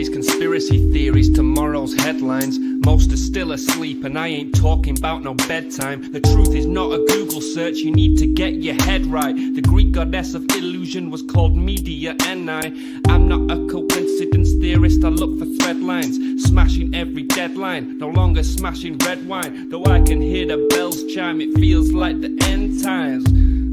Yesterday's conspiracy theories, tomorrow's headlines. Most are still asleep and I ain't talking about no bedtime. The truth is not a Google search, you need to get your head right. The Greek goddess of illusion was called Media and I'm not a coincidence theorist, I look for thread lines. Smashing every deadline, no longer smashing red wine. Though I can hear the bells chime, it feels like the end times.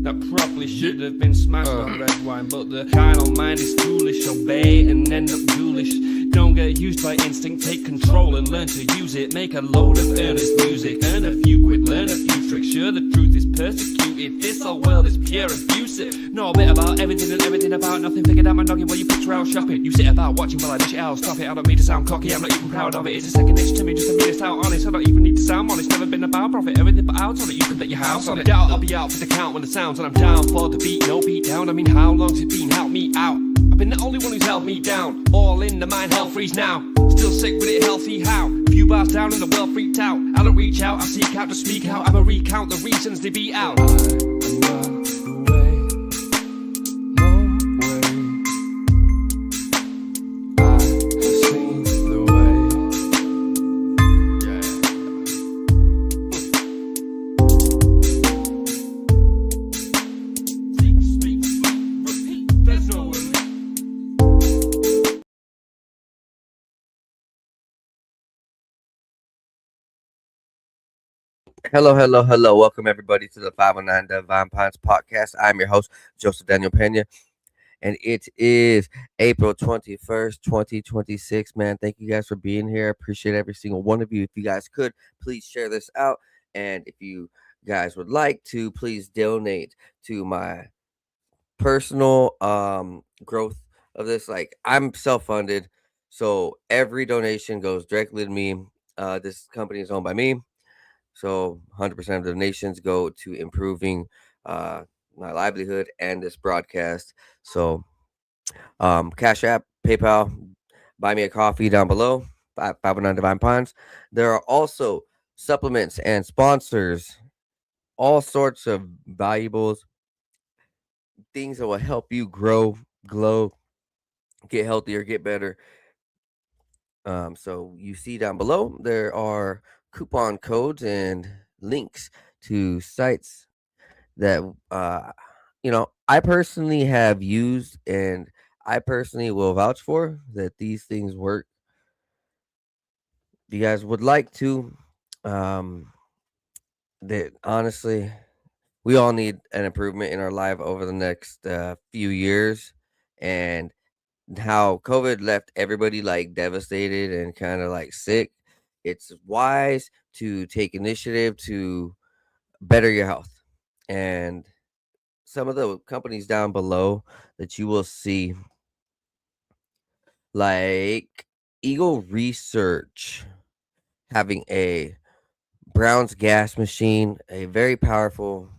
That probably should have been smashed on red wine, but the carnal mind is foolish. Obey and end up ghoulish. Don't get used by instinct, take control and learn to use it. Make a load of earnest music, earn a few quid, learn a few tricks. Sure, the truth is persecuted, this whole world is pure abusive. Know a bit about everything and everything about nothing. Figured out my noggin while you picture out shopping. You sit about watching while I dish it out. Stop it, I don't mean to sound cocky, I'm not even proud of it. It's a second nature to me, just to be this out honest. I don't even need to sound honest, never been about profit. Everything but out on it, you can bet your house on it. Doubt I'll be out for the count when the sounds, and I'm down for the beat, no beat down. I mean, how long's it been? Help me out. I've been the only one who's held me down. All in the mind, hell freeze now. Still sick with it, healthy how? Few bars down and the world freaked out. I don't reach out, I seek out to speak out. I'ma recount the reasons they beat out. Hello, hello, hello. Welcome everybody to the 509 Divine Pines podcast. I'm your host, Joseph Daniel Pena, and it is April 21st, 2026. Man, thank you guys for being here. Appreciate every single one of you. If you guys could, please share this out. And if you guys would like to, please donate to my personal growth of this. Like, I'm self-funded, so every donation goes directly to me. This company is owned by me. So 100% of the donations go to improving my livelihood and this broadcast. So Cash App, PayPal, buy me a coffee down below, 509 Divine Pines. There are also supplements and sponsors, all sorts of valuables, things that will help you grow, glow, get healthier, get better. So you see down below, there are coupon codes and links to sites that I personally have used, and I personally will vouch for that these things work. If you guys would like to, that honestly, we all need an improvement in our life over the next few years, and how COVID left everybody like devastated and kind of like sick. It's wise to take initiative to better your health. And some of the companies down below that you will see, like Eagle Research, having a Brown's gas machine, a very powerful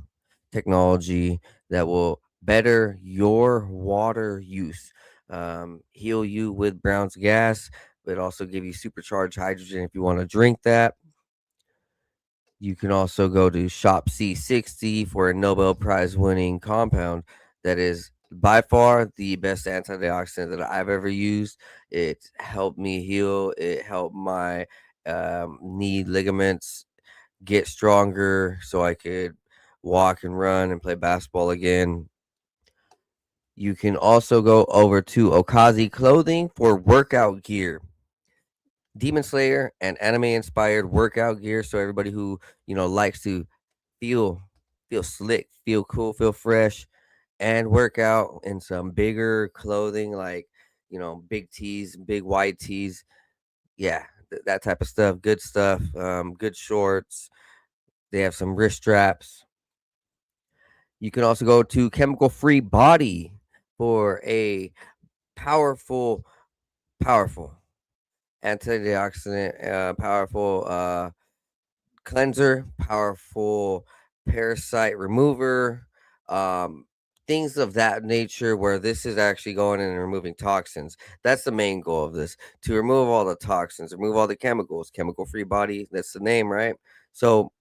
technology that will better your water use, heal you with Brown's gas, but also give you supercharged hydrogen if you want to drink that. You can also go to Shop C60 for a Nobel Prize winning compound that is by far the best antioxidant that I've ever used. It helped me heal. It helped my knee ligaments get stronger so I could walk and run and play basketball again. You can also go over to Okazi Clothing for workout gear. Demon Slayer and anime inspired workout gear. So everybody who, likes to feel slick, feel cool, feel fresh, and work out in some bigger clothing, like, big tees, big wide tees. Yeah, that type of stuff. Good stuff. Good shorts. They have some wrist straps. You can also go to Chemical Free Body for a powerful antioxidant, powerful cleanser, powerful parasite remover, things of that nature, where this is actually going in and removing toxins. That's the main goal of this, to remove all the toxins, remove all the chemicals. Chemical Free Body, that's the name, right? So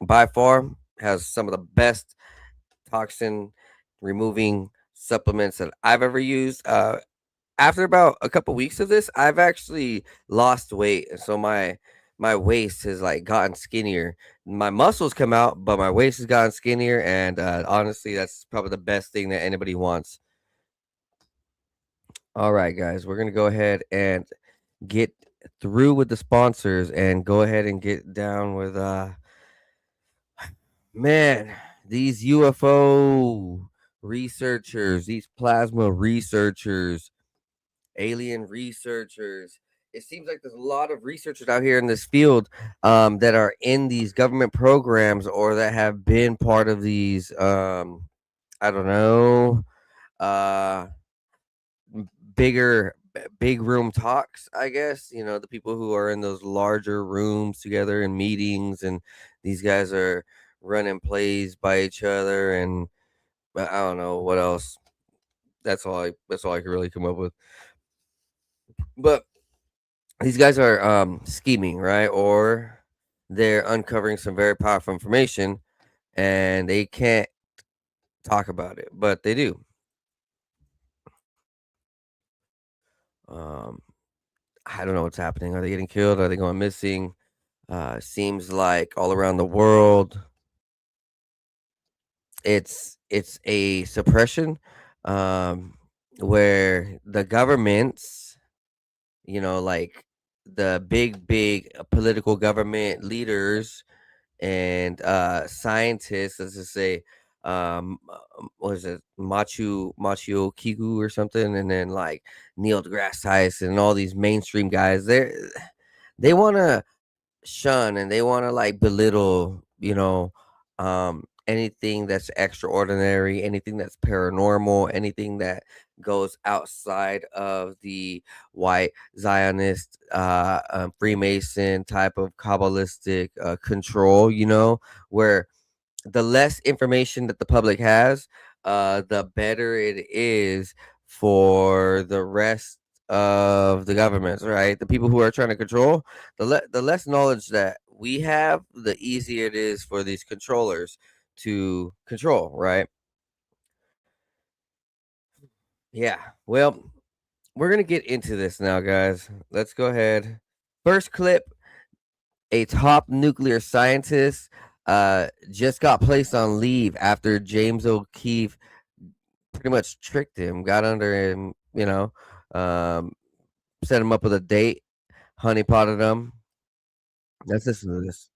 by far has some of the best toxin removing supplements that I've ever used. after about a couple weeks of this, I've actually lost weight. So my waist has like gotten skinnier. My muscles come out, but my waist has gotten skinnier. And honestly, that's probably the best thing that anybody wants. All right, guys, we're gonna go ahead and get through with the sponsors and go ahead and get down with man, these UFO researchers, these plasma researchers, alien researchers. It seems like there's a lot of researchers out here in this field that are in these government programs or that have been part of these I don't know, uh big room talks, I guess. You know, the people who are in those larger rooms together in meetings, and these guys are running plays by each other, and I don't know what else. That's all I could really come up with. But these guys are scheming, right? Or they're uncovering some very powerful information and they can't talk about it, but they do. um I don't know what's happening. Are they getting killed? Are they going missing? Seems like all around the world, it's a suppression, um, where the governments, like the big political government leaders and scientists, let's just say, what is it, Machu Kiku or something, and then like Neil deGrasse Tyson and all these mainstream guys, they want to shun and they want to like belittle, anything that's extraordinary, anything that's paranormal, anything that goes outside of the white Zionist, Freemason type of Kabbalistic control, where the less information that the public has, the better it is for the rest of the governments, right? The people who are trying to control, the less knowledge that we have, the easier it is for these controllers to control, right? Yeah. Well, we're gonna get into this now, guys. Let's go ahead. First clip: a top nuclear scientist just got placed on leave after James O'Keefe pretty much tricked him, got under him, um, set him up with a date, honeypotted him. Let's listen to this.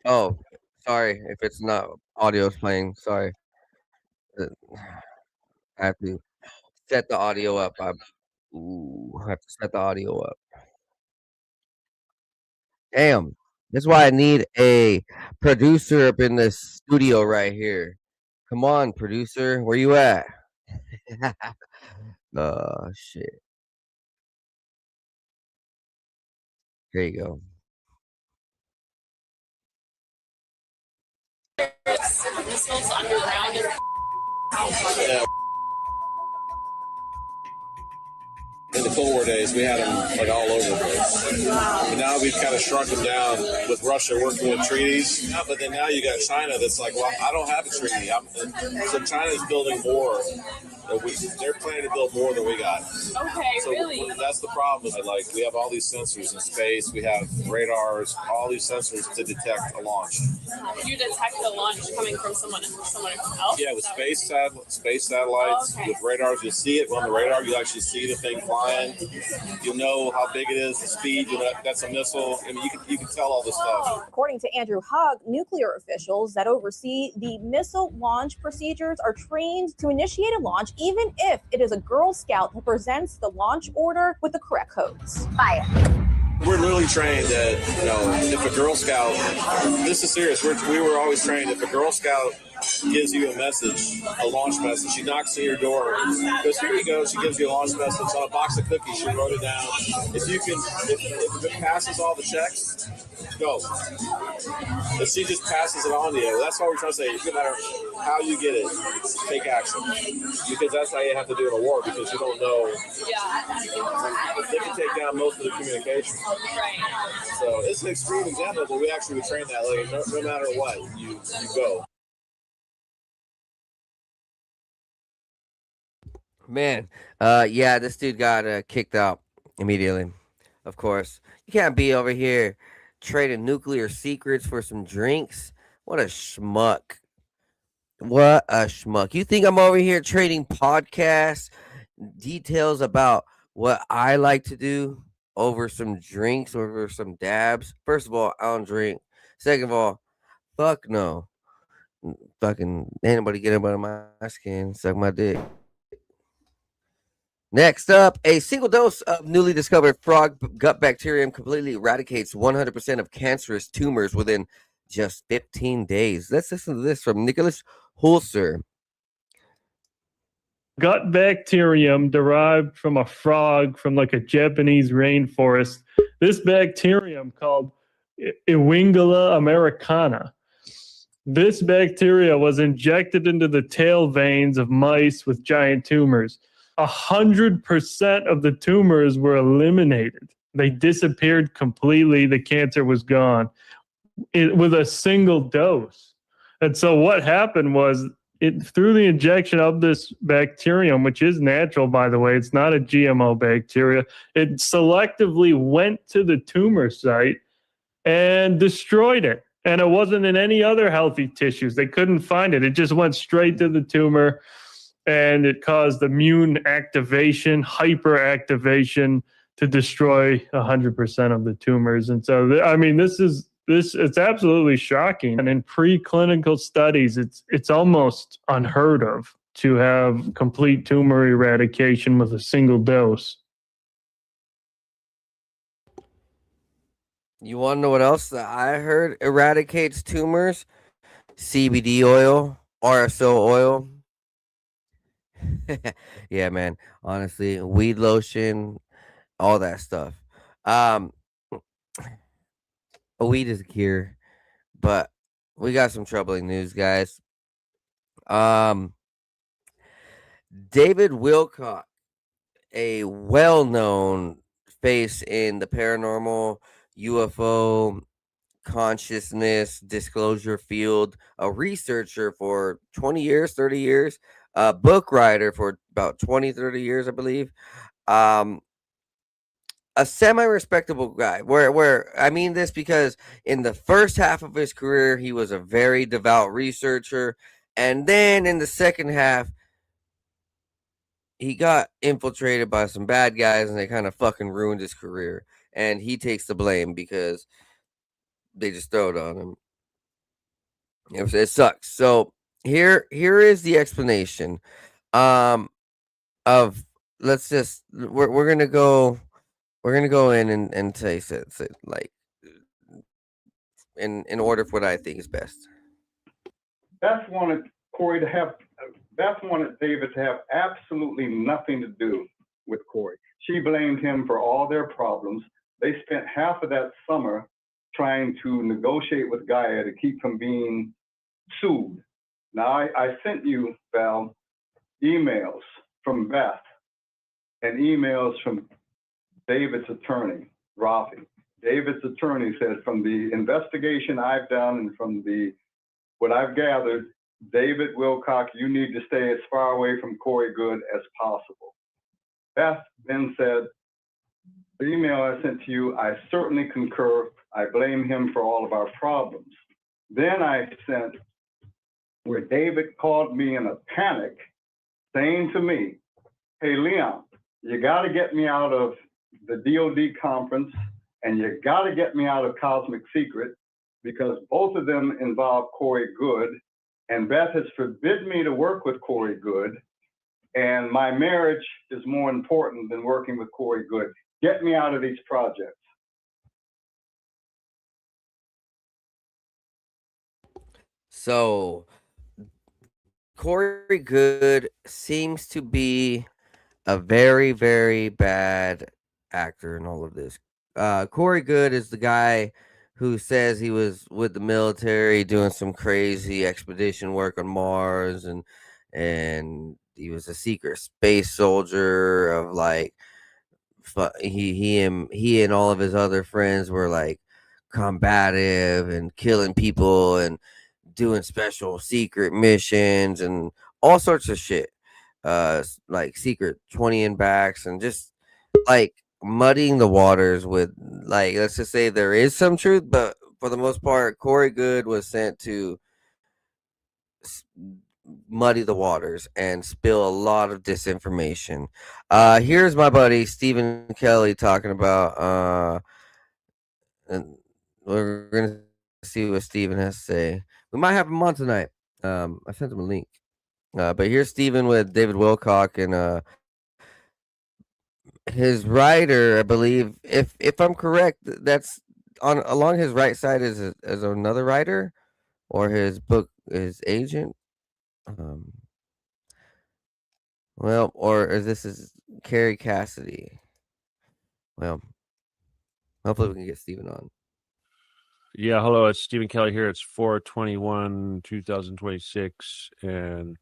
Oh, sorry if it's not audio's playing. Sorry. Uh, I have to set the audio up. I have to set the audio up. Damn. That's why I need a producer up in the studio right here. Come on, producer. Where you at? Oh shit. There you go. Missiles underground. In the Cold War days, we had them like all over the place. But now we've kind of shrunk them down with Russia working with treaties. But then now you got China that's like, well, I don't have a treaty. So China's building more. They're planning to build more than we got. Okay, So really? that's the problem. Like we have all these sensors in space. We have radars, all these sensors to detect a launch. You detect the launch coming from someone else? Yeah, with space satellites, Okay. with radars, you see it on the radar. You actually see the thing flying. You know how big it is, the speed. You know that's a missile. I mean, you can tell all this stuff. According to Andrew Hogg, nuclear officials that oversee the missile launch procedures are trained to initiate a launch even if it is a Girl Scout who presents the launch order with the correct codes. Fire. We're literally trained that, if a Girl Scout, this is serious, we were always trained, if a Girl Scout gives you a message, a launch message, she knocks on your door, goes, here you go, she gives you a launch message on a box of cookies, she wrote it down. If it passes all the checks, go. If she just passes it on to you, that's all we're trying to say. It doesn't matter how you get it, take action. Because that's how you have to do in a war, because you don't know. They can take down most of the communication. Right. So it's an extreme example, but we actually would train that. Like, no matter what, you go. Man, yeah, this dude got kicked out immediately. Of course, you can't be over here trading nuclear secrets for some drinks. What a schmuck! What a schmuck! You think I'm over here trading podcasts, details about what I like to do over some drinks, over some dabs? First of all, I don't drink. Second of all, fuck no. Fucking ain't nobody get up under my skin, suck my dick. Next up, a single dose of newly discovered frog gut bacterium completely eradicates 100% of cancerous tumors within just 15 days. Let's listen to this from Nicholas Hulser. Gut bacterium derived from a frog from like a Japanese rainforest. This bacterium called Ewingula americana. This bacteria was injected into the tail veins of mice with giant tumors. 100% of the tumors were eliminated. They disappeared completely. The cancer was gone with a single dose. And so what happened was through the injection of this bacterium, which is natural, by the way, it's not a GMO bacteria, it selectively went to the tumor site and destroyed it. And it wasn't in any other healthy tissues. They couldn't find it. It just went straight to the tumor. And it caused immune activation, hyperactivation to destroy 100% of the tumors. And so, I mean, it's absolutely shocking. And in preclinical studies, it's almost unheard of to have complete tumor eradication with a single dose. You want to know what else that I heard eradicates tumors? CBD oil, RSO oil. Yeah, man. Honestly, weed lotion, all that stuff. Weed is a cure, but we got some troubling news, guys. David Wilcock, a well-known face in the paranormal, UFO, consciousness, disclosure field, a researcher for 20 years, 30 years, a book writer for about 20, 30 years, I believe. A semi-respectable guy. Where I mean this because in the first half of his career, he was a very devout researcher, and then in the second half, he got infiltrated by some bad guys, and they kind of fucking ruined his career. And he takes the blame because they just throw it on him. It sucks. So here is the explanation. Of let's just we're gonna go in and say like in order for what I think is best. Beth wanted David to have absolutely nothing to do with Corey. She blamed him for all their problems. They spent half of that summer trying to negotiate with Gaia to keep from being sued. Now, I sent you, Val, emails from Beth and emails from David's attorney, Rafi. David's attorney said, from the investigation I've done and from what I've gathered, David Wilcock, you need to stay as far away from Corey Good as possible. Beth then said, the email I sent to you, I certainly concur. I blame him for all of our problems. Then I sent where David called me in a panic, saying to me, hey, Leon, you got to get me out of the DOD conference and you got to get me out of Cosmic Secret because both of them involve Corey Good. And Beth has forbidden me to work with Corey Good. And my marriage is more important than working with Corey Good. Get me out of these projects. So Corey Good seems to be a very, very bad actor in all of this. Corey Good is the guy who says he was with the military doing some crazy expedition work on Mars, and he was a secret space soldier of like he and all of his other friends were like combative and killing people and doing special secret missions and all sorts of shit. Like secret 20 and backs and just like muddying the waters with, like, let's just say there is some truth, but for the most part, Corey Good was sent to s- muddy the waters and spill a lot of disinformation. Here's my buddy Stephen Kelly talking about and we're gonna see what Stephen has to say. We might have him on tonight. I sent him a link. But here's Stephen with David Wilcock and his writer, I believe, if I'm correct, that's on along his right side is another writer or his agent. Um, well, or is this is Carrie Cassidy? Well, hopefully we can get Stephen on. Yeah, hello, it's Stephen Kelly here. It's 4/21/2026, and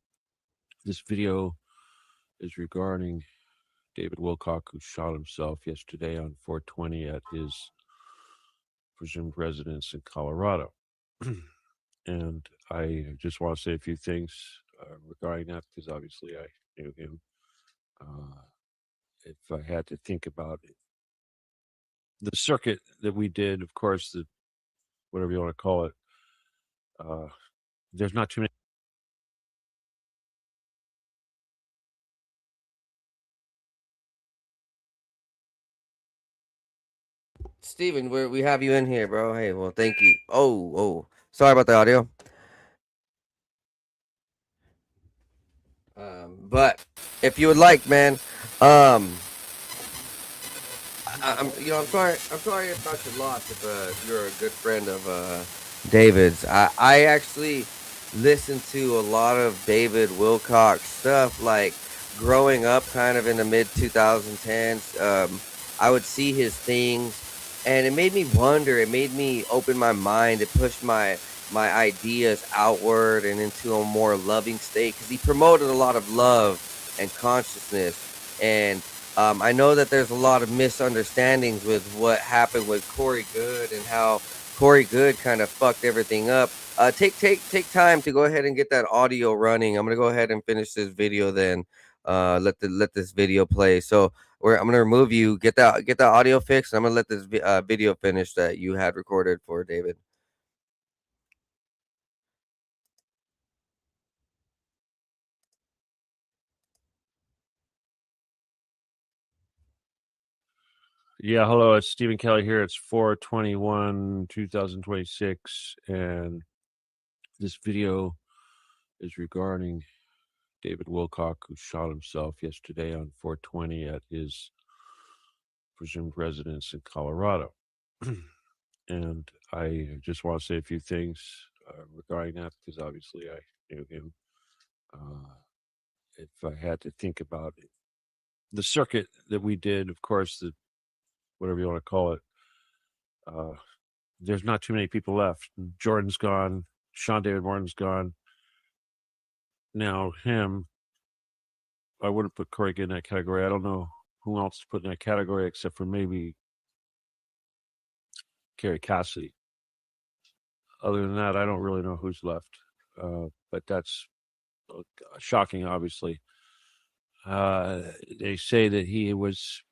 this video is regarding David Wilcock, who shot himself yesterday on 4/20 at his presumed residence in Colorado. And I just want to say a few things regarding that, because obviously I knew him. If I had to think about it, the circuit that we did, of course, the whatever you want to call it, there's not too many. Stephen, we have you in here, bro. Hey, well, thank you. Sorry about the audio. But if you would like, man, I'm sorry. I'm sorry about your loss. If you're a good friend of David's, I actually listened to a lot of David Wilcox stuff, like growing up, kind of in the mid 2010s. I would see his things, and it made me wonder. It made me open my mind. It pushed my ideas outward and into a more loving state because he promoted a lot of love and consciousness and I know that there's a lot of misunderstandings with what happened with Corey Good and how Corey Good kind of fucked everything up. Take time to go ahead and get that audio running. I'm gonna go ahead and finish this video. Then let this video play. So I'm gonna remove you. Get that audio fixed. I'm gonna let this video finish that you had recorded for David. Yeah, hello, it's Stephen Kelly here. It's 4/21/2026, and this video is regarding David Wilcock, who shot himself yesterday on 4/20 at his presumed residence in Colorado. And I just want to say a few things regarding that, because obviously I knew him. If I had to think about it, the circuit that we did, of course, the whatever you want to call it, there's not too many people left. Jordan's gone. Sean David Martin's gone. Now him, I wouldn't put Corey in that category. I don't know who else to put in that category except for maybe Carrie Cassidy. Other than that, I don't really know who's left. But that's shocking, obviously. They say that he was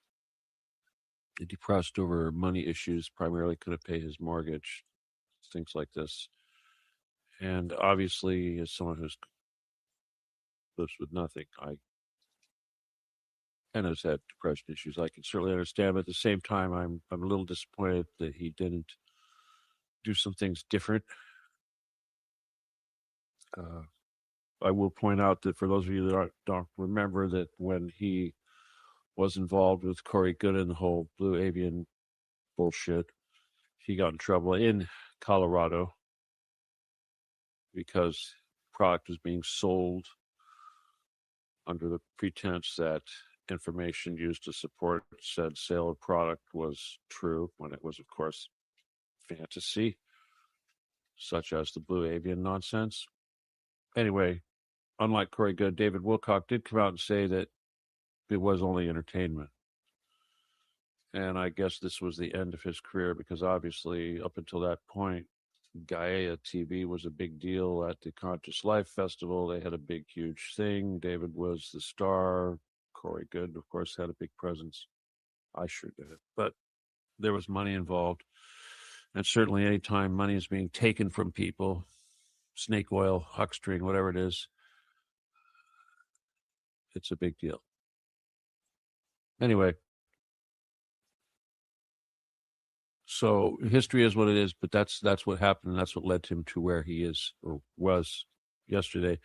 depressed over money issues, primarily couldn't pay his mortgage, things like this. And obviously, as someone who's lives with nothing, and has had depression issues, I can certainly understand. But at the same time, I'm a little disappointed that he didn't do some things different. I will point out that for those of you that don't remember, that when he was involved with Corey Good and the whole Blue Avian bullshit, he got in trouble in Colorado because product was being sold under the pretense that information used to support said sale of product was true, when it was, of course, fantasy, such as the Blue Avian nonsense. Anyway, unlike Corey Good, David Wilcock did come out and say that it was only entertainment. And I guess this was the end of his career because obviously, up until that point, Gaia TV was a big deal at the Conscious Life Festival. They had a big, huge thing. David was the star. Corey Good, of course, had a big presence. I sure did. But there was money involved. And certainly anytime money is being taken from people, snake oil, huckstering, whatever it is, it's a big deal. Anyway, so history is what it is, but that's what happened, and that's what led him to where he is or was yesterday.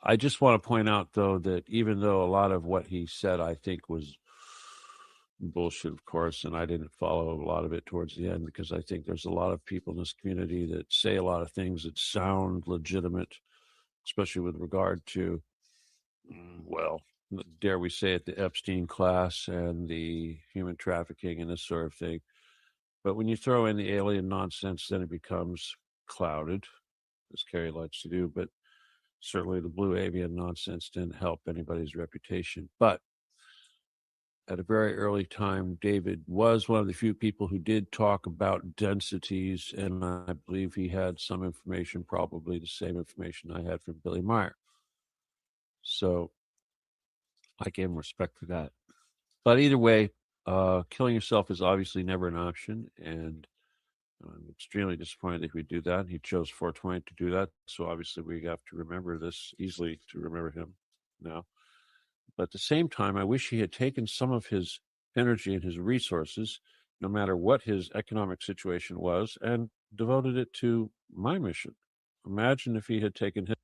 I just want to point out, though, that even though a lot of what he said, I think, was bullshit, of course, and I didn't follow a lot of it towards the end because I think there's a lot of people in this community that say a lot of things that sound legitimate, especially with regard to, well, dare we say it, the Epstein class and the human trafficking and this sort of thing. But when you throw in the alien nonsense, then it becomes clouded, as Kerry likes to do. But certainly the Blue Avian nonsense didn't help anybody's reputation. But at a very early time, David was one of the few people who did talk about densities, and I believe he had some information, probably the same information I had from Billy Meyer. So I gave him respect for that. But either way, killing yourself is obviously never an option, and I'm extremely disappointed if we do that. He chose 420 to do that, so obviously we have to remember this, easily to remember him now. But at the same time, I wish he had taken some of his energy and his resources, no matter what his economic situation was, and devoted it to my mission. Imagine if he had taken his...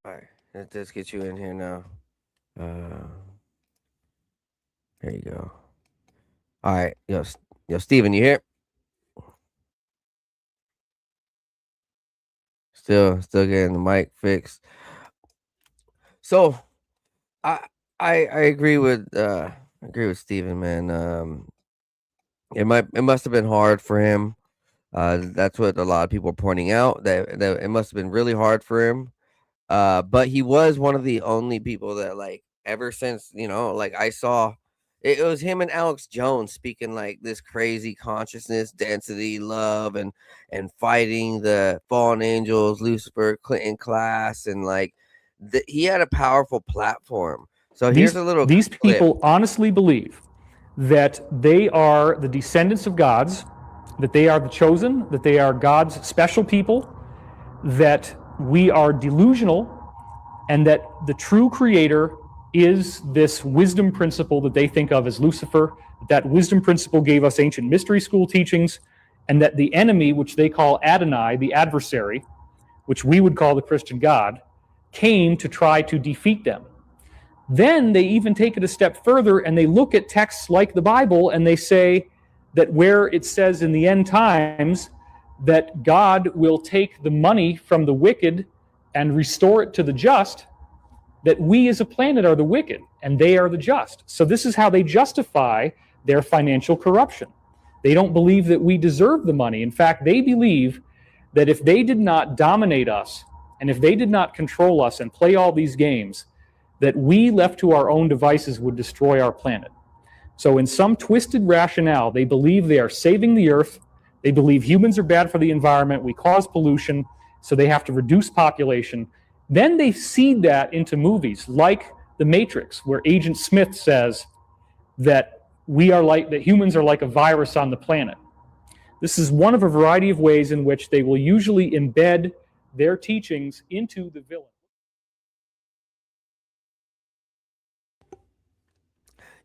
All right, let's get you in here now. There you go. All right, yo, Steven, you here? Still getting the mic fixed. So, I agree with Steven, man. It must have been hard for him. That's what a lot of people are pointing out, that it must have been really hard for him. But he was one of the only people that, like, ever since, like, I saw it was him and Alex Jones speaking like this crazy consciousness, density, love, and fighting the fallen angels, Lucifer, Clinton class, and like he had a powerful platform. So here's a little These clip. people honestly believe that they are the descendants of gods, that they are the chosen, that they are God's special people, that we are delusional, and that the true creator is this wisdom principle that they think of as Lucifer. That wisdom principle gave us ancient mystery school teachings, and that the enemy, which they call Adonai, the adversary, which we would call the Christian God, came to try to defeat them. Then they even take it a step further and they look at texts like the Bible and they say that where it says in the end times that God will take the money from the wicked and restore it to the just, that we as a planet are the wicked and they are the just. So this is how they justify their financial corruption. They don't believe that we deserve the money. In fact, they believe that if they did not dominate us and if they did not control us and play all these games, that we left to our own devices would destroy our planet. So in some twisted rationale, they believe they are saving the earth. They believe humans are bad for the environment. We cause pollution, so they have to reduce population. Then they seed that into movies like The Matrix, where Agent Smith says that humans are like a virus on the planet. This is one of a variety of ways in which they will usually embed their teachings into the villain.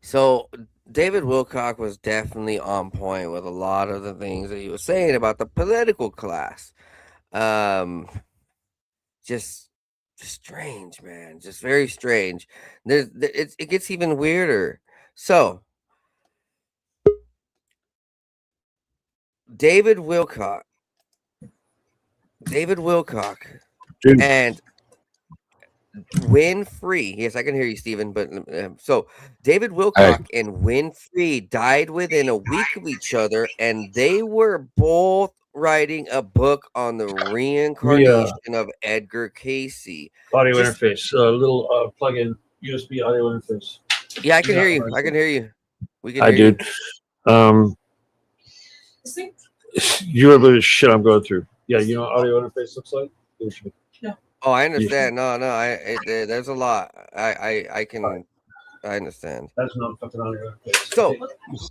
So David Wilcock was definitely on point with a lot of the things that he was saying about the political class. Just strange, man. Just very strange. It gets even weirder. So David Wilcock, and Winfrey. Yes, I can hear you, Stephen. But so David Wilcock and Winfrey died within a week of each other, and they were both writing a book on the reincarnation of Edgar Casey. Audio Just- interface, little plug-in USB audio interface. Yeah, I can hear you. I can hear you. We can Hi, hear dude. You have the shit I'm going through. Yeah, you know what audio interface looks like? you. Oh, I understand. No, there's a lot. I can. I understand. That's not fucking audio interface. So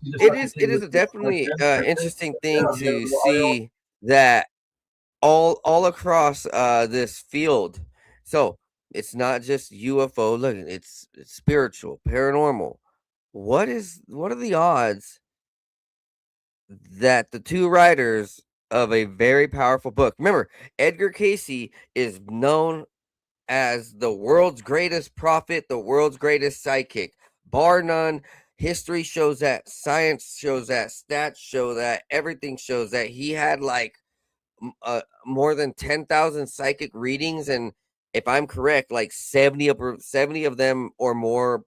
it is a definitely interesting thing to see that all across this field. So it's not just UFO. Look, it's spiritual, paranormal. What are the odds that the two writers of a very powerful book? Remember, Edgar Casey is known as the world's greatest prophet, the world's greatest psychic, bar none. History shows that, science shows that, stats show that, everything shows that. He had like more than 10,000 psychic readings, and if I'm correct, like 70 of them or more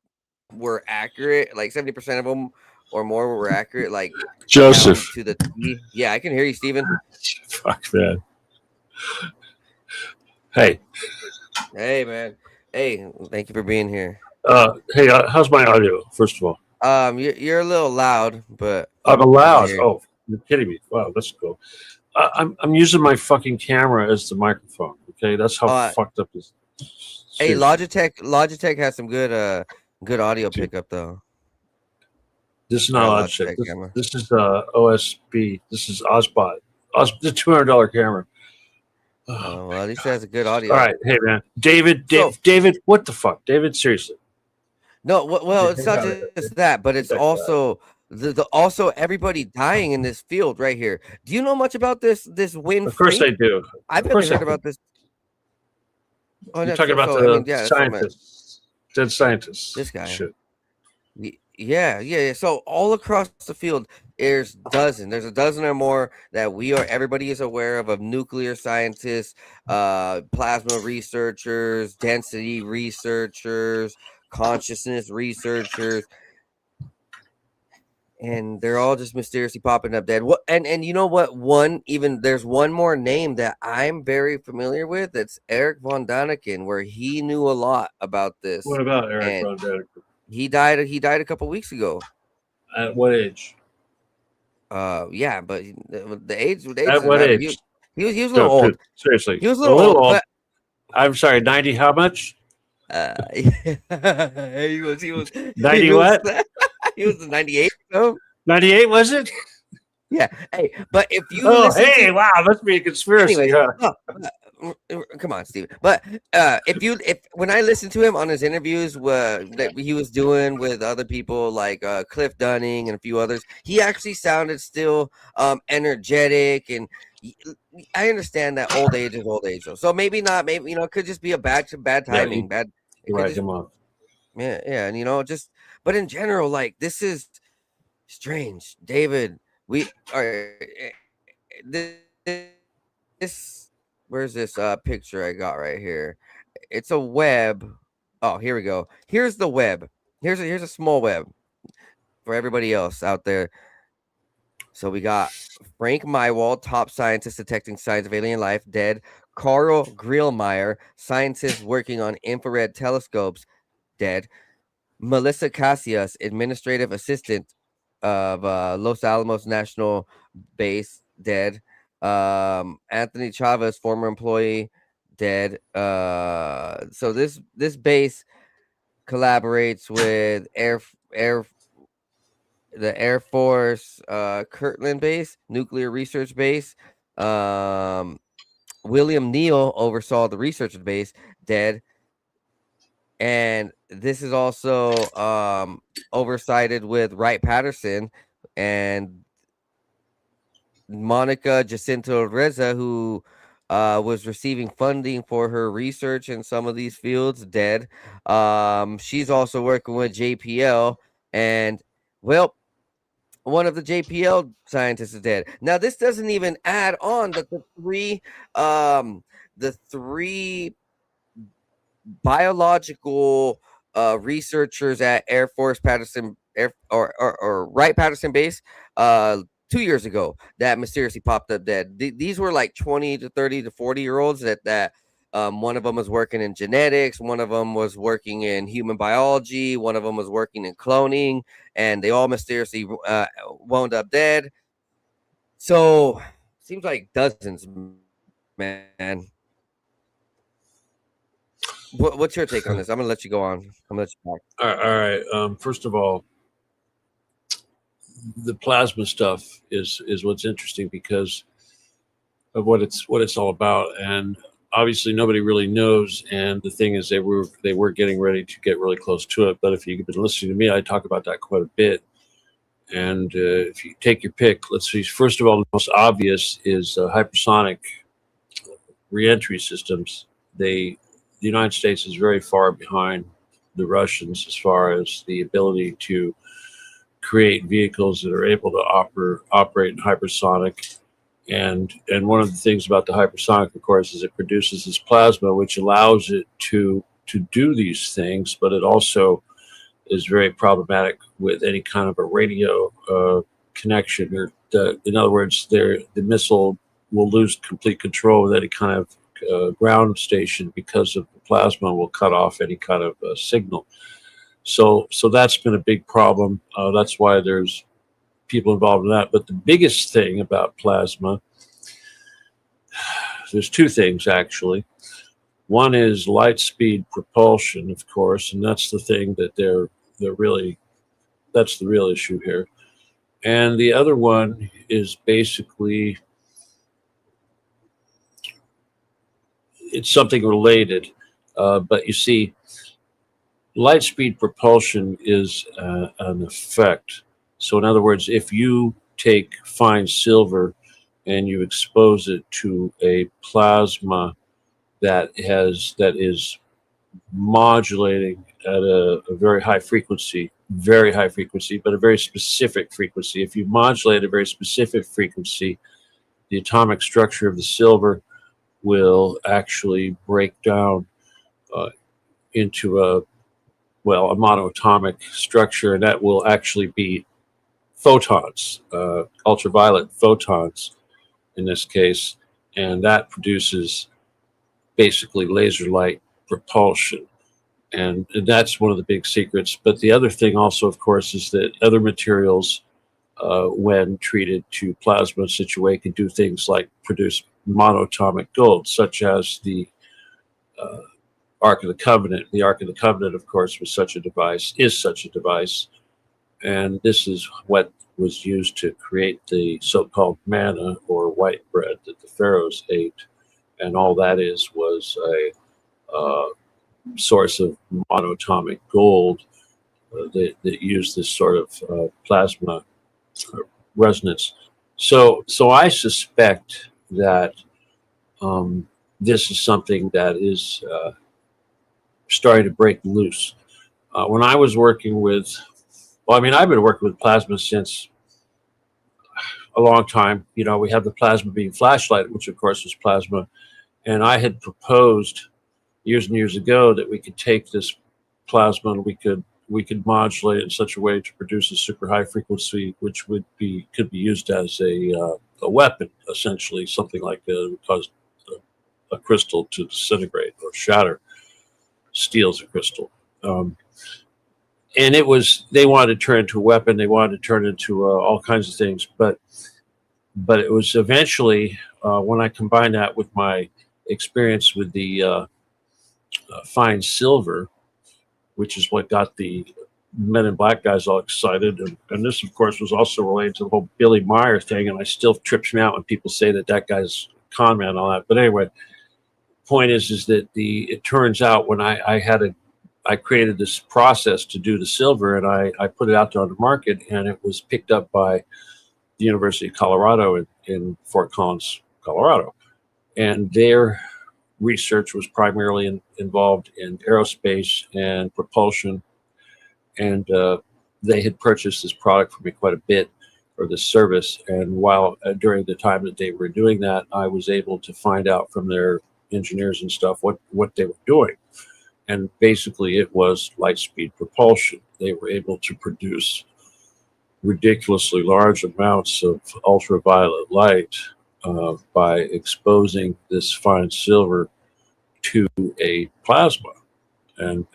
were accurate. Like 70% of them or more were accurate. Like Joseph. to the T. Yeah, I can hear you, Stephen. Fuck, man. Hey, man. Hey, thank you for being here. hey, how's my audio? First of all, you're a little loud, but I'm loud. Oh, you're kidding me! Wow, that's cool. I'm using my fucking camera as the microphone. Okay, that's how fucked up this. Hey, Logitech has some good audio pickup though. This is not Logitech. This is OSB. This is Osbot. The $200 camera. Oh, well, at least it has a good audio. All right, hey man, David, what the fuck, David? Seriously. No, well, it's not just that, but it's also also everybody dying in this field right here. Do you know much about this Winfrey? Of course I do. I've never heard about this. Oh, you're talking about the scientists, dead scientists. This guy. Shit. Yeah. So all across the field, there's a dozen or more that everybody is aware of nuclear scientists, plasma researchers, density researchers, consciousness researchers, and they're all just mysteriously popping up dead. And you know what? There's one more name that I'm very familiar with. That's Eric von Daniken, where he knew a lot about this. What about Eric von Daniken? He died a couple weeks ago. At what age? Yeah, but the age. At what age? He was a little old. Seriously, he was a little old. But, I'm sorry, 90. How much? He was 90 what? He was 98. So 98 was it? Yeah. Hey, but if you wow, must be a conspiracy. Anyway, come on, Steve. But when I listened to him on his interviews that he was doing with other people like Cliff Dunning and a few others, he actually sounded still energetic, and I understand that old age is old age though. So maybe not. Maybe it could just be a bad timing. Right, come on. Yeah, and but in general, like this is strange, David. We are this. Where's this picture I got right here? It's a web. Oh, here we go. Here's the web. Here's a small web for everybody else out there. So we got Frank Mywald, top scientist detecting signs of alien life, dead. Carl Grillmeyer, scientist working on infrared telescopes, dead. Melissa Casillas, administrative assistant of Los Alamos National Base, dead. Anthony Chavez, former employee, dead. So this base collaborates with the Air Force Kirtland base, nuclear research base. William Neal oversaw the research base, dead. And this is also oversighted with Wright Patterson and Monica Jacinto Reza, who was receiving funding for her research in some of these fields, dead. She's also working with JPL, and well, one of the JPL scientists is dead. Now, this doesn't even add on that the three biological researchers at Air Force Patterson Air or Wright Patterson Base 2 years ago that mysteriously popped up dead. These were like 20 to 30 to 40-year-olds that one of them was working in genetics, one of them was working in human biology, one of them was working in cloning, and they all mysteriously wound up dead. So seems like dozens, man. What's your take on this? I'm gonna let you go on. I'm gonna let you talk. All right. First of all, the plasma stuff is what's interesting because of what it's all about, and obviously nobody really knows. And the thing is, they were getting ready to get really close to it. But if you've been listening to me, I talk about that quite a bit. And if you take your pick, let's see. First of all, the most obvious is hypersonic reentry systems. The United States is very far behind the Russians as far as the ability to create vehicles that are able to operate in hypersonic. And one of the things about the hypersonic, of course, is it produces this plasma, which allows it to do these things, but it also is very problematic with any kind of a radio connection. Or in other words, the missile will lose complete control with any kind of ground station because of the plasma will cut off any kind of signal. So that's been a big problem. That's why there's people involved in that. But the biggest thing about plasma, there's two things actually. One is light speed propulsion, of course, and that's the thing that that's the real issue here. And the other one is basically it's something related, but you see, light speed propulsion is an effect. So in other words, if you take fine silver and you expose it to a plasma that is modulating at a very high frequency, but a very specific frequency. If you modulate a very specific frequency, the atomic structure of the silver will actually break down into a monoatomic structure, and that will actually be photons, ultraviolet photons in this case, and that produces basically laser light propulsion. And that's one of the big secrets. But the other thing also, of course, is that other materials, when treated to plasma in such a way, can do things like produce monatomic gold, such as the Ark of the Covenant. The Ark of the Covenant, of course, is such a device. And this is what was used to create the so-called manna or white bread that the pharaohs ate. And all that was a source of monatomic gold that used this sort of plasma resonance. So I suspect that this is something that is starting to break loose. When I was working with, I've been working with plasma since a long time. You know, we have the plasma beam flashlight, which of course is plasma. And I had proposed years and years ago that we could take this plasma and we could modulate it in such a way to produce a super high frequency, which could be used as a weapon, essentially, something like would cause a crystal to disintegrate or shatter. Steel's a crystal. And they wanted to turn it into a weapon. They wanted to turn it into all kinds of things. But it was eventually, when I combined that with my experience with the fine silver, which is what got the Men in Black guys all excited. And this, of course, was also related to the whole Billy Meyer thing. And I still trips me out when people say that guy's a con man and all that. But anyway, point is that it turns out when I created this process to do the silver, and I put it out there on the market, and it was picked up by the University of Colorado in Fort Collins, Colorado. And their research was primarily involved in aerospace and propulsion. And they had purchased this product from me quite a bit for this service. And while during the time that they were doing that, I was able to find out from their engineers and stuff what they were doing. And basically, it was light speed propulsion. They were able to produce ridiculously large amounts of ultraviolet light by exposing this fine silver to a plasma. And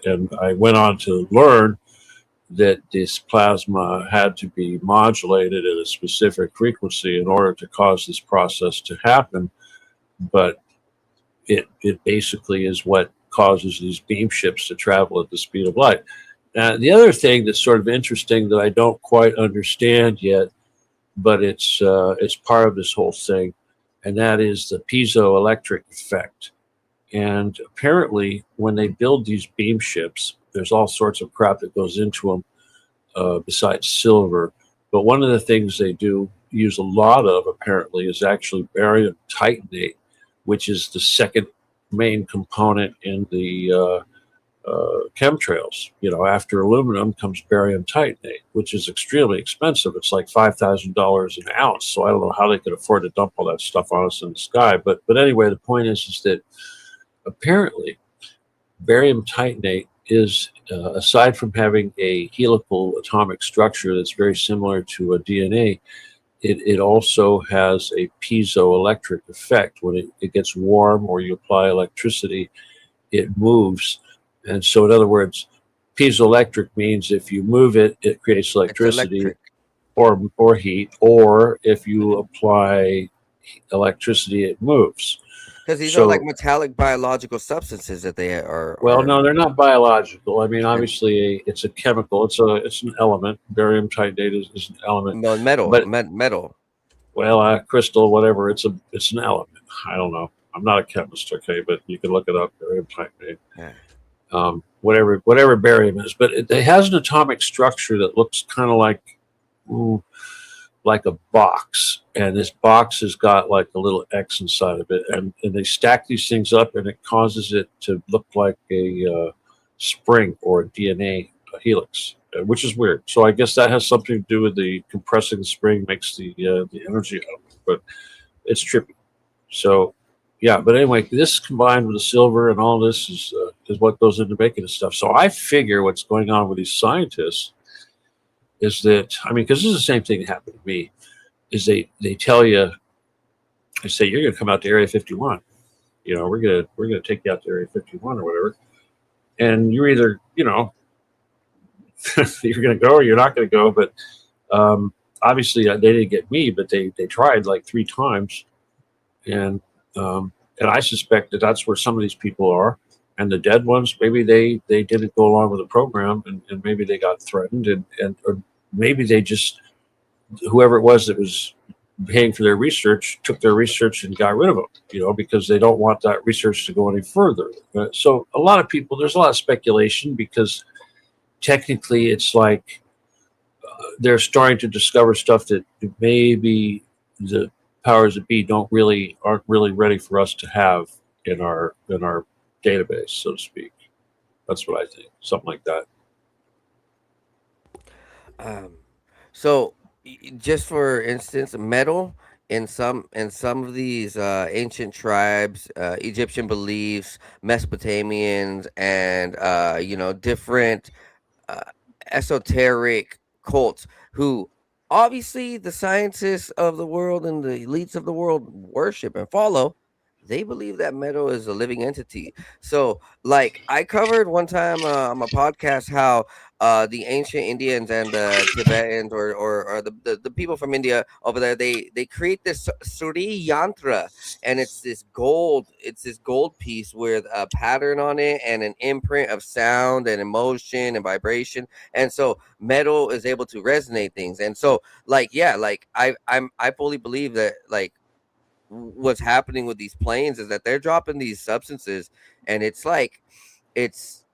I went on to learn that this plasma had to be modulated at a specific frequency in order to cause this process to happen. But it basically is what causes these beam ships to travel at the speed of light. The other thing that's sort of interesting that I don't quite understand yet, but it's part of this whole thing, and that is the piezoelectric effect. And apparently, when they build these beam ships, there's all sorts of crap that goes into them besides silver. But one of the things they do use a lot of, apparently, is actually barium titanate, which is the second main component in the chemtrails. After aluminum comes barium titanate, which is extremely expensive. It's like $5,000 an ounce. So I don't know how they could afford to dump all that stuff on us in the sky. But anyway, the point is that apparently barium titanate is, aside from having a helical atomic structure that's very similar to a DNA, it also has a piezoelectric effect. When it gets warm or you apply electricity, it moves. And so, in other words, piezoelectric means if you move it, it creates electricity or heat, or if you apply electricity, it moves. Because these are like metallic biological substances that they are. Well, no, they're not biological. I mean, obviously, it's a chemical. It's an element. Barium titanate is an element. No, metal. But metal. Well, crystal, whatever. It's an element. I don't know. I'm not a chemist, okay, but you can look it up. Barium titanate. Yeah. Whatever barium is, but it has an atomic structure that looks kind of like a box, and this box has got like a little X inside of it, and they stack these things up, and it causes it to look like a spring or a DNA helix, which is weird. So I guess that has something to do with the compressing the spring makes the energy out of it, but it's trippy. So yeah, but anyway, this combined with the silver and all this is what goes into making this stuff. So I figure what's going on with these scientists is that, I mean, because this is the same thing that happened to me, is they tell you, they say, you're going to come out to Area 51. We're gonna take you out to Area 51 or whatever. And you're either, you're going to go or you're not going to go. But obviously they didn't get me, but they tried like 3 times. And I suspect that that's where some of these people are. And the dead ones, maybe they didn't go along with the program, and maybe they got threatened, or maybe they just, whoever it was that was paying for their research took their research and got rid of them, because they don't want that research to go any further. So a lot of people, there's a lot of speculation, because technically it's like they're starting to discover stuff that maybe the powers that be aren't really ready for us to have in our database, so to speak. That's what I think. Something like that. So, just for instance, metal in some of these ancient tribes, Egyptian beliefs, Mesopotamians, and different esoteric cults who obviously the scientists of the world and the elites of the world worship and follow. They believe that metal is a living entity. So, like I covered one time on my podcast how the ancient Indians and the Tibetans or the people from India over there, they create this Suri Yantra, and it's this gold piece with a pattern on it and an imprint of sound and emotion and vibration. And so metal is able to resonate things. And so I fully believe that what's happening with these planes is that they're dropping these substances, and it's like it's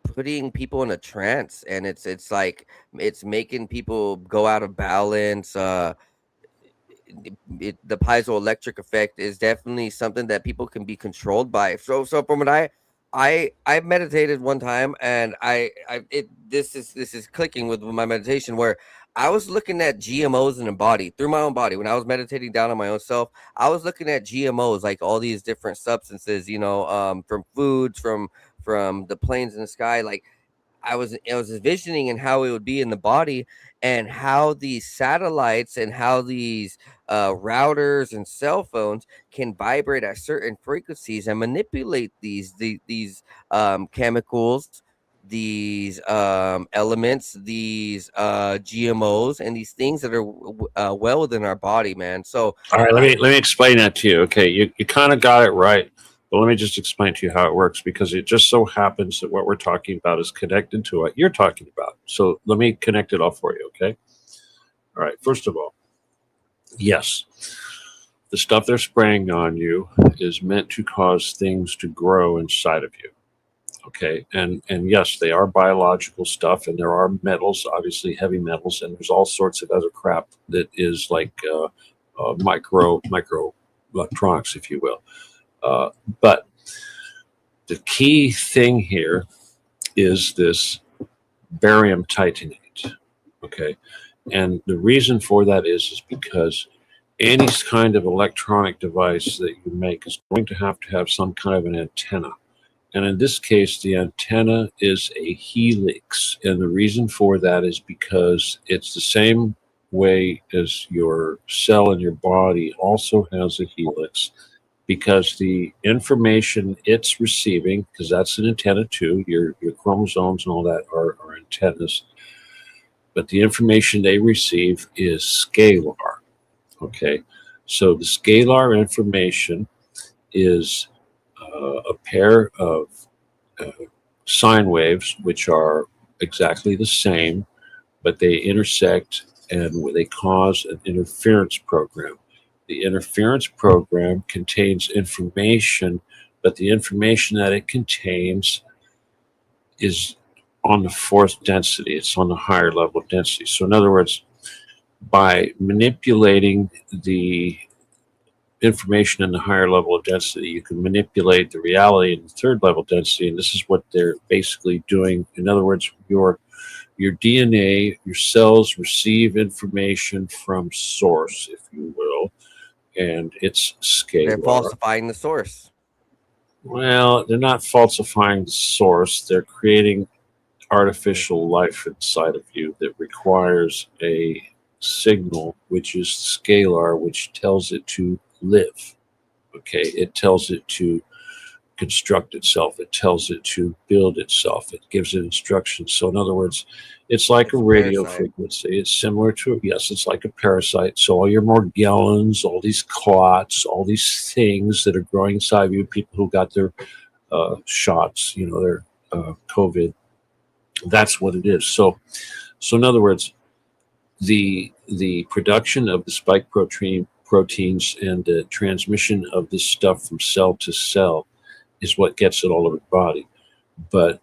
putting people in a trance, and it's like it's making people go out of balance. The piezoelectric effect is definitely something that people can be controlled by. So from what I meditated one time, and this is clicking with my meditation, where I was looking at GMOs in the body, through my own body. When I was meditating down on my own self, I was looking at GMOs, like all these different substances, from foods, from from the planes in the sky. Like I was envisioning and how it would be in the body, and how these satellites and how these routers and cell phones can vibrate at certain frequencies and manipulate these chemicals, these elements, these GMOs, and these things that are well within our body, man. So All right, let me explain that to you. Okay, you kind of got it right, but let me just explain to you how it works, because it just so happens that what we're talking about is connected to what you're talking about. So let me connect it all for you. Okay. All right. First of all, yes, the stuff they're spraying on you is meant to cause things to grow inside of you. Okay, and yes, they are biological stuff, and there are metals, obviously heavy metals, and there's all sorts of other crap that is like micro electronics, if you will. But the key thing here is this barium titanate. Okay, and the reason for that is because any kind of electronic device that you make is going to have some kind of an antenna. And in this case, the antenna is a helix. And the reason for that is because it's the same way as your cell in your body also has a helix, because the information it's receiving, because that's an antenna too, your chromosomes and all that are antennas, but the information they receive is scalar. Okay, so the scalar information is a pair of sine waves, which are exactly the same, but they intersect and they cause an interference program. The interference program contains information, but the information that it contains is on the fourth density. It's on the higher level of density. So in other words, by manipulating the information in the higher level of density, you can manipulate the reality in the third level density, and this is what they're basically doing. In other words, your DNA, your cells receive information from source, if you will, and it's scalar. they're falsifying the source. Well, they're not falsifying the source. They're creating artificial life inside of you that requires a signal, which is scalar, which tells it to live. Okay, it tells it to construct itself, it tells it to build itself, it gives it instructions. So in other words, it's like a radio frequency. It's similar to, yes, it's like a parasite. So all your Morgellons, all these clots, all these things that are growing inside of you, people who got their shots, their COVID, that's what it is. So in other words, the production of the spike proteins and the transmission of this stuff from cell to cell is what gets it all over the body. But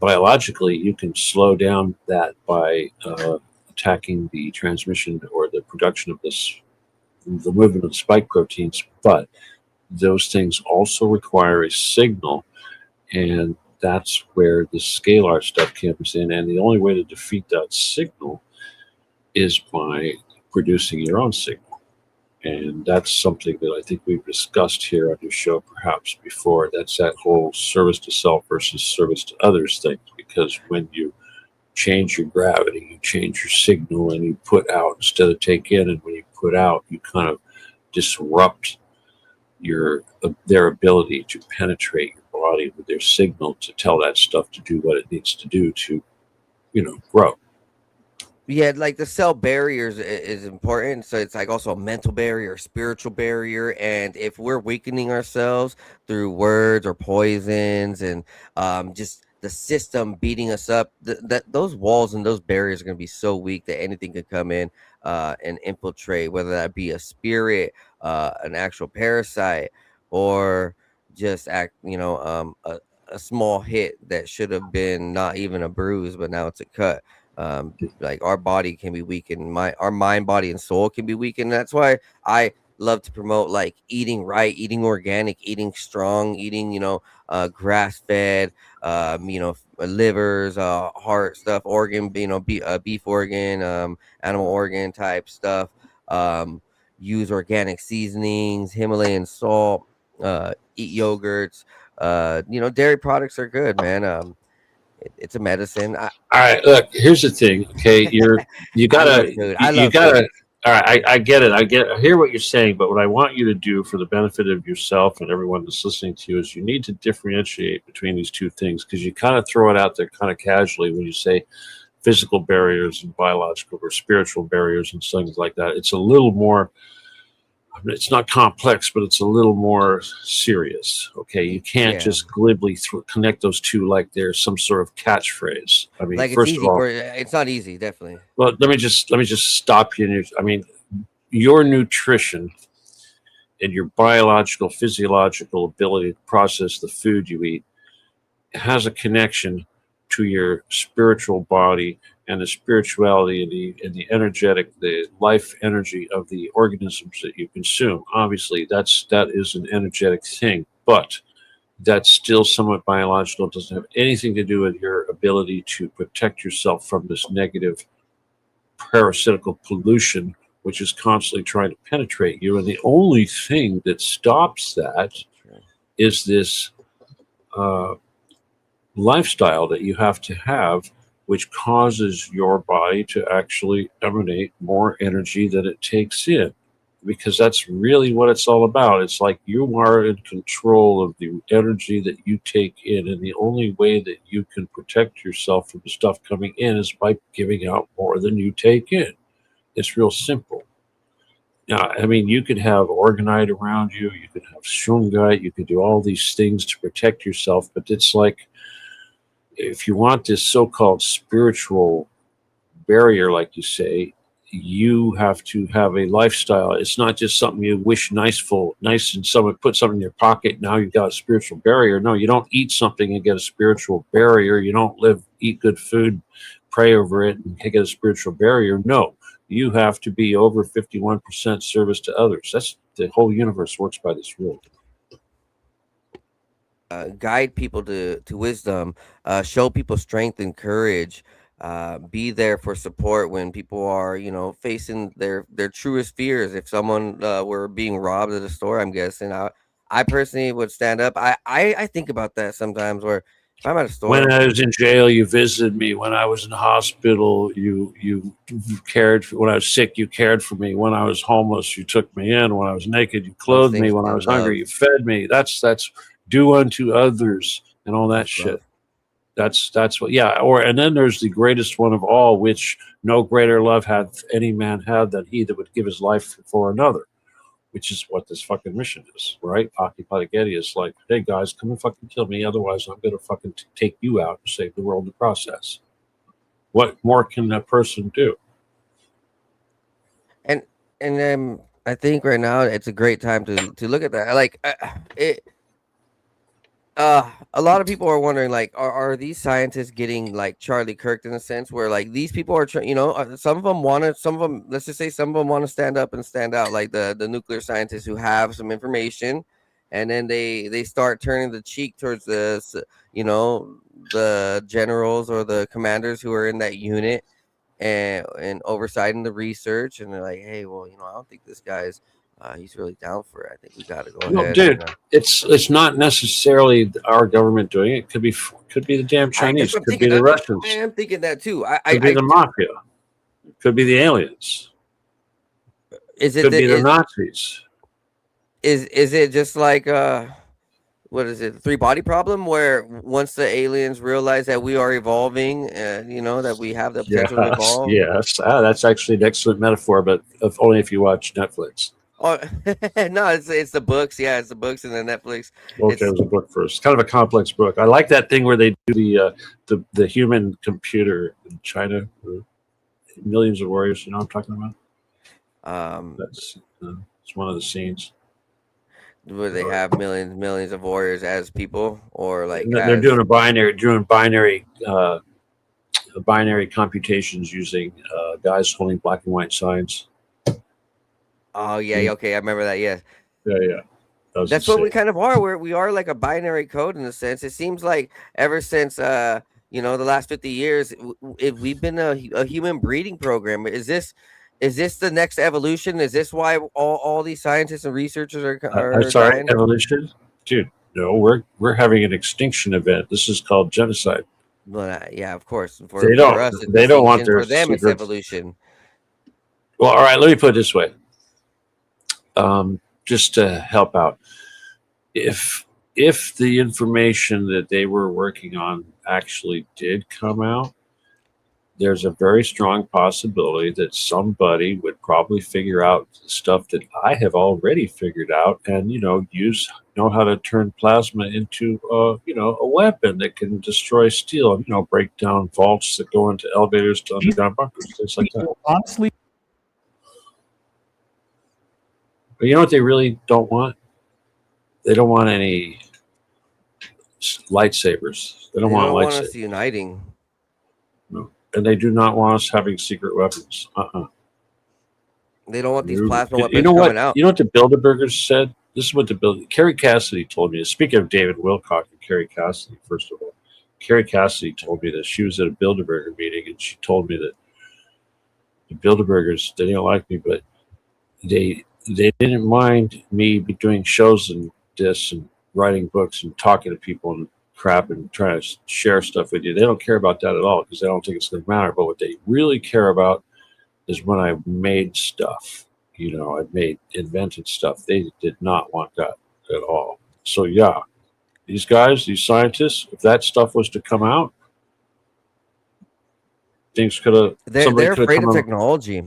biologically, you can slow down that by attacking the transmission or the production of the movement of the spike proteins. But those things also require a signal, and that's where the scalar stuff comes in. And the only way to defeat that signal is by producing your own signal. And that's something that I think we've discussed here on your show perhaps before. That's that whole service to self versus service to others thing. Because when you change your gravity, you change your signal, and you put out instead of take in, and when you put out, you kind of disrupt their ability to penetrate your body with their signal to tell that stuff to do what it needs to do to, grow. Yeah, like the cell barriers is important. So it's like also a mental barrier, spiritual barrier. And if we're weakening ourselves through words or poisons and just the system beating us up, that those walls and those barriers are going to be so weak that anything could come in and infiltrate, whether that be a spirit, an actual parasite, or just a small hit that should have been not even a bruise, but now it's a cut. Like our body can be weakened, our mind, body, and soul can be weakened. That's why I love to promote like eating right, eating organic, eating strong, eating grass fed, livers, heart stuff, organ, beef organ, animal organ type stuff. Use organic seasonings, Himalayan salt, eat yogurts, Dairy products are good, man. It's a medicine. All right, look. Here's the thing. Okay, you I love gotta food. I you love gotta. food. All right, I get it. I hear what you're saying, but what I want you to do for the benefit of yourself and everyone that's listening to you is you need to differentiate between these two things, because you kind of throw it out there kind of casually when you say physical barriers and biological or spiritual barriers and things like that. It's a little more, it's not complex, but it's a little more serious. Okay, you can't Yeah. just glibly connect those two like there's some sort of catchphrase. I mean, Like it's first of easy all, for it's not easy, definitely. well, let me just stop you. I mean, your nutrition and your biological, physiological ability to process the food you eat has a connection to your spiritual body and the spirituality and the energetic, the life energy of the organisms that you consume. Obviously, that is an energetic thing, but that's still somewhat biological. It doesn't have anything to do with your ability to protect yourself from this negative parasitical pollution, which is constantly trying to penetrate you. And the only thing that stops that is this uh, lifestyle that you have to have, which causes your body to actually emanate more energy than it takes in. Because that's really what it's all about. It's like you are in control of the energy that you take in. And the only way that you can protect yourself from the stuff coming in is by giving out more than you take in. It's real simple. Now, I mean, you could have orgonite around you, you could have shungite, you could do all these things to protect yourself, but it's like if you want this so-called spiritual barrier, like you say, you have to have a lifestyle. It's not just something you wish nice, and someone put something in your pocket. Now you've got a spiritual barrier. No, you don't eat something and get a spiritual barrier. You don't eat good food, pray over it, and get a spiritual barrier. No, you have to be over 51% service to others. That's the whole universe works by this rule. Guide people to wisdom, show people strength and courage, be there for support when people are, facing their truest fears. If someone were being robbed at a store, I'm guessing I personally would stand up. I think about that sometimes. Where if I'm at a store, When I was in jail, you visited me. When I was in the hospital, you cared for. When I was sick, you cared for me. When I was homeless, you took me in. When I was naked, you those clothed me. things When I feel was hungry, love. you fed me. That's do unto others and all that That's shit. love. That's what. Yeah. And then there's the greatest one of all, which no greater love hath any man had than he that would give his life for another, which is what this fucking mission is, right? Occupy the Getty is like, hey guys, come and fucking kill me, otherwise I'm gonna fucking take you out and save the world in the process. What more can that person do? And I think right now it's a great time to look at that. Like it. A lot of people are wondering, like, are these scientists getting like Charlie Kirk in a sense, where like these people are, some of them want to, some of them, let's just say, some of them want to stand up and stand out, like the nuclear scientists who have some information, and then they start turning the cheek towards the generals or the commanders who are in that unit and oversighting the research, and they're like, hey, well, I don't think this guy's he's really down for it. I think we got to go No, ahead and dude, it's not necessarily our government doing it. Could be the damn that's Chinese, what I'm could be thinking. the Russians, I am thinking that too. could be the mafia, could be the aliens, Is it could be the is Nazis. is it just like what is it, the three body problem, where once the aliens realize that we are evolving, that we have the potential to Yes, evolve? yes. That's actually an excellent metaphor, but only if you watch Netflix. Oh, no, it's the books. Yeah, it's the books and the Netflix. Okay, it It's was a book first. It's kind of a complex book. I like that thing where they do the human computer in China, millions of warriors. You know what I'm talking about? That's it's one of the scenes. where they have millions of warriors as people, or like And they're as doing binary computations using guys holding black and white signs. oh yeah, okay, I remember that. Yeah, Yeah. that's what we kind of are. We are like a binary code in a sense. It seems like ever since the last 50 years, if we've been a human breeding program. Is this the next evolution? Is this why all these scientists and researchers I'm are sorry, dying? evolution, dude. No, we're having an extinction event. This is called genocide. But yeah, of course. They For don't us, it's they don't want extinction. their For them, it's secrets. evolution. Well, all right. Let me put it this way. Just to help out, if the information that they were working on actually did come out, there's a very strong possibility that somebody would probably figure out stuff that I have already figured out, and know how to turn plasma into a weapon that can destroy steel, break down vaults that go into elevators to underground bunkers, things like that. Honestly, But you know what they really don't want? They don't want any lightsabers. They don't want want lightsabers. us uniting. No. And they do not want us having secret weapons. They don't want these plasma weapons You know coming what? out. You know what the Bilderbergers said? This is what Carrie Cassidy told me. Speaking of David Wilcock and Carrie Cassidy, first of all, Carrie Cassidy told me that she was at a Bilderberger meeting, and she told me that the Bilderbergers, they didn't like me, but they didn't mind me doing shows and this and writing books and talking to people and crap and trying to share stuff with you. They don't care about that at all because they don't think it's going to matter. But what they really care about is when I made stuff. I invented stuff. They did not want that at all. So yeah, these guys, these scientists, if that stuff was to come out, things could have. They're afraid of technology.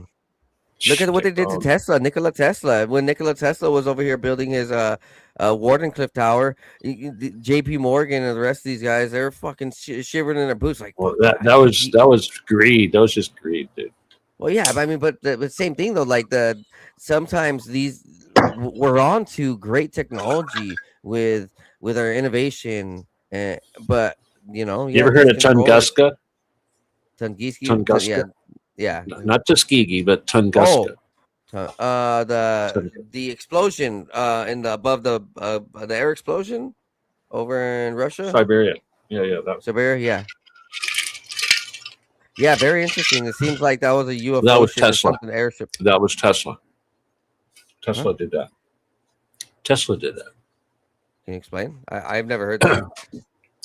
Look at what they did to Tesla, Nikola Tesla. When Nikola Tesla was over here building his Wardenclyffe Tower, J.P. Morgan and the rest of these guys, they were fucking shivering in their boots. Like, well, that was greed. That was just greed, dude. Well, yeah, I mean, but the same thing though. Like sometimes we're on to great technology with our innovation, but you ever heard of Tunguska? Tunguska, yeah. Not Tuskegee, but Tunguska. The explosion above the air explosion over in Russia, Siberia. Yeah, Siberia, yeah. Yeah, very interesting. It seems like that was a UFO. That was Tesla. Airship. That was Tesla. Tesla did that. Tesla did that. Can you explain? I've never heard that.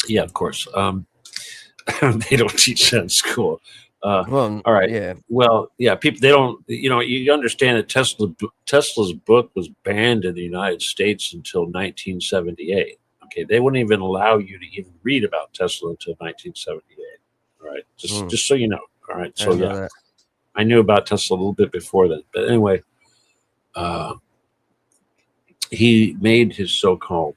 Yeah, of course. They don't teach that in school. All right. Yeah. Well, yeah. People, they don't. You understand that Tesla's book was banned in the United States until 1978. Okay, they wouldn't even allow you to even read about Tesla until 1978. All right, just so you know. All right, so yeah, I knew about Tesla a little bit before then, but anyway, he made his so-called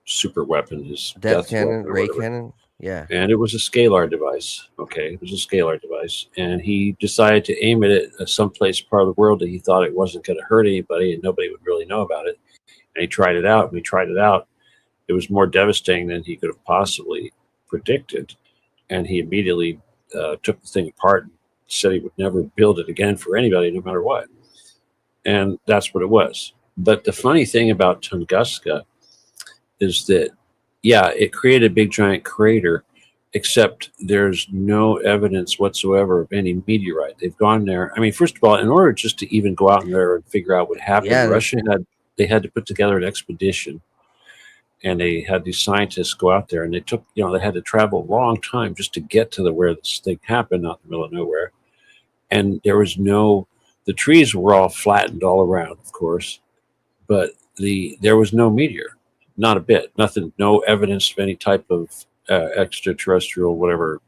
super weapon, his death cannon, ray cannon. Yeah. And it was a scalar device. Okay. It was a scalar device. And he decided to aim it at someplace part of the world that he thought it wasn't going to hurt anybody and nobody would really know about it. And he tried it out. And we tried it out. It was more devastating than he could have possibly predicted. And he immediately took the thing apart and said he would never build it again for anybody, no matter what. And that's what it was. But the funny thing about Tunguska is that, yeah, it created a big giant crater, except there's no evidence whatsoever of any meteorite. They've gone there. I mean, first of all, in order just to even go out there and figure out what happened, Russia had to put together an expedition, and they had these scientists go out there, and they had to travel a long time just to get to where this thing happened, out in the middle of nowhere. And there was the trees were all flattened all around, of course, but there was no meteor. Not a bit. Nothing. No evidence of any type of extraterrestrial whatever.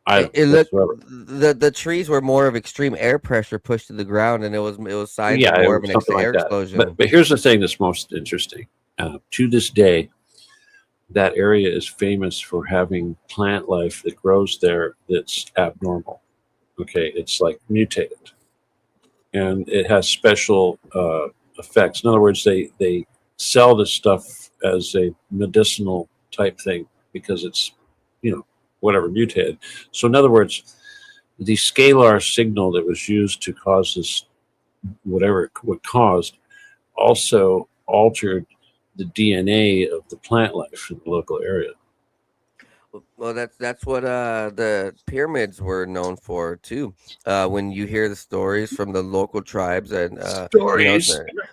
It looked the trees were more of extreme air pressure pushed to the ground, and it was signs of more of an air explosion. But here's the thing that's most interesting. To this day, that area is famous for having plant life that grows there that's abnormal. Okay, it's like mutated, and it has special effects. In other words, they sell this stuff as a medicinal type thing because it's, whatever, mutated. So in other words, the scalar signal that was used to cause this, whatever it caused, also altered the DNA of the plant life in the local area. Well, that's what the pyramids were known for too. When you hear the stories from the local tribes and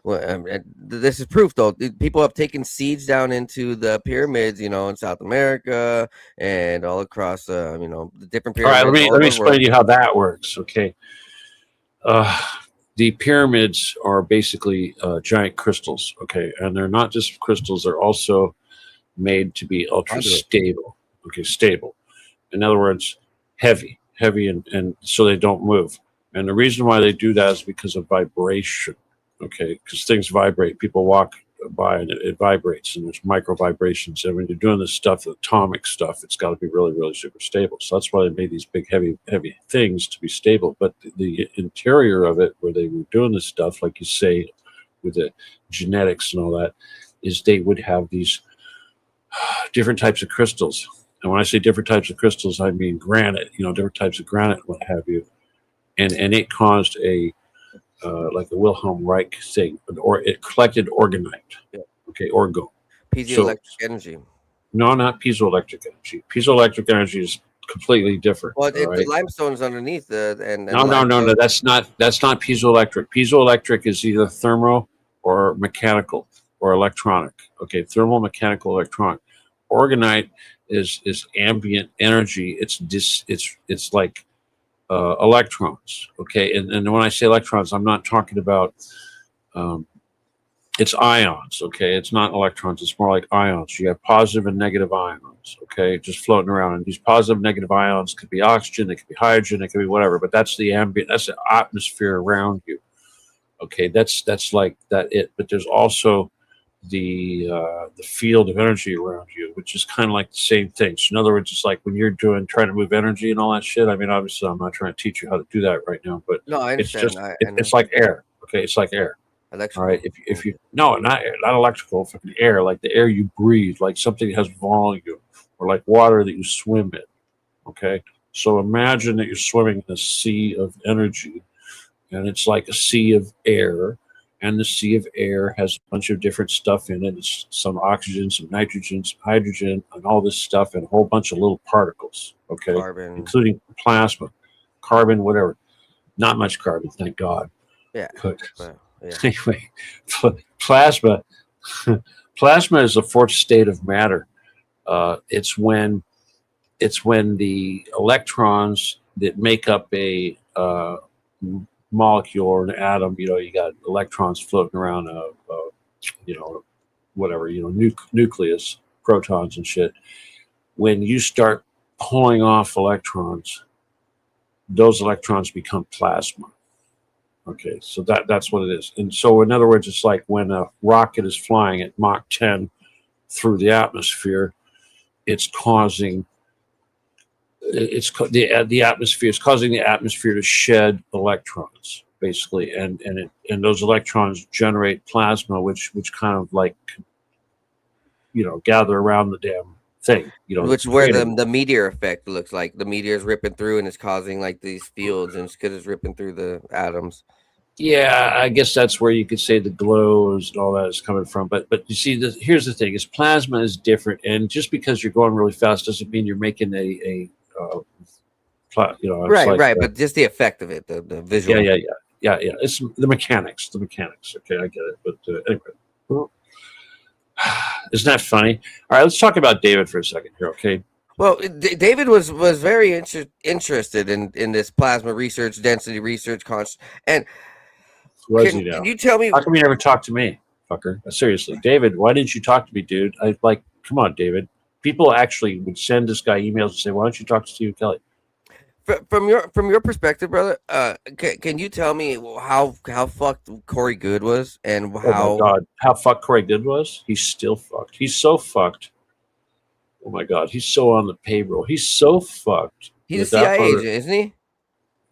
Well, this is proof, though. People have taken seeds down into the pyramids, in South America and all across, the different All right, pyramids all let over me the explain world. to you how that works. Okay, the pyramids are basically giant crystals. Okay, and they're not just crystals; they're also made to be ultra Conduit. stable. Okay, stable. In other words, heavy, and so they don't move. And the reason why they do that is because of vibration. Okay, because things vibrate. People walk by and it vibrates, and there's micro vibrations. And when you're doing this stuff, atomic stuff, it's got to be really, really super stable. So that's why they made these big, heavy things to be stable. But the interior of it, where they were doing this stuff, like you say, with the genetics and all that, is they would have these different types of crystals. And when I say different types of crystals, I mean granite, different types of granite, what have you. And it caused a like a Wilhelm Reich thing, or it collected orgonite. Yeah. Okay, orgo. Piezoelectric energy. No, not piezoelectric energy. Piezoelectric energy is completely different. Well, all right? the limestone's underneath and No. That's not piezoelectric. Piezoelectric is either thermo or mechanical or electronic. Okay, thermal, mechanical, electronic. Orgonite is ambient energy. It's like electrons. Okay, and when I say electrons, I'm not talking about it's ions. Okay, it's not electrons. It's more like ions. You have positive and negative ions. Okay, just floating around, and these positive, negative ions could be oxygen, it could be hydrogen, it could be whatever. But that's the ambient. That's the atmosphere around you. Okay, that's like that. But there's also the field of energy around you, which is kind of like the same thing. So in other words, it's like when you're trying to move energy and all that shit. I mean, obviously, I'm not trying to teach you how to do that right now, but No, I it's understand. just it's like air. Okay, it's like air. Electrical. All right. If you no, not air, not electrical, fucking air, like the air you breathe, like something that has volume, or like water that you swim in. Okay. So imagine that you're swimming in a sea of energy, and it's like a sea of air, and the sea of air has a bunch of different stuff in it. It's some oxygen, some nitrogen, some hydrogen, and all this stuff, and a whole bunch of little particles. Okay, Carbon. including plasma, carbon, whatever. Not much carbon, thank God. Yeah. But Yeah. anyway, plasma is the fourth state of matter. It's when the electrons that make up a molecule or an atom, you got electrons floating around whatever, nucleus, protons and shit. When you start pulling off electrons, those electrons become plasma. Okay, so that's what it is. And so, in other words, it's like when a rocket is flying at Mach 10 through the atmosphere, it's causing the atmosphere is causing the atmosphere to shed electrons, basically, and those electrons generate plasma, which kind of like gather around the damn thing. Which is where the meteor effect looks like. The meteor is ripping through and it's causing like these fields, and it's because it's ripping through the atoms. Yeah, I guess that's where you could say the glows and all that is coming from. But you see, here's the thing: is plasma is different, and just because you're going really fast doesn't mean you're making right. But just the effect of it, the visual. Yeah. It's the mechanics. Okay, I get it. But anyway, isn't that funny? All right, let's talk about David for a second here. Okay. Well, David was very interested in this plasma research, density research, and. Can you tell me? How come you never talked to me, fucker? Seriously, David, why didn't you talk to me, dude? Come on, David. People actually would send this guy emails and say, "Why don't you talk to Steve Kelly?" From your perspective, brother, can you tell me how fucked Corey Good was and how? Oh my God, how fucked Corey Good was? He's still fucked. He's so fucked. Oh my God, he's so on the payroll. He's so fucked. He's a CIA agent, isn't he?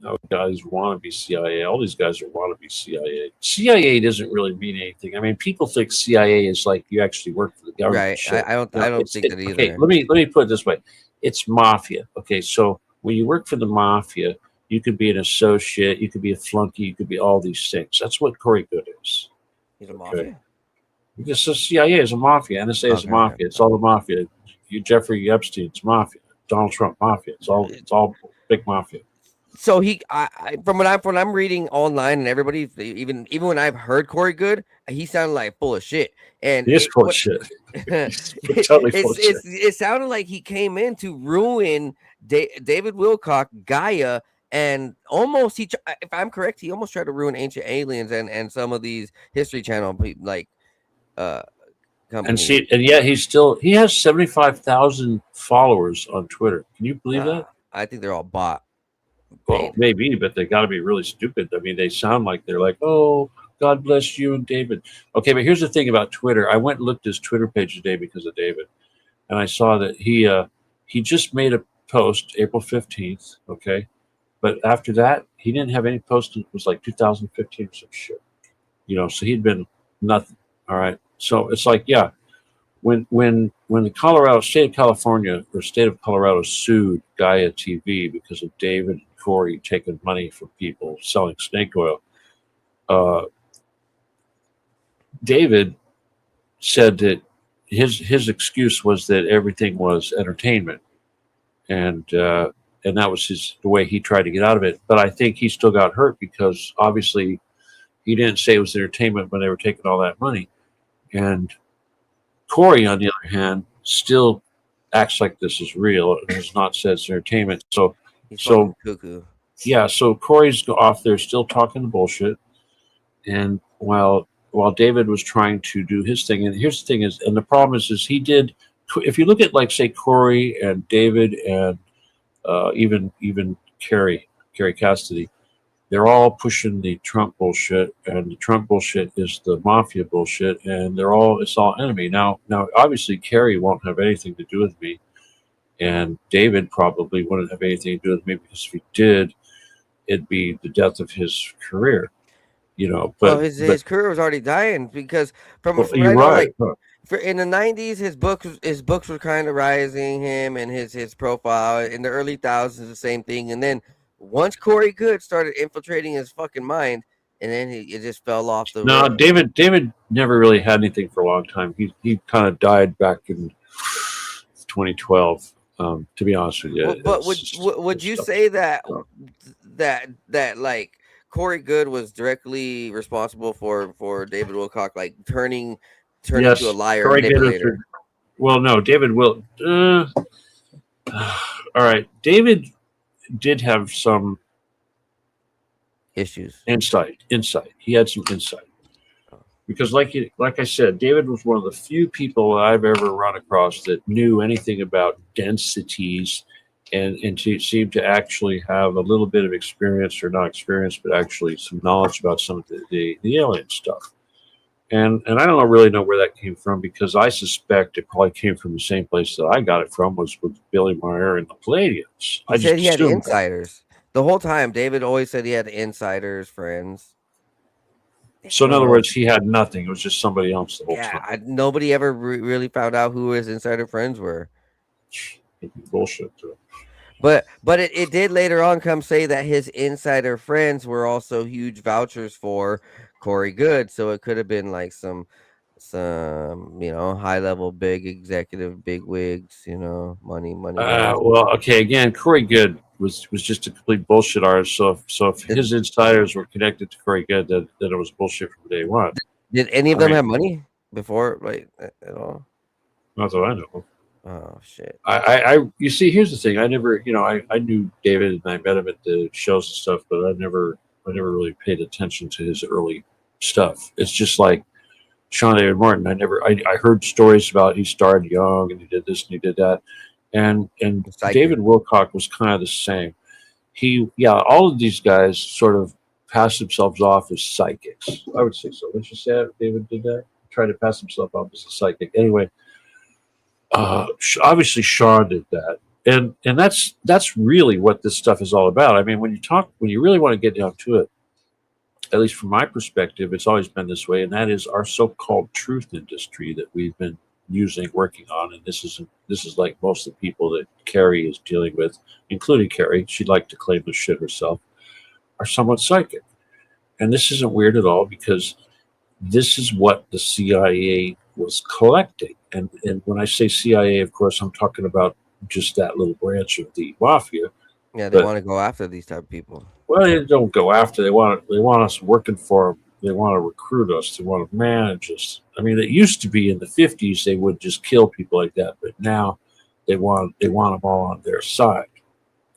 No, guys wannabe CIA. All these guys are wannabe CIA. CIA doesn't really mean anything. I mean, people think CIA is like you actually work for the government. Right. I don't think that either. Okay, let me put it this way. It's mafia. Okay, so when you work for the mafia, you could be an associate, you could be a flunky, you could be all these things. That's what Corey Good is. He's a mafia. Okay? Because the CIA is a mafia, NSA is a mafia. Okay. It's all the mafia. You Jeffrey Epstein, it's mafia. Donald Trump, mafia. It's all big mafia. So from what I'm reading online and everybody, even when I've heard Corey Good, he sounded like full of shit. And He is full of shit. He's totally full of shit. it sounded like he came in to ruin David Wilcock, Gaia, and almost if I'm correct, he almost tried to ruin Ancient Aliens and some of these History Channel like companies. And yet he has 75,000 followers on Twitter. Can you believe that? I think they're all bought. Well, maybe, but they got to be really stupid. I mean, they sound like they're like, "Oh, God bless you and David." Okay, but here's the thing about Twitter. I went and looked at his Twitter page today because of David, and I saw that he just made a post April 15th. Okay, but after that, he didn't have any post. It was like 2015 or some shit. So he'd been nothing. All right, so it's like, yeah. When the state of California or state of Colorado sued Gaia TV because of David and Corey taking money from people selling snake oil, David said that his excuse was that everything was entertainment, and that was the way he tried to get out of it. But I think he still got hurt because obviously he didn't say it was entertainment when they were taking all that money, and Corey, on the other hand, still acts like this is real and has not said it's entertainment. So cuckoo. Yeah, so Corey's off there still talking the bullshit, and while David was trying to do his thing, and here's the thing is, and the problem is he did. If you look at like say Corey and David and even Carrie Cassidy, they're all pushing the Trump bullshit, and the Trump bullshit is the mafia bullshit, and it's all enemy. Now, obviously, Kerry won't have anything to do with me, and David probably wouldn't have anything to do with me because if he did, it'd be the death of his career. But his career was already dying because you're right. In the 90s, his books were kind of rising him and his profile. In the early thousands, the same thing, and then once Corey Good started infiltrating his fucking mind, and then it just fell off the road. David never really had anything for a long time. He kind of died back in 2012. To be honest with you, but would you say that like Corey Good was directly responsible for David Wilcock like turning yes, to a liar Corey manipulator? Well, no, David will. All right, David did have some issues. Insight. He had some insight because, like I said, David was one of the few people I've ever run across that knew anything about densities, and seemed to actually have a little bit of experience, or not experience, but actually some knowledge about some of the alien stuff. And I don't really know where that came from, because I suspect it probably came from the same place that I got it from, was with Billy Meyer and the Palladians. He said he had insiders. The whole time, David always said he had insiders, friends. So in other words, he had nothing. It was just somebody else the whole time. Nobody ever really found out who his insider friends were. Bullshit, too. But it did later on come say that his insider friends were also huge vouchers for Corey Good, so it could have been like some high level big executive big wigs, money. Well, okay, again, Corey Good was just a complete bullshit artist. So if his insiders were connected to Corey Good, then it was bullshit from day one. Did any of them have money before, like, at all? Not that I know. Oh shit! You see, here's the thing. I never, I knew David and I met him at the shows and stuff, but I never really paid attention to his early stuff. It's just like Sean David Martin. I heard stories about he started young and he did this and he did that, and David Wilcock was kind of the same. All of these guys sort of pass themselves off as psychics. I would say so. Let's just say that David did that. Tried to pass himself off as a psychic. Anyway. Obviously Sean did that, and that's really what this stuff is all about. I mean, when you really want to get down to it, at least from my perspective, it's always been this way, and that is our so-called truth industry that we've been working on. And this is like most of the people that Carrie is dealing with, including Carrie. She'd like to claim this shit herself, are somewhat psychic, and this isn't weird at all, because this is what the CIA was collecting. And when I say CIA, of course, I'm talking about just that little branch of the mafia. Yeah, they But want to go after these type of people. well, they don't go after. They want us working for them. They want to recruit us. They want to manage us. I mean, it used to be in the 50s they would just kill people like that, but now they want them all on their side,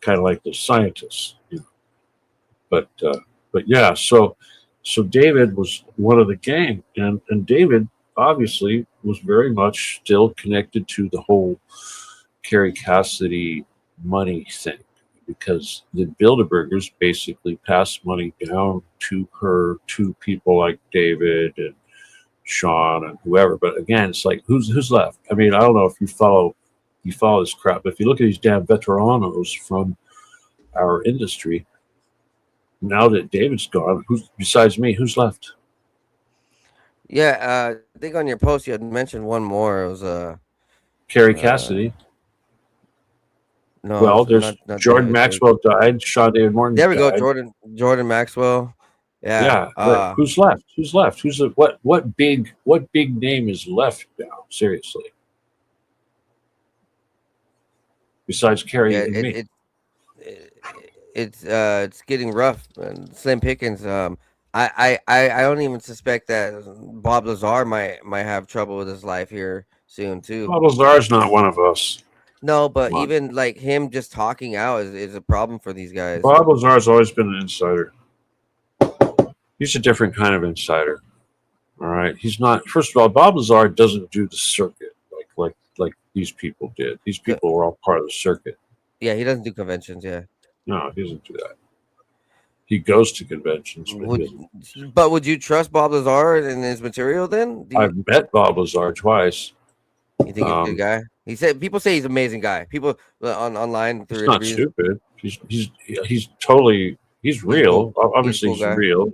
kind of like the scientists. You know. But yeah, so David was one of the gang, and David obviously was very much still connected to the whole Carrie Cassidy money thing, because the Bilderbergers basically passed money down to her, to people like David and Sean and whoever. But again, it's like who's left? I mean, I don't know if you follow this crap, but if you look at these damn veteranos from our industry, now that David's gone, who's besides me, who's left? Yeah, I think on your post you had mentioned one more. It was Carrie uh Cassidy. no, Well, it's there's not Jordan David. Maxwell died. Sean David Morton There we go, died. Jordan Maxwell. Yeah. Yeah, but who's left? Who's left? What big name is left now? Seriously, besides Carrie Yeah, and me. it's getting rough. And Slim Pickens. I don't even suspect that Bob Lazar might have trouble with his life here soon too. Bob Lazar's not one of us. No, but Come on. even like him just talking out is a problem for these guys. Bob Lazar's always been an insider. He's a different kind of insider. All right, he's not. First of all, Bob Lazar doesn't do the circuit like these people did. These people were all part of the circuit. Yeah, he doesn't do conventions. Yeah. No, he doesn't do that. He goes to conventions, but would you trust Bob Lazar and his material then? I've met Bob Lazar twice. You think he's a good guy? He said people say he's an amazing guy. People online through He's not stupid. He's totally real. Obviously, he's real.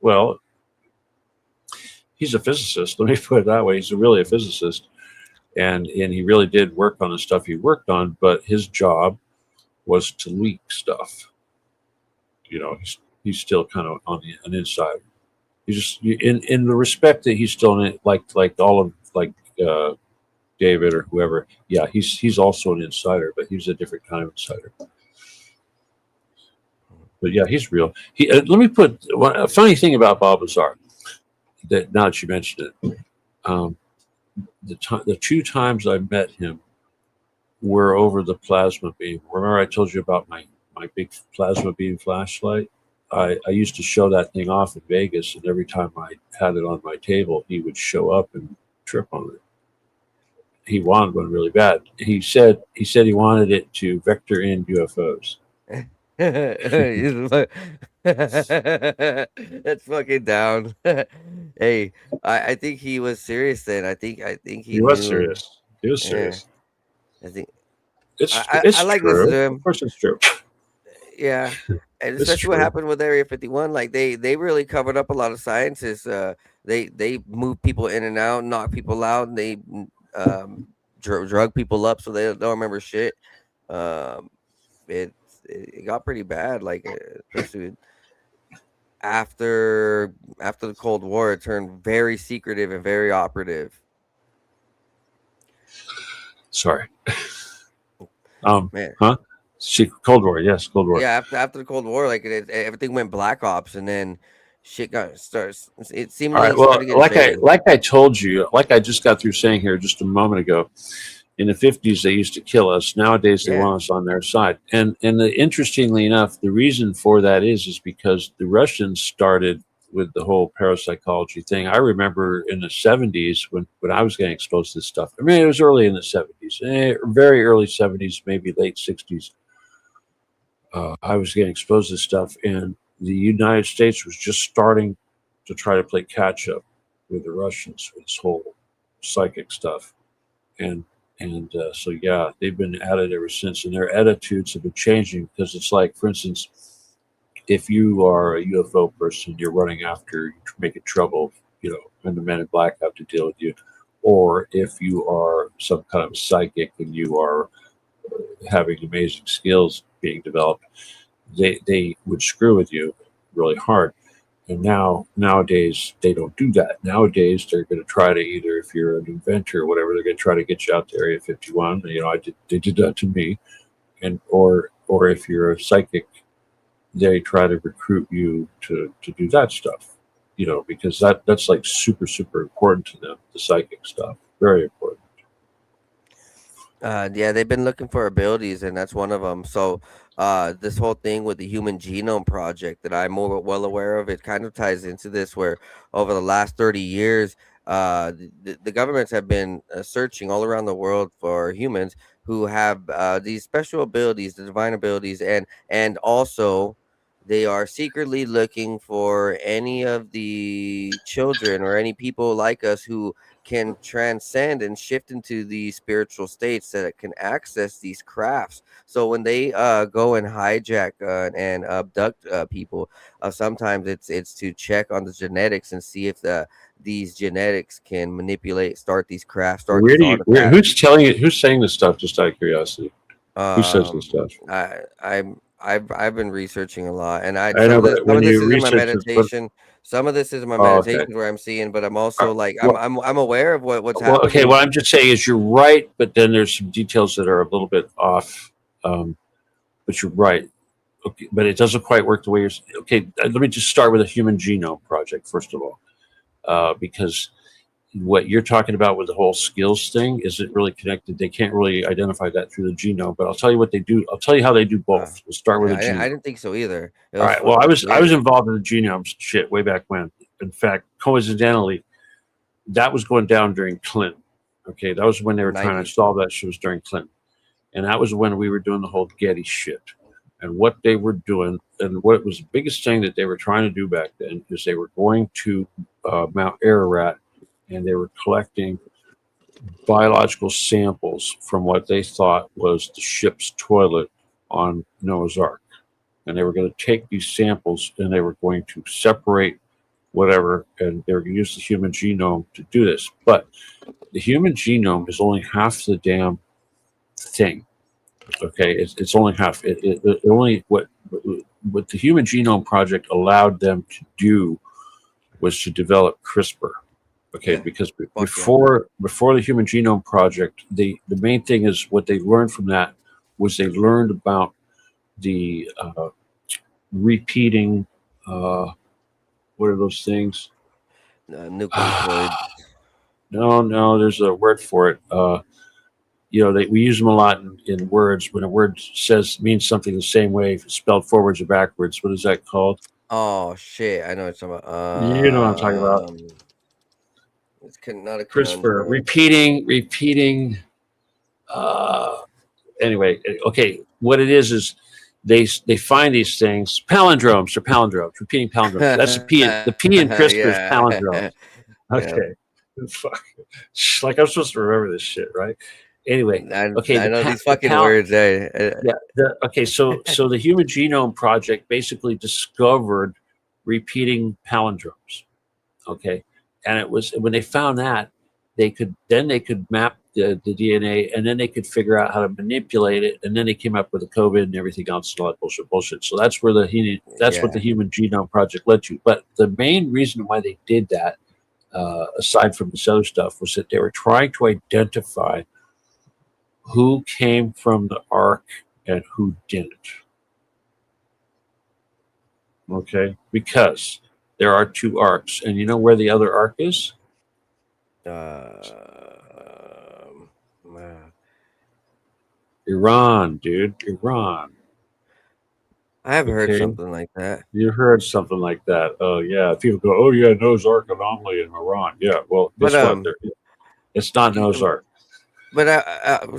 Well, he's a physicist. Let me put it that way. He's really a physicist, and he really did work on the stuff he worked on. But his job was to leak stuff. You know, he's still kind of on an insider. He's just in the respect that he's still in it, like all of David or whoever. Yeah, he's also an insider, but he's a different kind of insider. But yeah, he's real. Let me put a funny thing about Bob Lazar. That now that you mentioned it, the two times I met him were over the plasma beam. Remember I told you about my big plasma beam flashlight? I used to show that thing off in Vegas, and every time I had it on my table, he would show up and trip on it. He wanted one really bad. He said he wanted it to vector in UFOs. That's fucking down. Hey, I think he was serious then. I think he was knew. serious. He was serious. I think it's I like true. listening to him. Of course, it's true. Yeah, and especially what happened with Area 51. Like they really covered up a lot of scientists. They moved people in and out, knocked people out, and they drug people up so they don't remember shit. It got pretty bad. Like especially after the Cold War, it turned very secretive and very operative. Sorry. Man. Huh? Cold War, yes, Cold War. Yeah, after the Cold War, like everything went Black Ops, and then shit starts. It seemed all right. Well, like I told you, like I just got through saying here just a moment ago, in the 50s they used to kill us. Nowadays they want us on their side, and interestingly enough, the reason for that is because the Russians started with the whole parapsychology thing. I remember in the 70s when I was getting exposed to this stuff. I mean, it was early in the 70s, very early 70s, maybe late 60s. I was getting exposed to this stuff, and the United States was just starting to try to play catch up with the Russians with this whole psychic stuff, and so yeah, they've been at it ever since, and their attitudes have been changing because it's like, for instance, if you are a UFO person, you're running after, you're making trouble, and the men in black have to deal with you, or if you are some kind of psychic and you are having amazing skills being developed, they would screw with you really hard. And nowadays they don't do that. Nowadays they're going to try to, either if you're an inventor or whatever, they're going to try to get you out to Area 51. They did that to me, or or if you're a psychic, they try to recruit you to do that stuff, because that's like super, super important to them, the psychic stuff. Very important. Yeah, they've been looking for abilities, and that's one of them. So, this whole thing with the Human Genome Project that I'm more well aware of, it kind of ties into this. Where over the last 30 years, the governments have been searching all around the world for humans who have these special abilities, the divine abilities, and also they are secretly looking for any of the children or any people like us who can transcend and shift into these spiritual states that can access these crafts. So when they go and hijack and abduct people, sometimes it's to check on the genetics and see if these genetics can start these crafts, start these artifacts. Who's telling it? Who's saying this stuff? Just out of curiosity, who says this stuff? I've been researching a lot, and I know, but some when of this you is in my research it, meditation. Some of this is in my oh, okay. meditation where I'm seeing, but I'm also like Well, I'm aware of what's well, happening. okay. What I'm just saying is you're right, but then there's some details that are a little bit off. But you're right. Okay, but it doesn't quite work the way you're. Okay, let me just start with a Human Genome Project first of all, because what you're talking about with the whole skills thing isn't really connected. They can't really identify that through the genome. But I'll tell you what they do. I'll tell you how they do both. We'll start with Yeah, the genome. I didn't think so either. All right. Well, I was involved in the genome shit way back when. In fact, coincidentally, that was going down during Clinton. Okay, that was when they were trying to solve that shit, was during Clinton, and that was when we were doing the whole Getty shit. And what they were doing, and what was the biggest thing that they were trying to do back then, is they were going to Mount Ararat, and they were collecting biological samples from what they thought was the ship's toilet on Noah's Ark. And they were going to take these samples and they were going to separate whatever, and they were going to use the human genome to do this. But the human genome is only half the damn thing. Okay, it's only half. It only what the Human Genome Project allowed them to do was to develop CRISPR. Okay, because before the Human Genome Project, the main thing is what they learned from that was they learned about the repeating. What are those things? Nucleotides. No, there's a word for it. We use them a lot in words. When a word means something the same way, spelled forwards or backwards, what is that called? Oh shit! I know what you're talking about. You know what I'm talking about. It's not a CRISPR. Repeating. Anyway, okay. What it is they find these things. Palindromes. They're palindromes. Repeating palindromes. That's the P. The P in CRISPR is palindromes. Okay. Fuck. Like I'm supposed to remember this shit, right? Anyway, okay. I know these fucking words. Yeah. Okay. So the Human Genome Project basically discovered repeating palindromes. Okay, and it was when they found that they could map the DNA, and then they could figure out how to manipulate it, and then they came up with the COVID and everything else and all that bullshit. So that's where what the Human Genome Project led to. But the main reason why they did that, aside from this other stuff, was that they were trying to identify who came from the Ark and who didn't. Okay, because there are two arcs, and you know where the other arc is? Iran, dude. Iran. I have heard something like that. You heard something like that. Oh yeah. People go, oh yeah, Noah's Ark anomaly in Iran. Yeah. Well, guess what? It's not Noah's Ark. But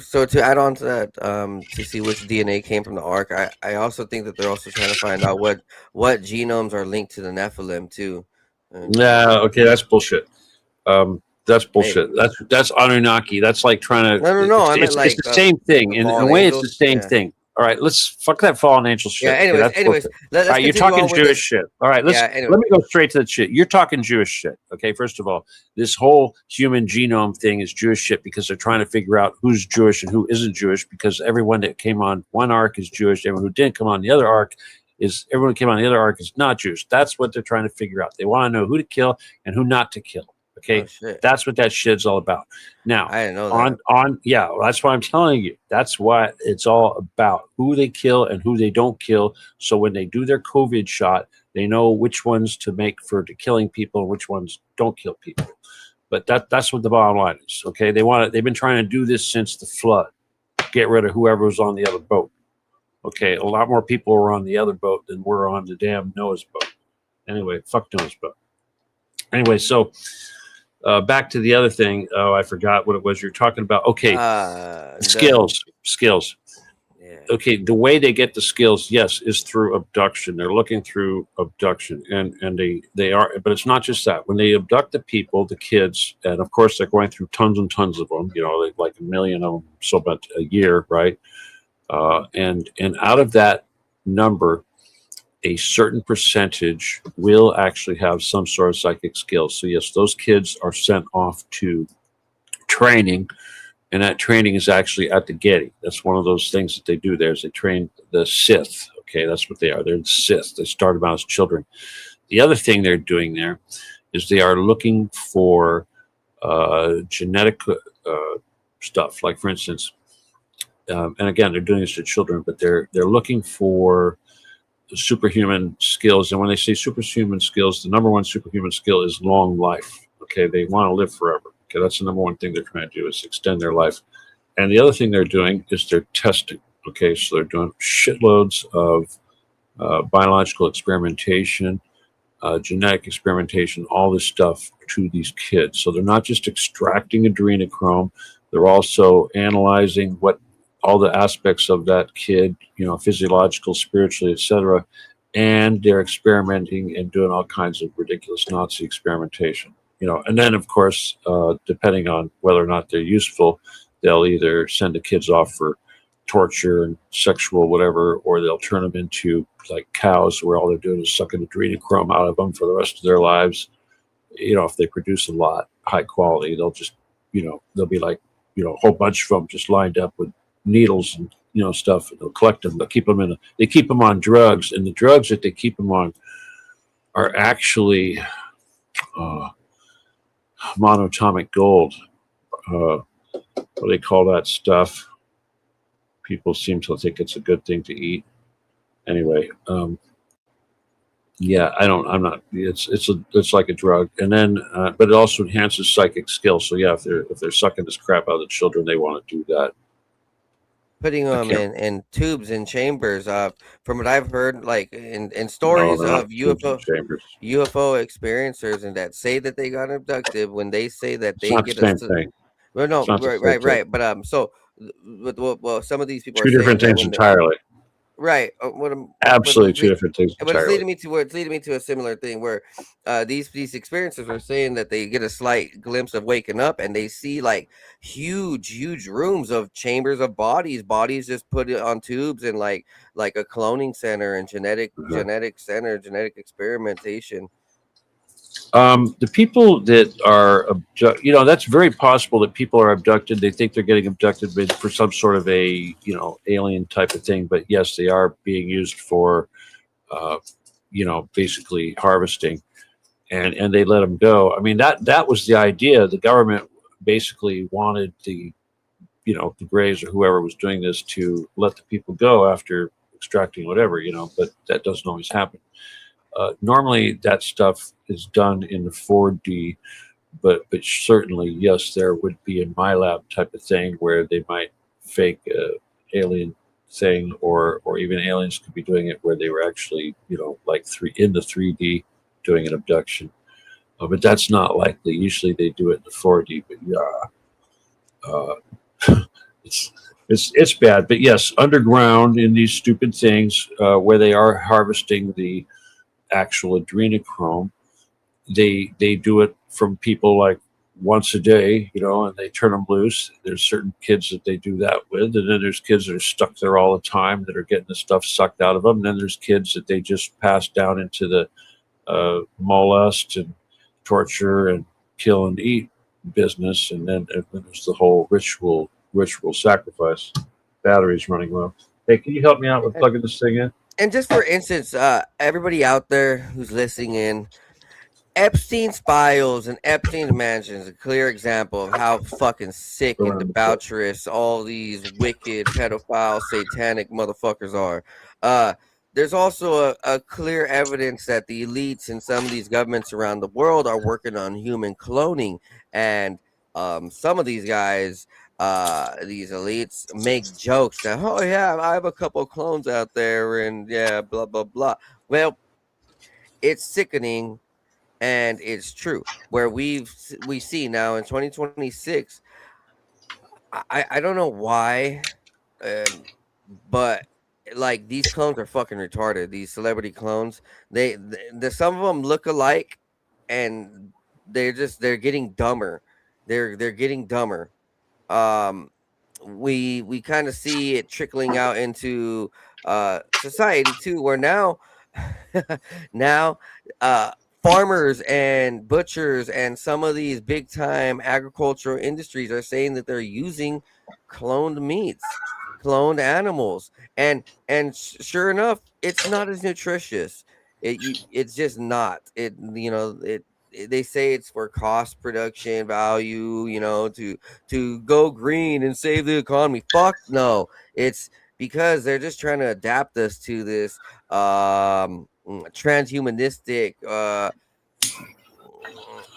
so to add on to that, to see which DNA came from the Ark, I also think that they're also trying to find out what genomes are linked to the Nephilim too. Yeah. Okay, that's bullshit. That's bullshit. Maybe. That's Anunnaki. That's like trying to. No. It's the same thing. In a way, it's the same thing. All right, let's fuck that fallen angel shit. Yeah. Anyways, let's all right, you're talking Jewish shit. All right, let me go straight to the shit. You're talking Jewish shit. Okay, first of all, this whole human genome thing is Jewish shit because they're trying to figure out who's Jewish and who isn't Jewish. Because everyone that came on one ark is Jewish. Everyone who didn't come on the other ark is not Jewish. That's what they're trying to figure out. They want to know who to kill and who not to kill. Okay, Oh shit! that's what that shit's all about. Now, I didn't know that. yeah, well, that's what I'm telling you. That's what it's all about. Who they kill and who they don't kill. So when they do their COVID shot, they know which ones to make for the killing people and which ones don't kill people. But that's what the bottom line is. Okay, they've been trying to do this since the flood. Get rid of whoever was on the other boat. Okay, a lot more people were on the other boat than were on the damn Noah's boat. Anyway, fuck Noah's boat. Anyway, so back to the other thing. Oh, I forgot what it was you're talking about. Okay, skills. Yeah. Okay, the way they get the skills, yes, is through abduction. They're looking through abduction, and they are, but it's not just that. When they abduct the people, the kids, and of course they're going through tons and tons of them. You know, like 1 million of them, so about a year, right? And out of that number, a certain percentage will actually have some sort of psychic skills. So yes, those kids are sent off to training, and that training is actually at the Getty. That's one of those things that they do there is they train the Sith. Okay, that's what they are. They're the Sith. They started out as children. The other thing they're doing there is they are looking for genetic stuff. Like for instance, and again, they're doing this to children, but they're looking for superhuman skills. And when they say superhuman skills, the number one superhuman skill is long life. Okay, they want to live forever. Okay, that's the number one thing they're trying to do is extend their life. And the other thing they're doing is they're testing. Okay, so they're doing shitloads of biological experimentation, genetic experimentation, all this stuff to these kids. So they're not just extracting adrenochrome, they're also analyzing what all the aspects of that kid, you know, physiological, spiritually, etc. And they're experimenting and doing all kinds of ridiculous Nazi experimentation, you know. And then, of course, depending on whether or not they're useful, they'll either send the kids off for torture and sexual whatever, or they'll turn them into like cows where all they're doing is sucking adrenochrome out of them for the rest of their lives. You know, if they produce a lot, high quality, they'll just, you know, they'll be like, you know, a whole bunch of them just lined up with needles and, you know, stuff. And they'll collect them. They'll keep them they keep them on drugs, and the drugs that they keep them on are actually monatomic gold. What do they call that stuff? People seem to think it's a good thing to eat. Anyway, yeah, I'm not. It's like a drug, and then, but it also enhances psychic skills. So yeah, if they're sucking this crap out of the children, they want to do that. Putting them in tubes and chambers. From what I've heard, like in stories of UFO experiencers and that say that they got abducted, when they say that they get the same thing. Well, no, right. But so, well, some of these people two are different things entirely. Right. Absolutely two different things entirely. But it's leading me to a similar thing where these experiencers are saying that they get a slight glimpse of waking up and they see like huge rooms of chambers of bodies just put it on tubes and like a cloning center and genetic center, genetic experimentation. The people that are, you know, that's very possible that people are abducted. They think they're getting abducted for some sort of a, you know, alien type of thing. But yes, they are being used for, you know, basically harvesting, and they let them go. I mean, that was the idea. The government basically wanted the, you know, the Greys or whoever was doing this to let the people go after extracting whatever, you know, but that doesn't always happen. Normally that stuff is done in the 4D, but certainly, yes, there would be a my lab type of thing where they might fake alien thing, or even aliens could be doing it where they were actually, you know, like in the 3D doing an abduction. But that's not likely. Usually they do it in the 4D, but yeah, it's bad. But yes, underground in these stupid things where they are harvesting the actual adrenochrome, they do it from people like once a day, you know, and they turn them loose. There's certain kids that they do that with, and then there's kids that are stuck there all the time that are getting the stuff sucked out of them. And then there's kids that they just pass down into the molest and torture and kill and eat business, and then there's the whole ritual sacrifice. Battery's running low. Hey, can you help me out with plugging this thing in? And just for instance, everybody out there who's listening in, Epstein's files and Epstein's mansion is a clear example of how fucking sick and debaucherous all these wicked pedophile satanic motherfuckers are. There's also a clear evidence that the elites in some of these governments around the world are working on human cloning, and some of these guys, these elites, make jokes that, oh yeah, I have a couple clones out there, and yeah, blah blah blah. Well, it's sickening, and it's true. Where we see now in 2026, I don't know why, but like these clones are fucking retarded. These celebrity clones, they some of them look alike, and they're getting dumber. They're getting dumber. Um, we kind of see it trickling out into society too, where now now farmers and butchers and some of these big time agricultural industries are saying that they're using cloned meats, cloned animals, and sure enough, it's not as nutritious. It's just not. They say it's for cost production value, to go green and save the economy. Fuck no. It's because they're just trying to adapt us to this transhumanistic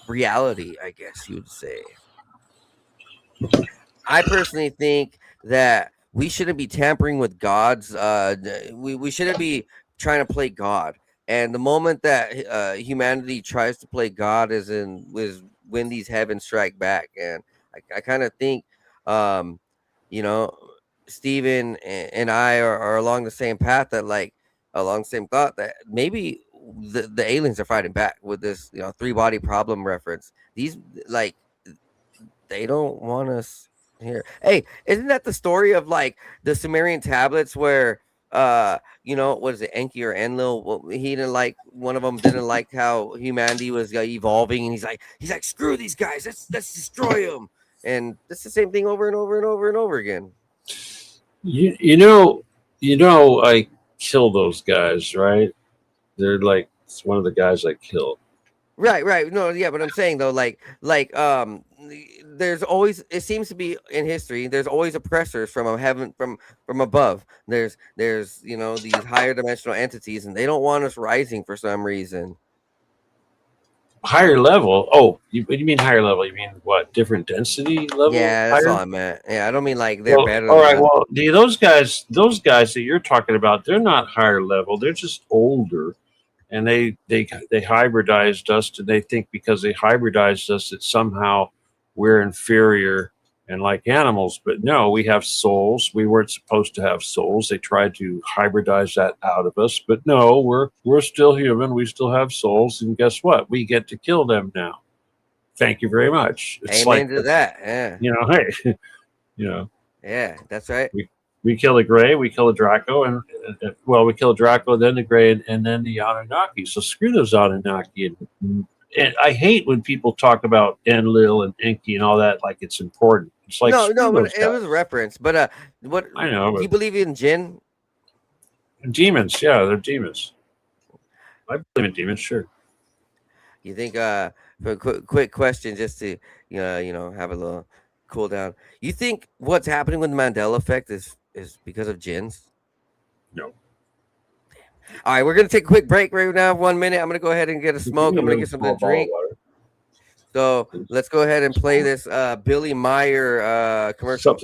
reality, I guess you would say. I personally think that we shouldn't be tampering with God's. We shouldn't be trying to play God. And the moment that humanity tries to play God is when these heavens strike back. And I kind of think, you know, Stephen and I are along the same path, that along the same thought that maybe the aliens are fighting back with this, three body problem reference. These they don't want us here. Hey, isn't that the story of the Sumerian tablets where what is it, Enki or Enlil? Well, he didn't like, one of them didn't like how humanity was evolving, and he's like, screw these guys, let's destroy them. And that's the same thing over and over and over and over again. I kill those guys, right? They're it's one of the guys I killed. Right. No, yeah, but I'm saying though, there's always, it seems to be in history, there's always oppressors from heaven, from above. There's these higher dimensional entities, and they don't want us rising for some reason. Higher level? Oh, what do you mean higher level? You mean what? Different density level? Yeah, that's all I meant. Yeah, I don't mean they're better. All right. Well, those guys that you're talking about, they're not higher level. They're just older. And they hybridized us, and they think because they hybridized us that somehow we're inferior and like animals. But no, we have souls. We weren't supposed to have souls. They tried to hybridize that out of us. But no, we're still human. We still have souls. And guess what? We get to kill them now. Thank you very much. It's amen to that. Yeah. Hey, Yeah, that's right. We kill a Gray, we kill a Draco, and we kill a Draco, then the Gray, and then the Anunnaki. So screw those Anunnaki. And I hate when people talk about Enlil and Enki and all that like it's important. It's like no, but it was a reference. But what I know. Do you believe in jinn? Demons, yeah, they're demons. I believe in demons, sure. You think? For a quick question, just to have a little cool down. You think what's happening with the Mandela effect is because of jinns? No. All right, we're gonna take a quick break right now. 1 minute. I'm gonna go ahead and get a smoke. I'm gonna get something to drink. So let's go ahead and play this Billy Meyer commercial.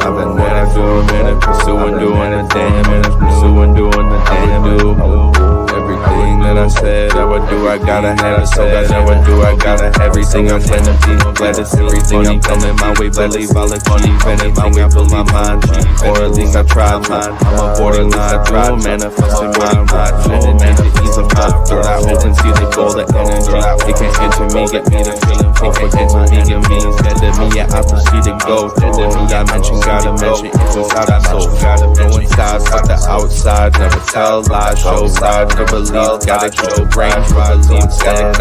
I've been there for a minute, pursuing, doing the damn, and pursuing, doing the damn, do everything everything that I said I would do. I gotta have it, so that I would do. I gotta have everything I'm glad to be. Glad to see everything I'm coming my way. Believe I'll achieve anything I put my mind to, or at least I try mine. I'm avoiding these I try manifesting my mind. Flowing into ease of thought. Thought I hope and see the goal, the energy. It can't enter me, get me to feeling full. It can't enter me, get me instead of me. Yeah, I proceed to go. Dead to me, I mention, gotta mention it's inside the soul. Go inside, fuck the outside. Never tell lies, show pride, never believe. Gotta keep the range for belief.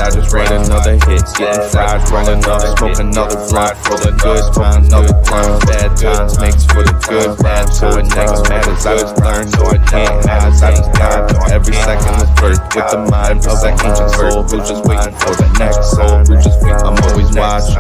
I just write another hit, getting fried, run another, smoke another blunt for the good, smoke another blunt. Bad times makes for the good, bad so it next matters. I just learned, no I can't hide. I just got every second is birth with the mind of that ancient soul who's just waiting for the next soul. Who's just waiting. I'm always watching.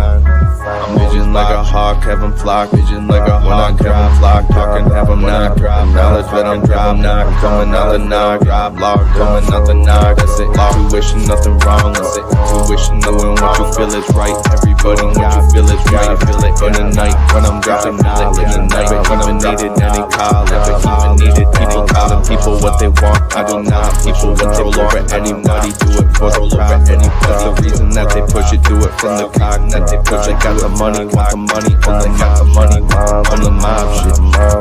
I'm vision like a hawk, have them flock. Vision like a hawk, have them flock. Talking, have them knock. Knowledge that I'm dropping, knock. Coming out the knock. Drop lock, coming out the knock. That's it. Tuition, nothing wrong. That's it. Tuition, knowing what you feel is right. Everybody, what you feel is right. Feel it in the night when I'm dropping knowledge. In the night when I'm needed, any call. Never even needed people calling people what they want. I do not people control over anybody. Do it for the crowd. That's the reason that they push it. Do it from the cog that they push it. Got the money, want the money, only got the money, on the mob shit.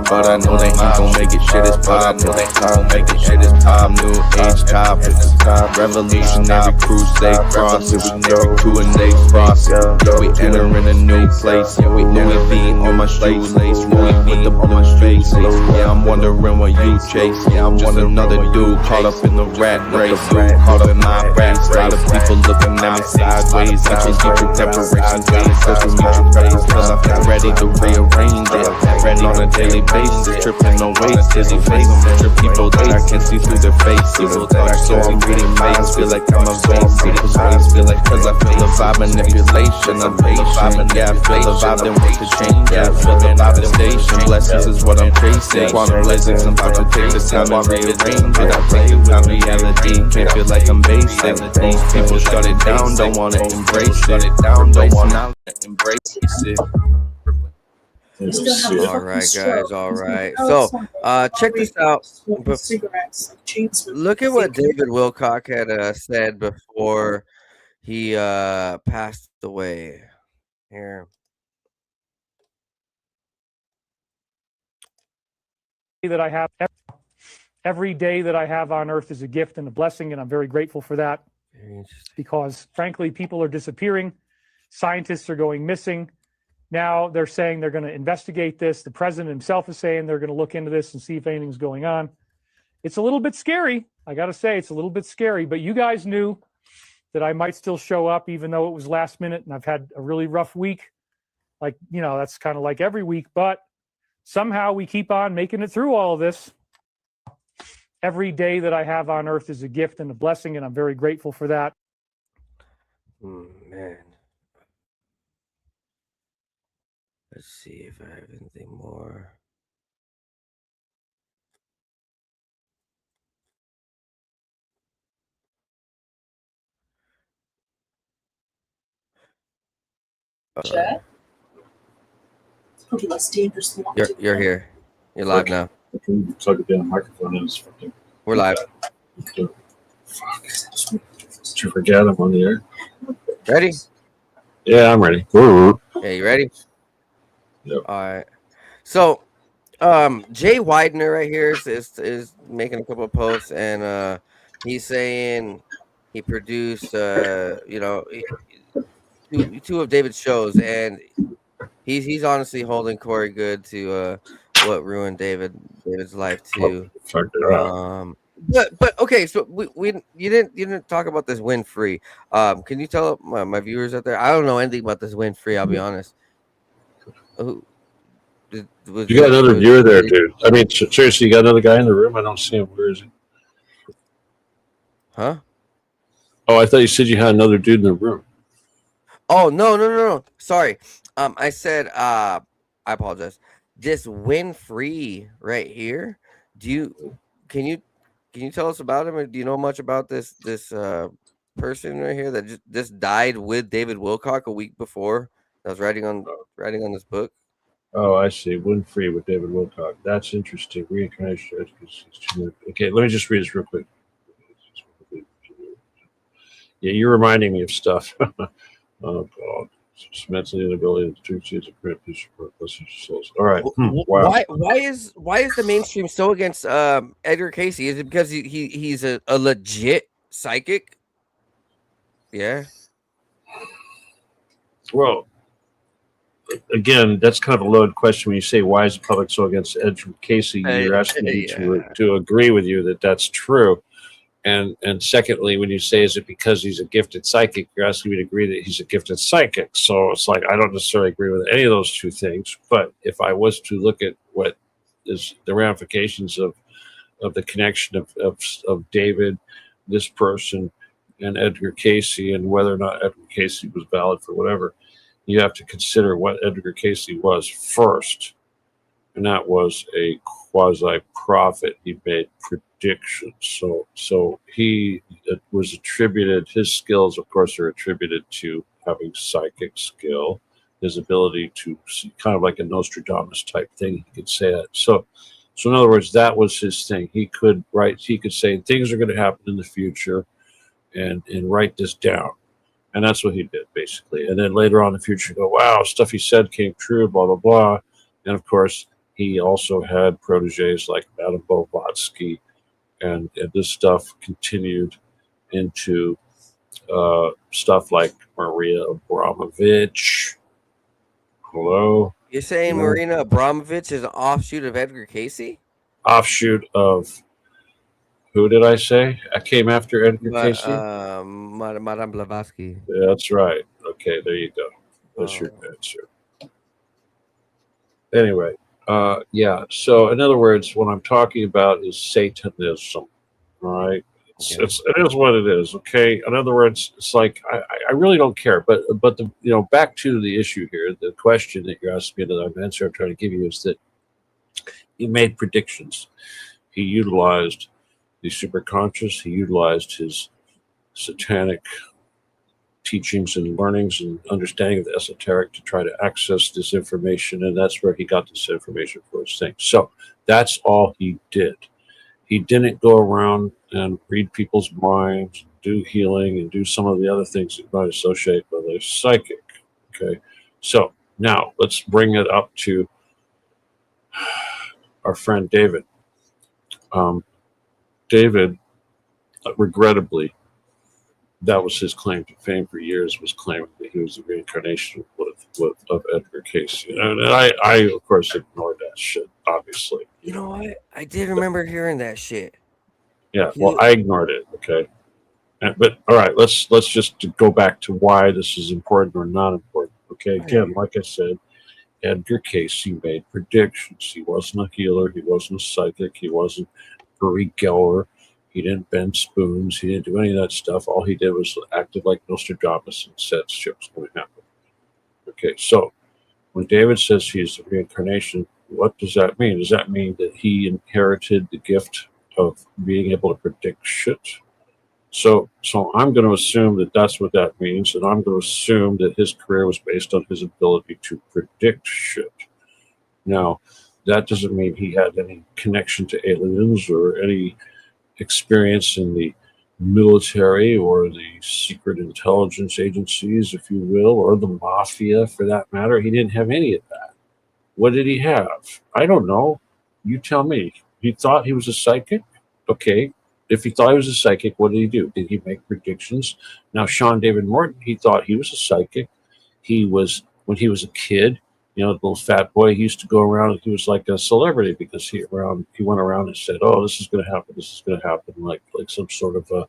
But I know they ain't gon' make it. Shit is pop. Know they ain't gon' make it. Shit is pop. New age topics. Revolutionary crusade cross. It was never to a day frost. Yeah, we entering a new place. Yeah, we Louis V on my shoelace. Louis V on my face. Yeah, I'm wondering what you chase. Yeah, I'm just another dude caught up in the rat race. Dude caught up in my race. A lot of people looking at me sideways. I just keep your preparation ways. Just to meet your face. Cause I'm not ready to rearrange it. Ready on a daily basis. Tripping on weights. Dizzy face. Picture people that I can see through their faces. So I'm reading minds. Feel like I'm a basic. Feel like cause I feel the vibe manipulation. I'm patient. Yeah, I feel the vibe then want to change. Yeah, I feel the manifestation. Blessings is what I'm chasing. Quantum physics. I'm about to take the time and rearrange it. I think about reality. Can't feel like I'm basic. Most people shut it down. Don't wanna embrace it. Don't wanna embrace it. All right, guys. All right. So, check this out. Look at what David Wilcock had said before he passed away. Here. That I have every day that I have on earth is a gift and a blessing, and I'm very grateful for that. Because frankly, people are disappearing, scientists are going missing. Now they're saying they're going to investigate this. The president himself is saying they're going to look into this and see if anything's going on. It's a little bit scary. I got to say, it's a little bit scary, but you guys knew that I might still show up, even though it was last minute and I've had a really rough week. Like, you know, that's kind of like every week, but somehow we keep on making it through all of this. Every day that I have on earth is a gift and a blessing, and I'm very grateful for that. Man. Let's see if I have anything more. You're here. You're live now. Plug it in, microphone in. We're live. Fuck. Did you forget I'm on the air? Ready? Yeah, I'm ready. Hey, you ready? Yep. All right. So, Jay Widener right here is making a couple of posts, and he's saying he produced, two of David's shows, and he's honestly holding Corey Good to what ruined David's life too. But okay, so you didn't talk about this Winfrey. Can you tell my viewers out there? I don't know anything about this Winfrey. I'll be honest. You got another viewer there, dude. I mean, seriously, you got another guy in the room? I don't see him. Where is he? Huh? Oh, I thought you said you had another dude in the room. Oh, no. Sorry. I said I apologize. This Winfrey right here. Can you tell us about him, or do you know much about this person right here that just died with David Wilcock a week before? That was writing on this book. Oh, I see. Winfrey with David Wilcock. That's interesting. Reincarnation. Okay, let me just read this real quick. Yeah, you're reminding me of stuff. Oh God. Cements the inability to two seeds of print piece of souls. All right. Wow. Why is the mainstream so against Edgar Casey? Is it because he's a legit psychic? Yeah. Well, again, that's kind of a loaded question when you say why is the public so against Edgar Casey? You're asking me to agree with you that that's true. And secondly, when you say is it because he's a gifted psychic, you're asking me to agree that he's a gifted psychic. So it's like I don't necessarily agree with any of those two things. But if I was to look at what is the ramifications of the connection of David, this person, and Edgar Casey, and whether or not Edgar Casey was valid for whatever, you have to consider what Edgar Casey was first. And that was a quasi-prophet. He made predictions. So he was attributed, his skills, of course, are attributed to having psychic skill, his ability to see, kind of like a Nostradamus type thing. He could say that. So in other words, that was his thing. He could say things are going to happen in the future and write this down. And that's what he did, basically. And then later on in the future, go, wow, stuff he said came true, blah, blah, blah. And of course, he also had proteges like Madame Blavatsky, and this stuff continued into stuff like Maria Abramovich. Hello? You're saying Marina Abramovich is an offshoot of Edgar Casey? Offshoot of who did I say? I came after Edgar Casey? Madame Blavatsky. Yeah, that's right. Okay, there you go. That's your answer. Anyway. Yeah. So, in other words, what I'm talking about is Satanism. All right. It is what it is. Okay. In other words, it's like I really don't care. But the back to the issue here, the question that you're asking me that I'm answering, I'm trying to give you is that he made predictions. He utilized the superconscious. He utilized his satanic teachings and learnings and understanding of the esoteric to try to access this information, and that's where he got this information for his thing. So that's all he did. He didn't go around and read people's minds, do healing, and do some of the other things that you might associate with a psychic. Okay, so now let's bring it up to our friend David. David, regrettably, that was his claim to fame for years, was claiming that he was the reincarnation of Edgar Casey. And I, of course, ignored that shit, obviously. You know what? I did remember hearing that shit. Yeah, well, I ignored it, okay? But, all right, let's just go back to why this is important or not important, okay? Again, like I said, Edgar Casey made predictions. He wasn't a healer. He wasn't a psychic. He wasn't Uri Geller. He didn't bend spoons. He didn't do any of that stuff. All he did was acted like Nostradamus and said shit was going to happen. Okay, so when David says he's the reincarnation, what does that mean? Does that mean that he inherited the gift of being able to predict shit? So I'm going to assume that that's what that means, and I'm going to assume that his career was based on his ability to predict shit. Now, that doesn't mean he had any connection to aliens or any experience in the military or the secret intelligence agencies, if you will, or the mafia for that matter. He didn't have any of that. What did he have? I don't know. You tell me. He thought he was a psychic? Okay. If he thought he was a psychic, what did he do? Did he make predictions? Now, Sean David Morton, he thought he was a psychic. When he was a kid, the little fat boy, he used to go around and he was like a celebrity because he went around and said, oh, this is going to happen. This is going to happen, like some sort of a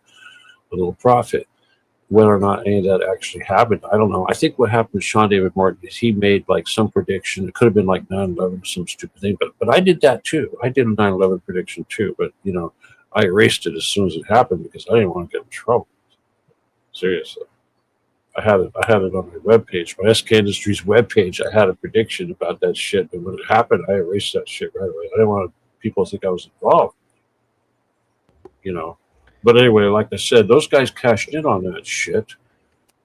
little prophet. Whether or not any of that actually happened, I don't know. I think what happened with Sean David Morton is he made like some prediction. It could have been like 9/11 or some stupid thing, but I did that too. I did a 9/11 prediction too, but I erased it as soon as it happened because I didn't want to get in trouble. Seriously. I had it on my webpage, my SK Industries webpage. I had a prediction about that shit, and when it happened, I erased that shit right away. I didn't want people to think I was involved, But anyway, like I said, those guys cashed in on that shit,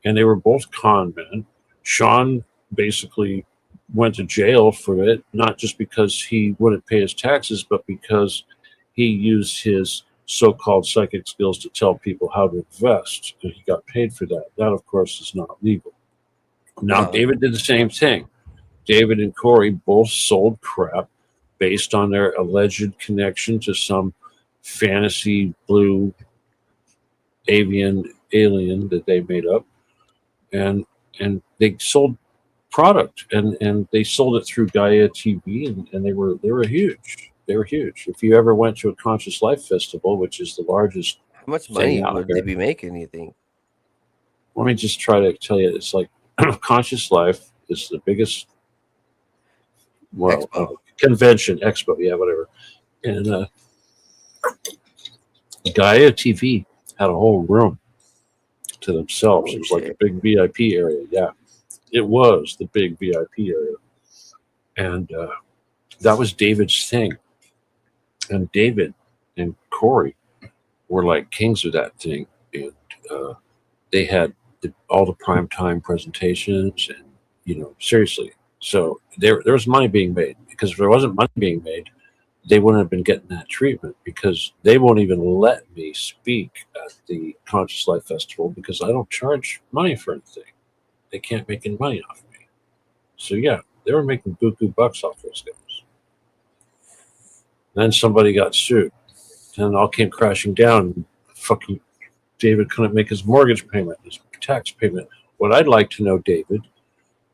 and they were both con men. Sean basically went to jail for it, not just because he wouldn't pay his taxes, but because he used his so-called psychic skills to tell people how to invest, and he got paid for that. That, of course, is not legal. Now, No. David did the same thing. David and Corey both sold crap based on their alleged connection to some fantasy blue avian alien that they made up, and they sold product, and they sold it through Gaia TV, and they were huge. They were huge. If you ever went to a Conscious Life Festival, which is the largest How much thing money out would there, they be making, you think? let me just try to tell you, it's like Conscious Life is the biggest Expo. Convention, expo, yeah, whatever. And Gaia TV had a whole room to themselves. Holy It was like a shit. big VIP area. Yeah, it was the big VIP area. And that was David's thing. And David and Corey were like kings of that thing. And they had all the primetime presentations, and, seriously. So there was money being made, because if there wasn't money being made, they wouldn't have been getting that treatment, because they won't even let me speak at the Conscious Life Festival because I don't charge money for anything. They can't make any money off me. So yeah, they were making buku bucks off those guys. Then somebody got sued, and it all came crashing down. Fucking David couldn't make his mortgage payment, his tax payment. What I'd like to know, David,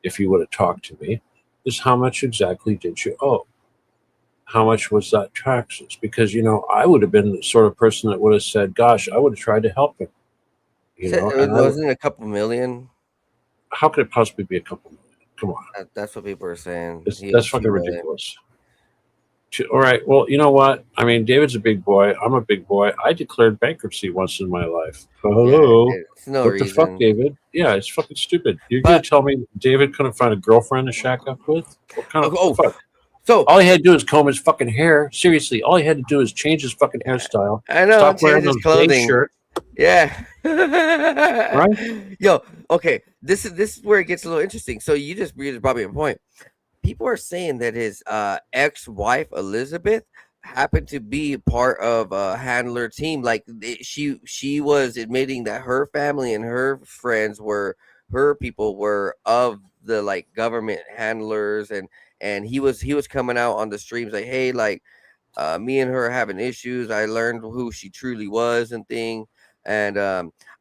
if you would have talked to me, is how much exactly did you owe? How much was that taxes? Because, I would have been the sort of person that would have said, gosh, I would have tried to help him. It wasn't a couple million. How could it possibly be a couple million? Come on. That's what people are saying. That's fucking ridiculous. All right. Well, you know what? I mean, David's a big boy. I'm a big boy. I declared bankruptcy once in my life. Hello. Yeah, it's no what reason. The fuck, David? Yeah, it's fucking stupid. You're going to tell me David couldn't find a girlfriend to shack up with? What kind of fuck? So all he had to do is comb his fucking hair. Seriously, all he had to do is change his fucking hairstyle. I know. Stop wearing his those clothing. shirt. Yeah. Right? Yo, okay. This is where it gets a little interesting. So you just brought me a point. People are saying that his ex-wife Elizabeth happened to be part of a handler team. Like she was admitting that her family and her friends her people were of the like government handlers, and he was coming out on the streams like, hey, like me and her are having issues. I learned who she truly was and thing. And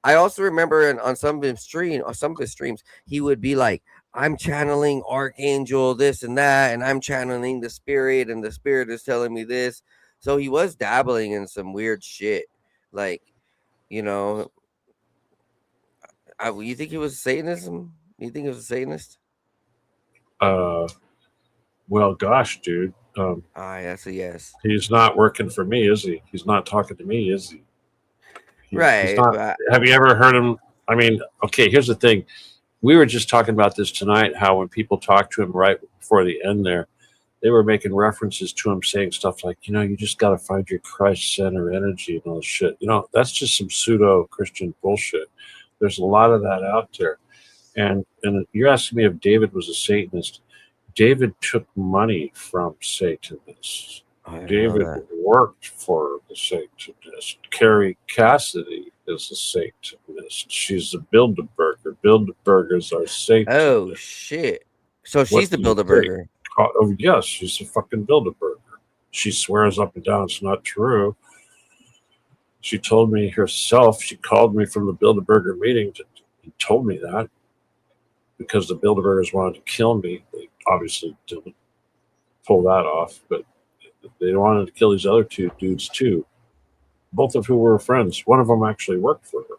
I also remember on some of his streams, he would be like, I'm channeling Archangel, this and that, and I'm channeling the spirit, and the spirit is telling me this. So he was dabbling in some weird shit. Like, you think he was Satanism? You think he was a Satanist? Well, gosh, dude. That's a yes. He's not working for me, is he? He's not talking to me, is he? Right. He's not, have you ever heard him? I mean, okay, here's the thing. We were just talking about this tonight, how when people talk to him right before the end there, they were making references to him saying stuff like, you just got to find your Christ center energy and all this shit. That's just some pseudo Christian bullshit. There's a lot of that out there. And you're asking me if David was a Satanist. David took money from Satanists. David worked for the Satanist. Carrie Cassidy is a Satanist. She's a Bilderberger. Bilderbergers are Satanists. Oh, shit. So she's the Bilderberger. Oh, yes, she's a fucking Bilderberger. She swears up and down it's not true. She told me herself, she called me from the Bilderberger meeting and told me that, because the Bilderbergers wanted to kill me. They obviously didn't pull that off, but they wanted to kill these other two dudes too, both of who were friends. One of them actually worked for her.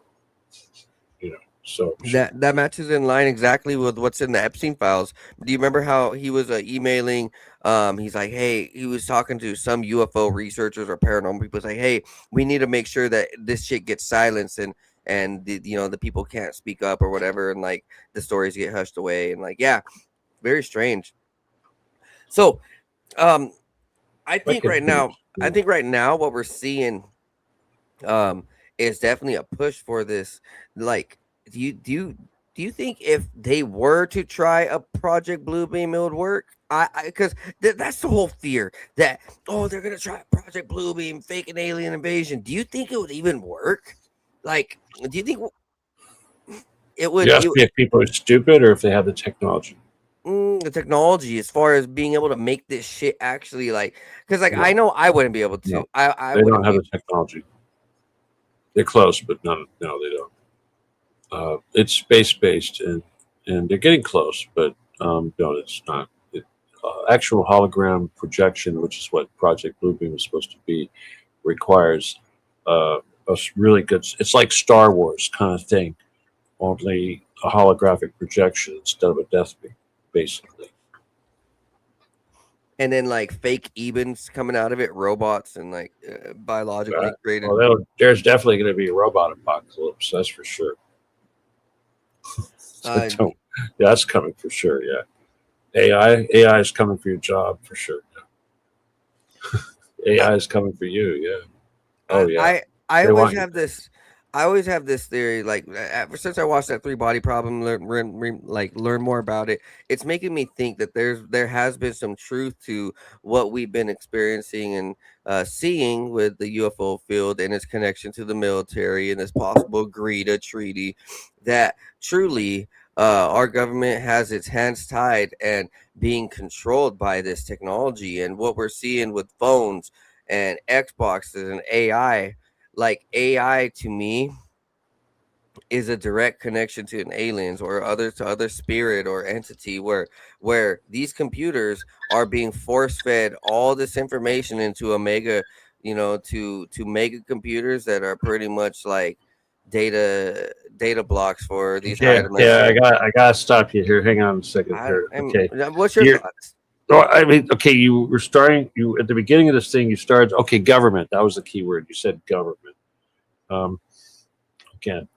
So that matches in line exactly with what's in the Epstein files. Do you remember how he was emailing? He's like, hey, he was talking to some UFO researchers or paranormal people. He's like, hey, we need to make sure that this shit gets silenced and the people can't speak up or whatever, and like the stories get hushed away, and like, yeah, very strange. So, I think right now what we're seeing is definitely a push for this. Like, do you do you think if they were to try a Project Bluebeam, it would work? Because that's the whole fear that, oh, they're gonna try Project Bluebeam, fake an alien invasion. Do you think it would even work? Like, do you think it would? You ask me if people are stupid or if they have the technology. The technology, as far as being able to make this shit actually, like, because like No. I know I wouldn't be able to. No. I They wouldn't don't have be. the technology. They're close, but no, they don't. It's space-based, and they're getting close, but no, it's not. Actual hologram projection, which is what Project Bluebeam is supposed to be, requires a really good. It's like Star Wars kind of thing, only a holographic projection instead of a death beam, basically. And then like fake Ebens coming out of it, robots and like biologically created. Well, there's definitely going to be a robot apocalypse. That's for sure. So that's coming for sure. Yeah, AI is coming for your job for sure. Yeah. AI is coming for you. Yeah. Oh yeah. I always have this. I always have this theory. Like ever since I watched that 3 Body Problem, learn more about it. It's making me think that there has been some truth to what we've been experiencing and seeing with the UFO field and its connection to the military and this possible Greta treaty. That truly, our government has its hands tied and being controlled by this technology, and what we're seeing with phones and Xboxes and AI. Like AI to me is a direct connection to an aliens or other spirit or entity where these computers are being force fed all this information into a mega, to mega computers that are pretty much like data blocks for these higher dimensional. I gotta stop you here. Hang on a second here. Okay, what's your thoughts? No, I mean, okay, you were starting. You at the beginning of this thing, you started. Okay, government. That was the key word. You said government. Again,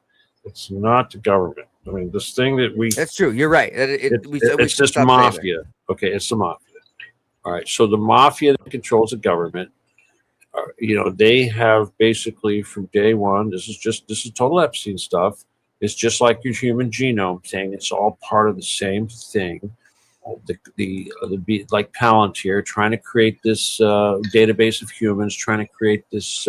it's not the government. I mean, this thing that we. That's true. You're right. It's just mafia. Okay, it's the mafia. All right. So the mafia that controls the government. They have basically from day one. This is total Epstein stuff. It's just like your human genome thing. It's all part of the same thing. Like Palantir trying to create this database of humans, trying to create this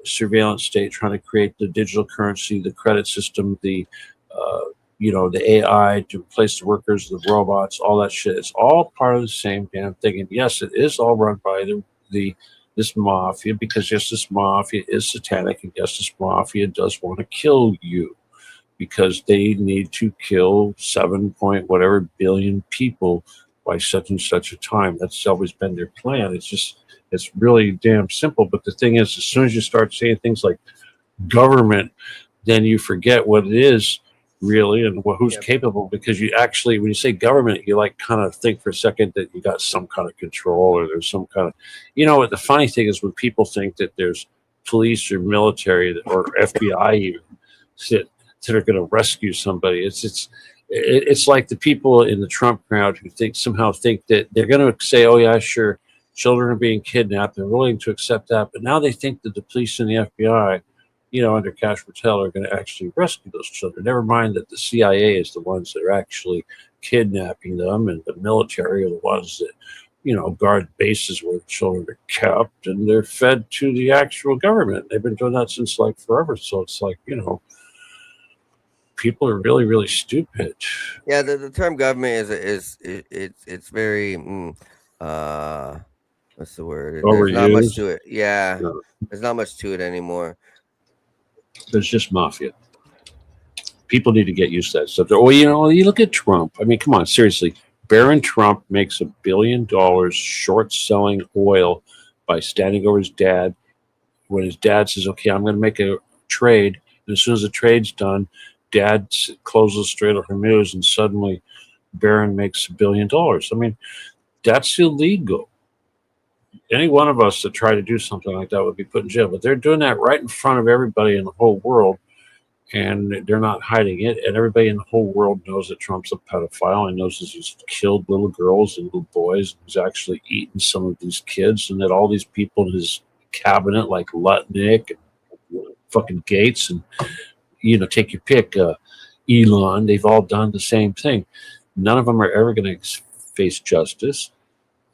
surveillance state, trying to create the digital currency, the credit system, the AI to replace the workers, the robots, all that shit. It's all part of the same damn thing. And yes, it is all run by this mafia, because yes, this mafia is satanic, and yes, this mafia does want to kill you, because they need to kill 7 point whatever billion people by such and such a time. That's always been their plan. It's really damn simple. But the thing is, as soon as you start saying things like government, then you forget what it is really and who's capable, because you actually, when you say government, you like kind of think for a second that you got some kind of control, or there's some kind of, what the funny thing is, when people think that there's police or military or FBI even that are going to rescue somebody, it's like the people in the Trump crowd who somehow think that they're going to say, oh yeah, sure, children are being kidnapped, they're willing to accept that, but now they think that the police and the FBI, under Cash Patel, are going to actually rescue those children. Never mind that the CIA is the ones that are actually kidnapping them, and the military are the ones that guard bases where the children are kept, and they're fed to the actual government. They've been doing that since like forever. So it's like, people are really, really stupid. Yeah, the term government it's very what's the word? There's not much to it. Yeah, no. There's not much to it anymore. There's just mafia. People need to get used to that stuff. Well, you look at Trump. I mean, come on, seriously. Baron Trump makes $1 billion short selling oil by standing over his dad when his dad says, okay, I'm going to make a trade. And as soon as the trade's done, Dad closes Strait of Hormuz, and suddenly Barron makes $1 billion. I mean, that's illegal. Any one of us that try to do something like that would be put in jail. But they're doing that right in front of everybody in the whole world, and they're not hiding it. And everybody in the whole world knows that Trump's a pedophile, and knows that he's killed little girls and little boys. He's actually eaten some of these kids, and that all these people in his cabinet, like Lutnick and fucking Gates, and take your pick, Elon, they've all done the same thing. None of them are ever going to face justice.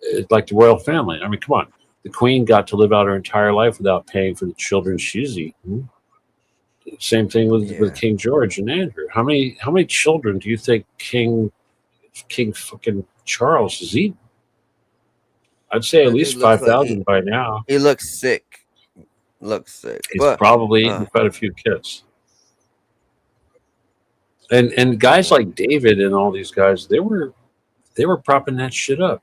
It's like the royal family. I mean, come on. The Queen got to live out her entire life without paying for the children she's eaten. Same thing with King George and Andrew. How many children do you think King fucking Charles has eaten? I'd say at least 5,000 by now. He looks sick. He's probably eaten quite a few kids. And guys like David and all these guys, they were propping that shit up.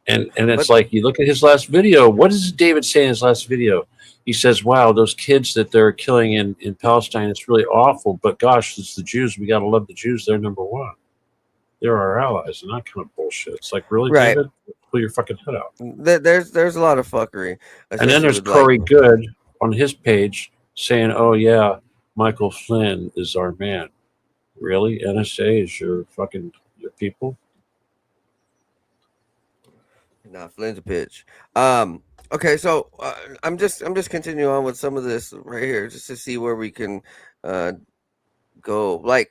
And it's like, you look at his last video. What does David say in his last video? He says, wow, those kids that they're killing in Palestine, it's really awful. But gosh, it's the Jews. We got to love the Jews. They're number one. They're our allies. And that kind of bullshit. It's like, really, Right. David? Pull your fucking head out. There's a lot of fuckery. And then there's Corey Good on his page saying, oh, yeah, Michael Flynn is our man. Really? NSA is your people? Nah, Flynn's a bitch. Okay, so I'm just continuing on with some of this right here, just to see where we can go. Like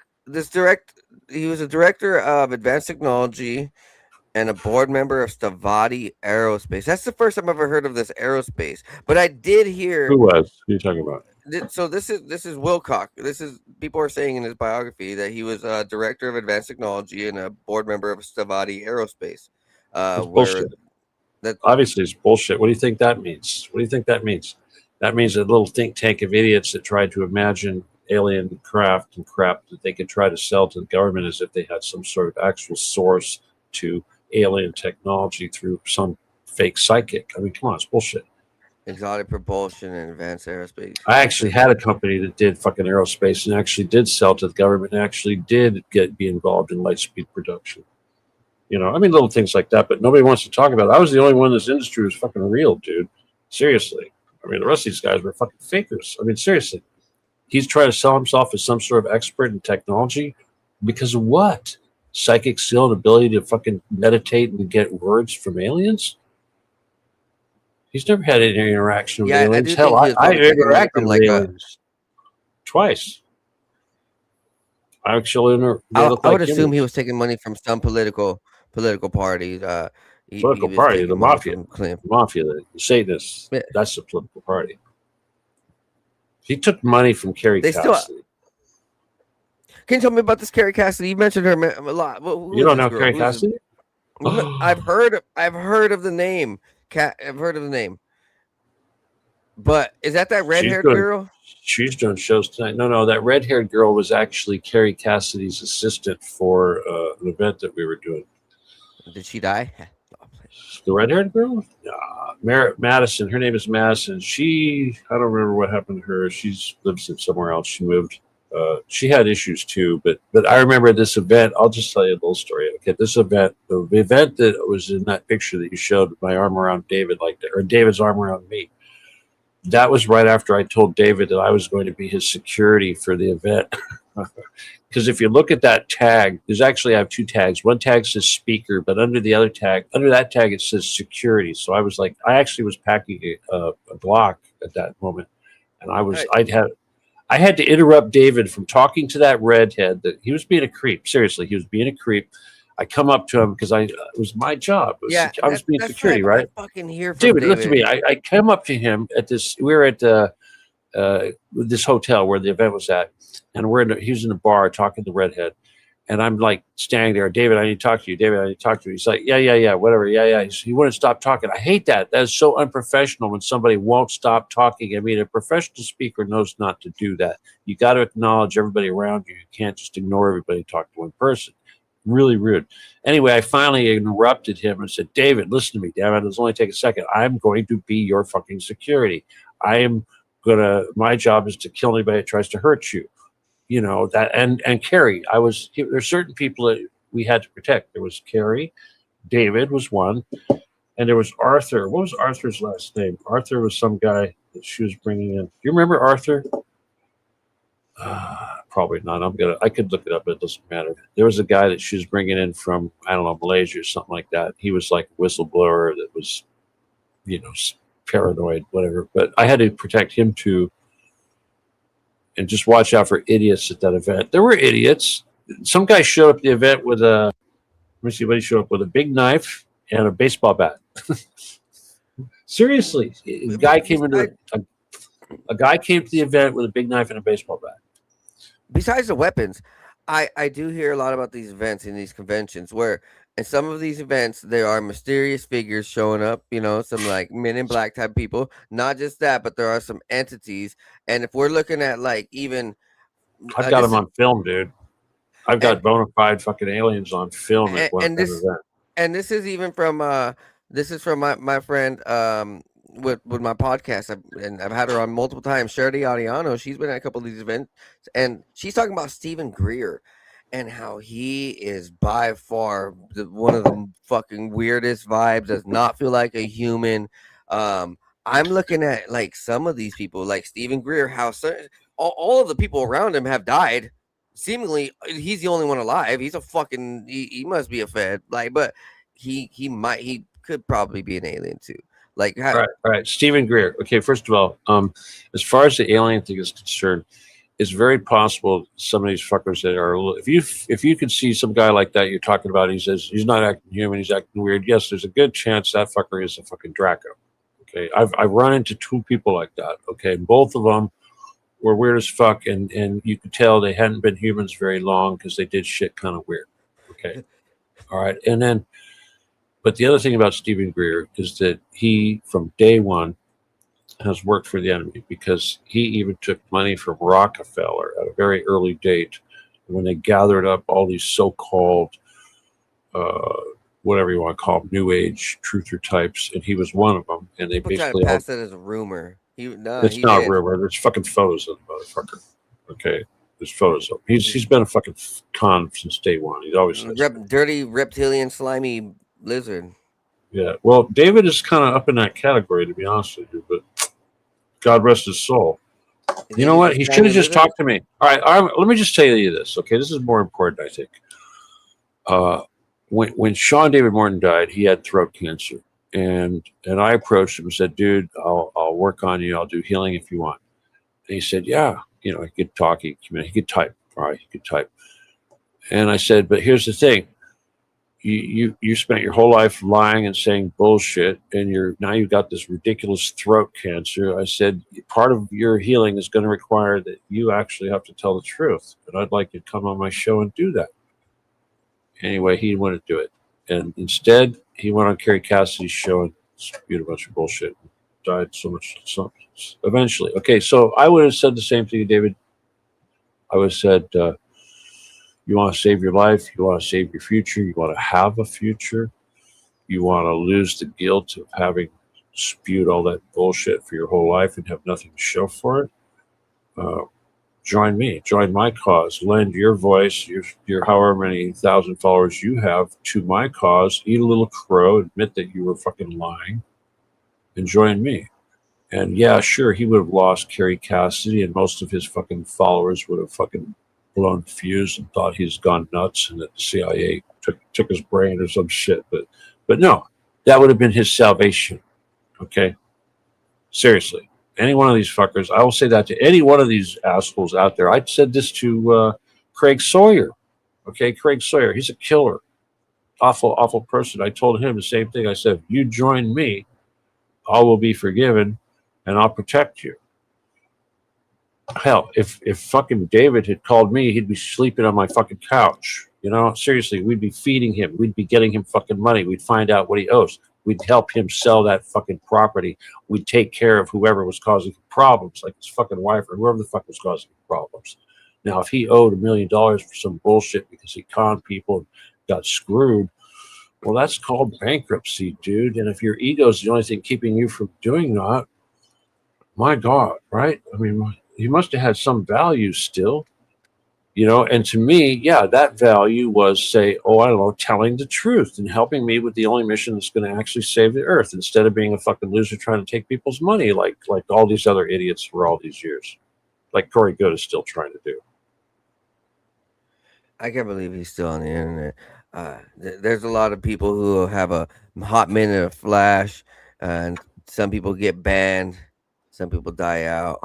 he was a director of advanced technology and a board member of Stavati Aerospace. That's the first time I've ever heard of this aerospace. But I did hear. Who was? Who are you talking about? So this is Wilcock. People are saying in his biography that he was a director of advanced technology and a board member of Stavati Aerospace. Bullshit. Obviously, it's bullshit. What do you think that means? That means a little think tank of idiots that tried to imagine alien craft and crap that they could try to sell to the government as if they had some sort of actual source to alien technology through some fake psychic. I mean, come on, it's bullshit. Exotic propulsion and advanced aerospace. I actually had a company that did fucking aerospace and actually did sell to the government and actually did be involved in light speed production. You know, I mean, little things like that, but nobody wants to talk about it. I was the only one in this industry who was fucking real, dude. Seriously. I mean, the rest of these guys were fucking fakers. I mean, seriously. He's trying to sell himself as some sort of expert in technology because of what? Psychic skill and ability to fucking meditate and get words from aliens? He's never had any interaction with aliens. Hell, I interacted with aliens twice. I would assume he was taking money from some political party. The mafia. The mafia, the Satanists. Yeah. That's the political party. He took money from Carrie Cassidy. Can you tell me about this Carrie Cassidy? You mentioned her a lot. You don't know Carrie Cassidy? I've heard of the name. I've heard of the name. But is that red-haired girl? She's doing shows tonight. No, that red-haired girl was actually Carrie Cassidy's assistant for an event that we were doing. Did she die? The red-haired girl? Madison. Her name is Madison. I don't remember what happened to her. She lives somewhere else. She moved. She had issues too, but I remember this event. I'll just tell you a little story. Okay, this event, the event that was in that picture that you showed, my arm around David, or David's arm around me. That was right after I told David that I was going to be his security for the event. Because if you look at that tag, I have two tags. One tag says speaker, but under that tag, it says security. So I actually was packing a Glock at that moment, and I had to interrupt David from talking to that redhead. That he was being a creep. Seriously, he was being a creep. I come up to him because it was my job. I was being security, right? Fucking hear from David, listen to me. I come up to him at this. We were at this hotel where the event was at, and he was in the bar talking to the redhead, and I'm like standing there. David, I need to talk to you. David, I need to talk to you. He's like, yeah, whatever, yeah. He wouldn't stop talking. I hate that. That is so unprofessional when somebody won't stop talking. I mean, a professional speaker knows not to do that. You got to acknowledge everybody around you. You can't just ignore everybody and talk to one person. Really rude. Anyway, I finally interrupted him and said, David, listen to me, damn it. Let's only take a second. I'm going to be your fucking security. My job is to kill anybody that tries to hurt you. You know, that, and Carrie, there's certain people that we had to protect. There was Carrie, David was one, and there was Arthur. What was Arthur's last name? Arthur was some guy that she was bringing in. Do you remember Arthur? Probably not. I could look it up, but it doesn't matter. There was a guy that she was bringing in from, I don't know, Malaysia or something like that. He was like a whistleblower that was, paranoid, whatever. But I had to protect him too. and just watch out for idiots at that event. There were idiots. Some guy showed up at the event with a, let me see what he showed up with, a big knife and a baseball bat. Seriously, a guy came into a guy came to the event with a big knife and a baseball bat. Besides the weapons, I do hear a lot about these events and these conventions where in some of these events there are mysterious figures showing up, you know, some like Men in Black type people. Not just that, but there are some entities. And if we're looking at like even I've got them on film, dude. I've got bona fide fucking aliens on film at one event. And this is even from this is from my friend with my podcast, and I've had her on multiple times. Sherry Ariano, she's been at a couple of these events, and she's talking about Stephen Greer and how he is by far one of the fucking weirdest vibes. Does not feel like a human. I'm looking at like some of these people, like Stephen Greer, how all of the people around him have died. Seemingly, he's the only one alive. He's a fucking. He must be a Fed. Like, but he could probably be an alien too. Like, all right. Stephen Greer. Okay, first of all, as far as the alien thing is concerned, it's very possible some of these fuckers that are. If you could see some guy like that you're talking about, he says he's not acting human, he's acting weird. Yes, there's a good chance that fucker is a fucking Draco. Okay, I've run into two people like that. Okay, both of them were weird as fuck, and you could tell they hadn't been humans very long because they did shit kind of weird. Okay, all right, and then. But the other thing about Stephen Greer is that he, from day one, has worked for the enemy because he even took money from Rockefeller at a very early date when they gathered up all these so-called, whatever you want to call them, New Age truther types, and he was one of them. And they basically pass that as a rumor. It's not a rumor. There's fucking photos of the motherfucker. Okay. There's photos of him. He's been a fucking con since day one. He's always dirty reptilian slimy lizard. Yeah, well, David is kind of up in that category, to be honest with you, but God rest his soul. You know what? He should have just talked to me. All right, let me just tell you this, okay? This is more important, I think. When Sean David Morton died, he had throat cancer, and I approached him and said, "Dude, I'll work on you. I'll do healing if you want." And he said, "Yeah, you know, he could talk, he could type. All right, he could type." And I said, "But here's the thing. You spent your whole life lying and saying bullshit, and now you've got this ridiculous throat cancer." I said, "Part of your healing is going to require that you actually have to tell the truth, and I'd like you to come on my show and do that." Anyway, he didn't want to do it, and instead he went on Kerry Cassidy's show and spewed a bunch of bullshit. Died so eventually. Okay, so I would have said the same thing to David. I would have said, you want to save your life, you want to save your future, you want to have a future, you want to lose the guilt of having spewed all that bullshit for your whole life and have nothing to show for it. Join me, join my cause, lend your voice, your however many thousand followers you have to my cause, eat a little crow, admit that you were fucking lying, and join me. And yeah, sure, he would have lost Kerry Cassidy, and most of his fucking followers would have fucking blown the fuse and thought he's gone nuts and that the CIA took his brain or some shit. But no, that would have been his salvation. Okay? Seriously. Any one of these fuckers, I will say that to any one of these assholes out there. I said this to Craig Sawyer. Okay, Craig Sawyer, he's a killer. Awful, awful person. I told him the same thing. I said, if you join me, all will be forgiven and I'll protect you. Hell, if fucking David had called me, he'd be sleeping on my fucking couch. You know, seriously, we'd be feeding him. We'd be getting him fucking money. We'd find out what he owes. We'd help him sell that fucking property. We'd take care of whoever was causing problems, like his fucking wife or whoever the fuck was causing problems. Now, if he owed $1 million for some bullshit because he conned people and got screwed, well, that's called bankruptcy, dude. And if your ego is the only thing keeping you from doing that, my God, right? I mean, he must have had some value still, you know. And to me, yeah, that value was, say, oh, I don't know, telling the truth and helping me with the only mission that's going to actually save the earth, instead of being a fucking loser trying to take people's money like all these other idiots for all these years, like Corey Good is still trying to do. I can't believe he's still on the internet. There's a lot of people who have a hot minute of flash, and some people get banned, some people die out.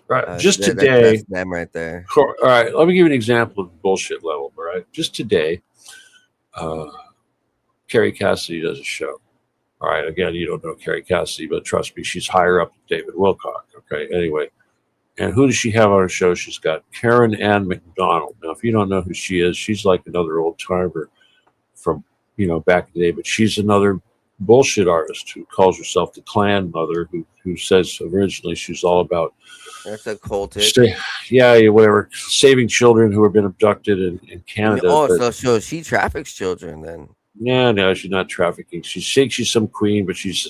Right. Just That's today. them right there. All right. Let me give you an example of bullshit level. All right. Just today, Carrie Cassidy does a show. All right. Again, you don't know Carrie Cassidy, but trust me, she's higher up than David Wilcock. Okay. Anyway, and who does she have on her show? She's got Karen Ann McDonald. Now, if you don't know who she is, she's like another old timer from back in the day, but she's another bullshit artist who calls herself the Klan Mother, who says originally she's all about That's a cultic. whatever, saving children who have been abducted in Canada. So she traffics children then. No, she's not trafficking. She thinks she's some queen, but she's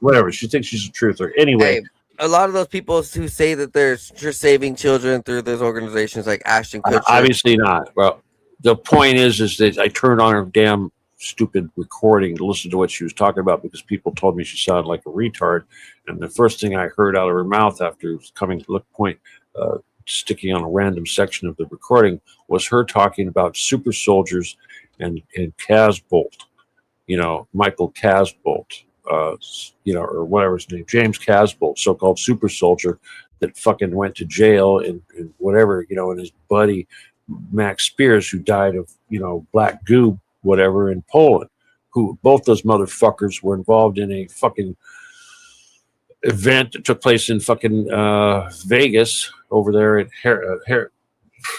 whatever. She thinks she's a truther. Anyway, Hey, a lot of those people who say that they're saving children through those organizations like Ashton Kutcher. Obviously not. Well, the point is that I turned on her damn stupid recording to listen to what she was talking about because people told me she sounded like a retard. And the first thing I heard out of her mouth after coming to look point, sticking on a random section of the recording, was her talking about super soldiers and Casbolt, Michael Casbolt, or whatever his name, James Casbolt, so-called super soldier that fucking went to jail and whatever, and his buddy Max Spears, who died of, black goo, whatever, in Poland, who both those motherfuckers were involved in a fucking event that took place in fucking Vegas over there at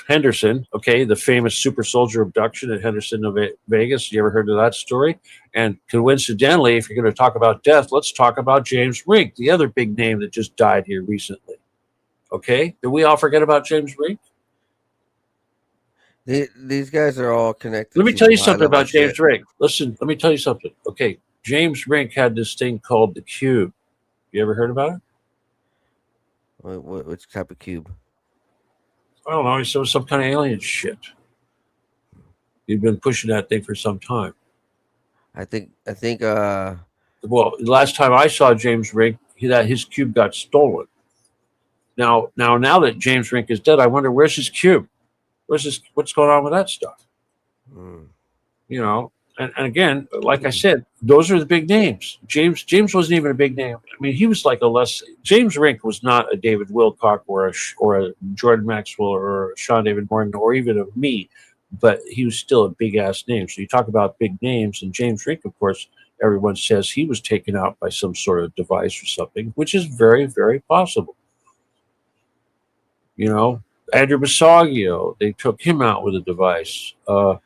Henderson, okay, the famous super soldier abduction at Henderson, Vegas. You ever heard of that story? And coincidentally, if you're going to talk about death, let's talk about James Rink, the other big name that just died here recently. Okay, did we all forget about James Rink? These guys are all connected. Let me tell you something about James Rink. Listen, let me tell you something. Okay, James Rink had this thing called the Cube. You ever heard about it? Which type of cube? I don't know. He said it was some kind of alien shit. He'd been pushing that thing for some time. I think. Well, the last time I saw James Rink, his cube got stolen. Now that James Rink is dead, I wonder where's his cube? What's going on with that stuff? And again, like I said, those are the big names. James wasn't even a big name. I mean, he was like James Rink was not a David Wilcock or a Jordan Maxwell or a Sean David Morgan or even a me, but he was still a big ass name. So you talk about big names, and James Rink, of course, everyone says he was taken out by some sort of device or something, which is very, very possible. Andrew Basaggio, they took him out with a device. Earl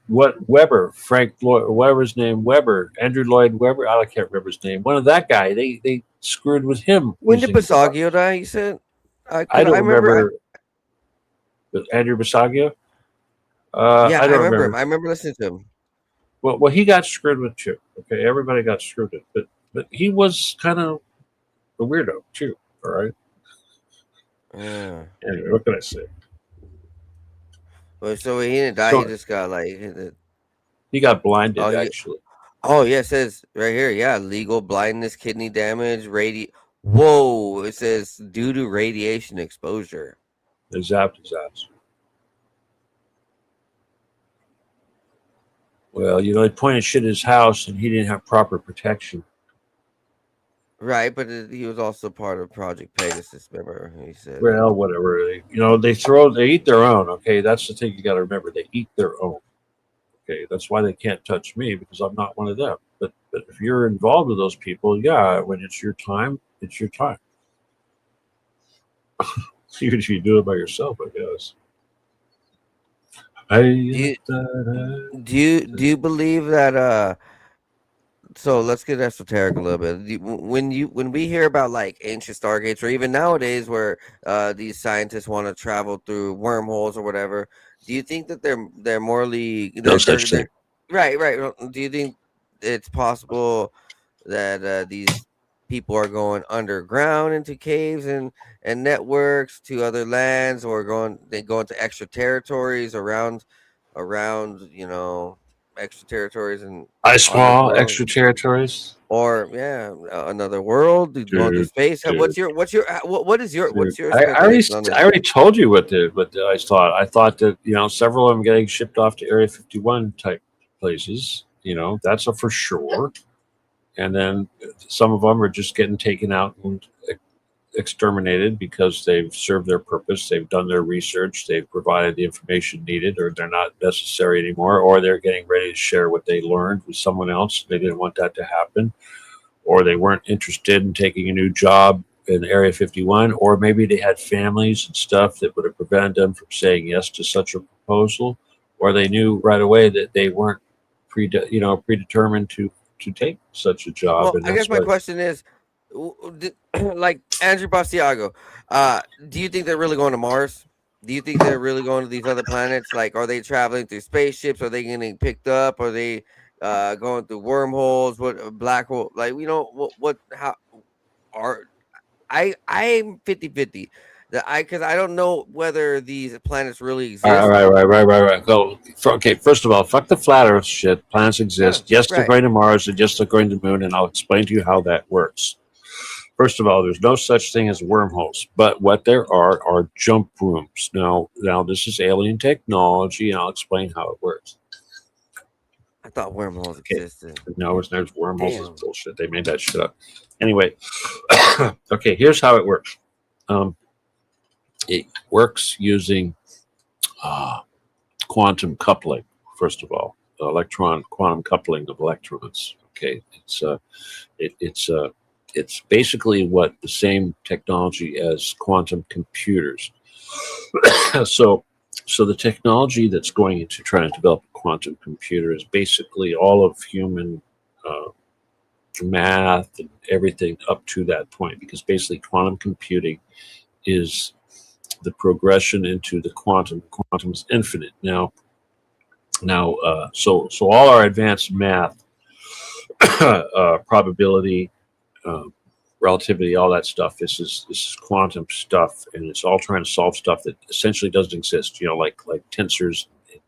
Weber, Frank Lloyd, whatever's name, Weber, Andrew Lloyd Webber, I can't remember his name. One of that guy, they screwed with him. When did Basaggio die? You said? I don't remember. Andrew Basaggio? I remember him. I remember listening to him. Well, he got screwed with too. Okay, everybody got screwed with, but he was kind of a weirdo too. All right. Yeah. Anyway, what can I say? Well, so he didn't die. He just got he got blinded actually. Oh yeah, it says right here. Yeah, legal blindness, kidney damage, Whoa! It says due to radiation exposure. They zapped his ass. Well, they pointed shit at his house, and he didn't have proper protection. Right, but he was also part of Project Pegasus. Remember, he said. Well, whatever. They eat their own. Okay, that's the thing you got to remember. They eat their own. Okay, that's why they can't touch me because I'm not one of them. But if you're involved with those people, yeah, when it's your time, it's your time. Even if you do it by yourself, I guess. Do you believe that? So let's get esoteric a little bit. When we hear about like ancient stargates, or even nowadays where these scientists want to travel through wormholes or whatever, do you think that they're morally right? Do you think it's possible that these people are going underground into caves and networks to other lands, or they go into extra territories around extra territories and extra territories, or another world, go into space. What is your I already told you what I thought. I thought that several of them getting shipped off to Area 51 type places. That's a for sure. and then some of them are just getting taken out and exterminated because they've served their purpose, they've done their research, they've provided the information needed, or they're not necessary anymore, or they're getting ready to share what they learned with someone else. They didn't want that to happen, or they weren't interested in taking a new job in Area 51, or maybe they had families and stuff that would have prevented them from saying yes to such a proposal, or they knew right away that they weren't predetermined to take such a job. Well, And I guess that's my why question is, like Andrew Bastiago, do you think they're really going to Mars? Do you think they're really going to these other planets? Like, are they traveling through spaceships? Are they getting picked up? Are they going through wormholes? What black hole? Like, how are I'm 50-50. Because I don't know whether these planets really exist. Right. Okay, first of all, fuck the flat Earth shit. Planets exist. Yes, they're right. going to Mars, and yes, they're going to the moon, and I'll explain to you how that works. First of all, there's no such thing as wormholes, but what there are jump rooms. Now, this is alien technology, and I'll explain how it works. I thought wormholes existed. No, it's not wormholes. Damn. It's bullshit. They made that shit up. Anyway, okay, here's how it works. It works using quantum coupling. First of all, quantum coupling of electrons. Okay, it's basically what the same technology as quantum computers. So the technology that's going into trying to develop a quantum computer is basically all of human math and everything up to that point, because basically quantum computing is the progression into the quantum. Quantum is infinite. Now, so all our advanced math, probability, relativity, all that stuff. This is quantum stuff, and it's all trying to solve stuff that essentially doesn't exist. Like tensors,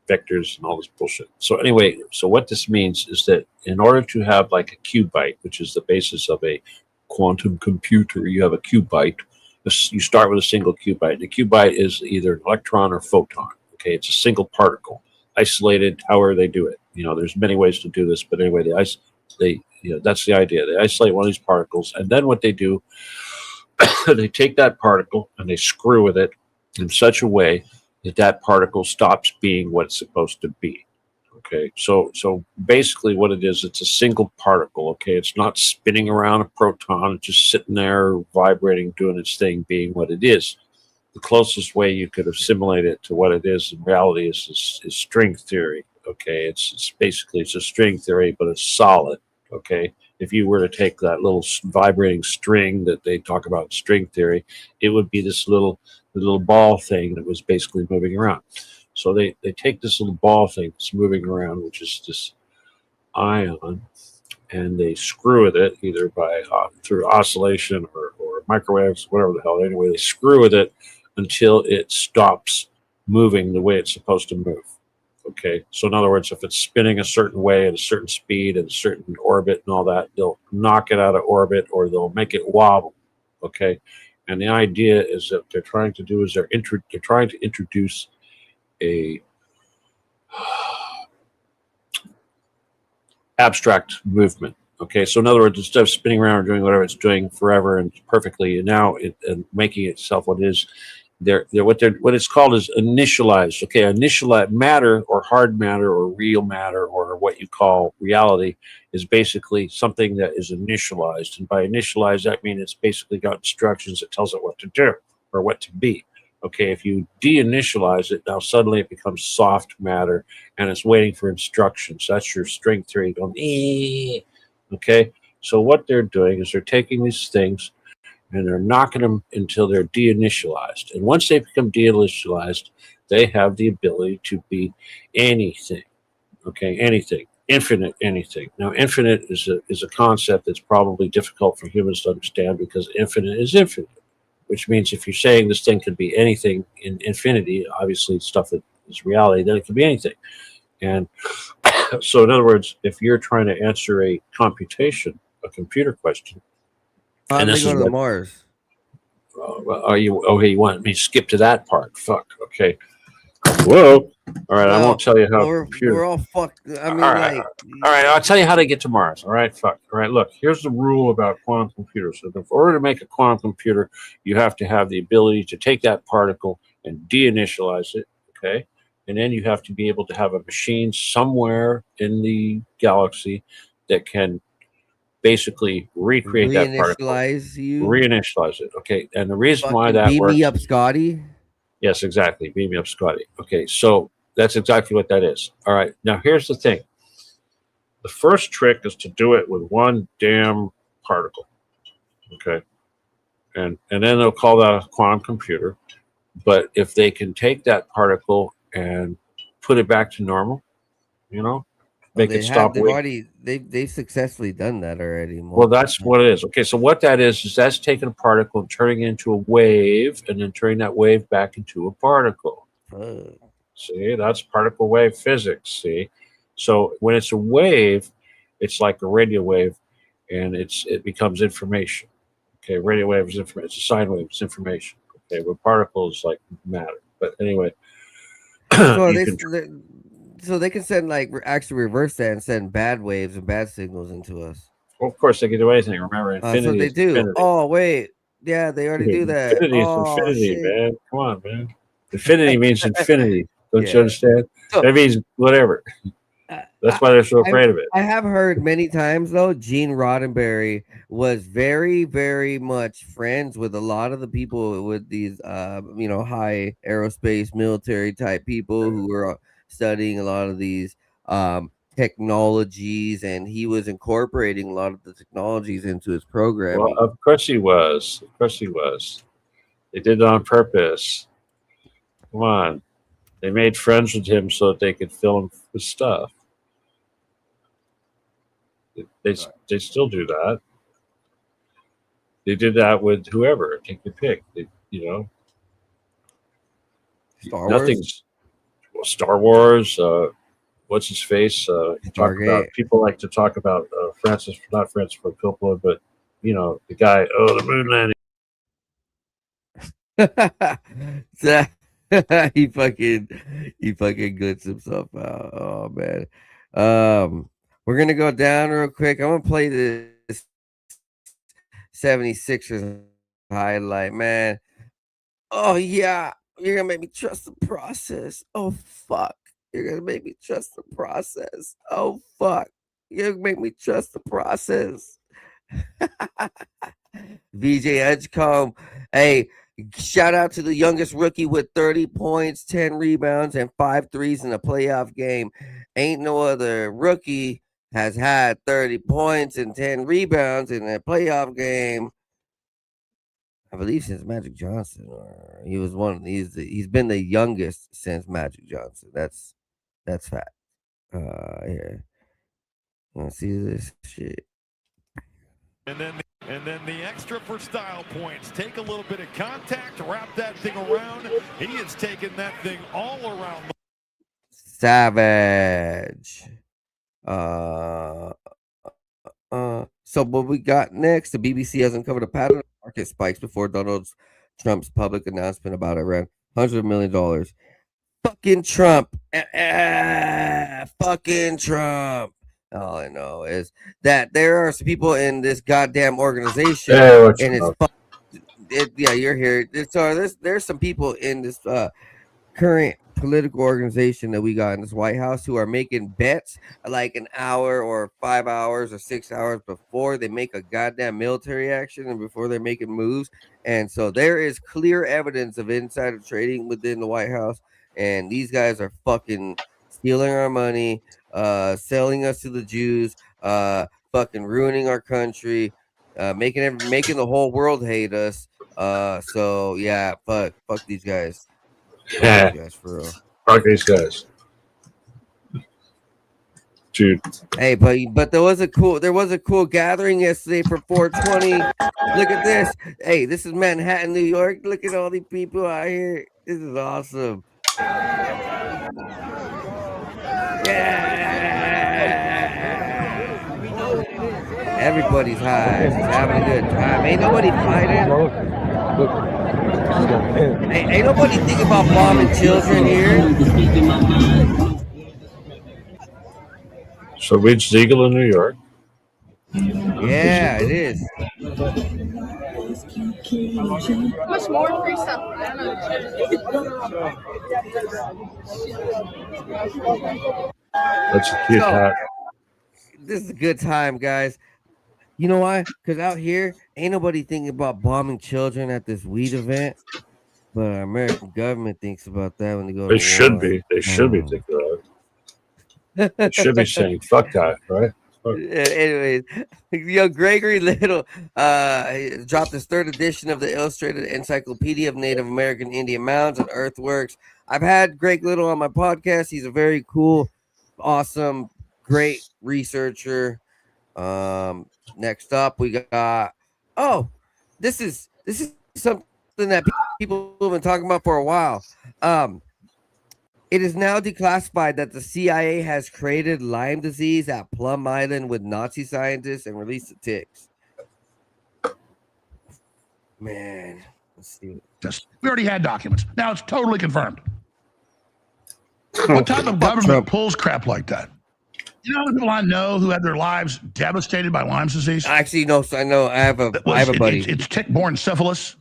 vectors, and all this bullshit. So anyway, so what this means is that in order to have like a qubit, which is the basis of a quantum computer, you have a qubit. You start with a single qubit. The qubit is either an electron or photon. Okay, it's a single particle, isolated. However they do it, there's many ways to do this, but anyway, that's the idea. They isolate one of these particles, and then what they do, they take that particle and they screw with it in such a way that particle stops being what it's supposed to be. Okay, so basically what it is, it's a single particle. Okay, it's not spinning around a proton, it's just sitting there vibrating, doing its thing, being what it is. The closest way you could assimilate it to what it is in reality is string theory. Okay, it's basically a string theory, but it's solid. Okay, if you were to take that little vibrating string that they talk about in string theory, it would be this little ball thing that was basically moving around. So they take this little ball thing that's moving around, which is this ion, and they screw with it either by through oscillation or microwaves, whatever the hell. Anyway, they screw with it until it stops moving the way it's supposed to move. Okay, so in other words, if it's spinning a certain way at a certain speed and a certain orbit and all that, they'll knock it out of orbit or they'll make it wobble. Okay, and the idea is that they're trying to do is they're trying to introduce a abstract movement. Okay, so in other words, instead of spinning around or doing whatever it's doing forever and perfectly, and now and making itself what it is, what it's called is initialized. Okay, initialized matter or hard matter or real matter or what you call reality is basically something that is initialized. And by initialized, that means it's basically got instructions that tells it what to do or what to be. Okay, if you de-initialize it, now suddenly it becomes soft matter and it's waiting for instructions. That's your string theory going, okay? So what they're doing is they're taking these things and they're knocking them until they're de-initialized. And once they become de-initialized, they have the ability to be anything, okay, anything, infinite anything. Now, infinite is a concept that's probably difficult for humans to understand because infinite is infinite, which means if you're saying this thing could be anything in infinity, obviously stuff that is reality, then it can be anything. And so in other words, if you're trying to answer a computer question, And this is what Mars. You want me to skip to that part? Fuck. Okay. Whoa. All right, I Well, won't tell you how. we're all fucked. I mean, all right, I'll tell you how to get to Mars. All right, fuck. All right, look. Here's the rule about quantum computers. So, in order to make a quantum computer, you have to have the ability to take that particle and deinitialize it. Okay, and then you have to be able to have a machine somewhere in the galaxy that can basically recreate that particle, reinitialize it. Okay, and the reason why that beam works. me up, Scotty. Yes, exactly. Beam me up, Scotty. Okay, so that's exactly what that is. All right, now here's the thing. The first trick is to do it with one damn particle. Okay, and then they'll call that a quantum computer. But if they can take that particle and put it back to normal, make it stop. They've successfully done that already. Well, that's what it is. Okay, so what that is that's taking a particle and turning it into a wave, and then turning that wave back into a particle. See, that's particle wave physics. See, so when it's a wave, it's like a radio wave, and it becomes information. Okay, radio wave is information. It's a sine wave. It's information. Okay, but particles like matter. But anyway, so they can send actually reverse that and send bad waves and bad signals into us. Well, of course they can do anything. Remember, infinity. So they do. Infinity. Oh wait, yeah, they already do that. Infinity is infinity, man. Come on, man. Infinity means infinity. Don't you understand? So, that means whatever. That's why they're so afraid of it. I have heard many times though, Gene Roddenberry was very, very much friends with a lot of the people with these, high aerospace military type people who were studying a lot of these technologies, and he was incorporating a lot of the technologies into his program. Well, of course he was. Of course he was. They did it on purpose. Come on. They made friends with him so that they could fill him with stuff. They still do that. They did that with whoever. Take your pick. Star Wars. What's his face? Talk about people like to talk about not Francis Ford Coppola, but the guy. Oh, the moon landing. he fucking goods himself out. Oh man. We're gonna go down real quick. I'm gonna play this 76ers highlight, man. Oh yeah, you're gonna make me trust the process. Oh fuck, you're gonna make me trust the process. Oh fuck, you're gonna make me trust the process. VJ Edgecombe, hey, shout out to the youngest rookie with 30 points, 10 rebounds, and 5 threes in a playoff game. Ain't no other rookie has had 30 points and 10 rebounds in a playoff game, I believe, since Magic Johnson. Or he was he's been the youngest since Magic Johnson. That's fact. Here. Let's see this shit. And then the extra for style points. Take a little bit of contact, wrap that thing around. He is taking that thing all around. Savage. So what we got next, the BBC has uncovered a pattern of market spikes before Donald Trump's public announcement about Iran. $100 million. Fucking Trump. Fucking Trump. All I know is that there are some people in this goddamn organization, and you're here. So there's some people in this current political organization that we got in this White House who are making bets like an hour or 5 hours or 6 hours before they make a goddamn military action and before they're making moves. And so there is clear evidence of insider trading within the White House, and these guys are fucking stealing our money, selling us to the Jews, fucking ruining our country, making the whole world hate us. So yeah, fuck these guys. Fuck these guys, for real. Fuck these guys. Dude. Hey, but there was a cool gathering yesterday for 420. Look at this. Hey, this is Manhattan, New York. Look at all these people out here. This is awesome. Yeah. Everybody's high. Just having a good time. Ain't nobody fighting. Ain't nobody thinking about bombing children here. So weed's legal in New York. Yeah, it is. How much more free stuff? I don't know. That's a cute hat. This is a good time, guys. You know why? Because out here, ain't nobody thinking about bombing children at this weed event. But our American government thinks about that when they go to war. They should be. They should be thinking about it. They should be saying, fuck that, right? Anyways, Gregory Little dropped his 3rd edition of the Illustrated Encyclopedia of Native American Indian Mounds and Earthworks. I've had Greg Little on my podcast. He's a very cool, awesome, great researcher. Next up, we got this is something that people have been talking about for a while. It is now declassified that the CIA has created Lyme disease at Plum Island with Nazi scientists and released the ticks. Man, let's see. We already had documents. Now it's totally confirmed. What type of government pulls crap like that? You know, people I know who had their lives devastated by Lyme disease. Actually, no. So I know I have a buddy. It's tick-borne syphilis.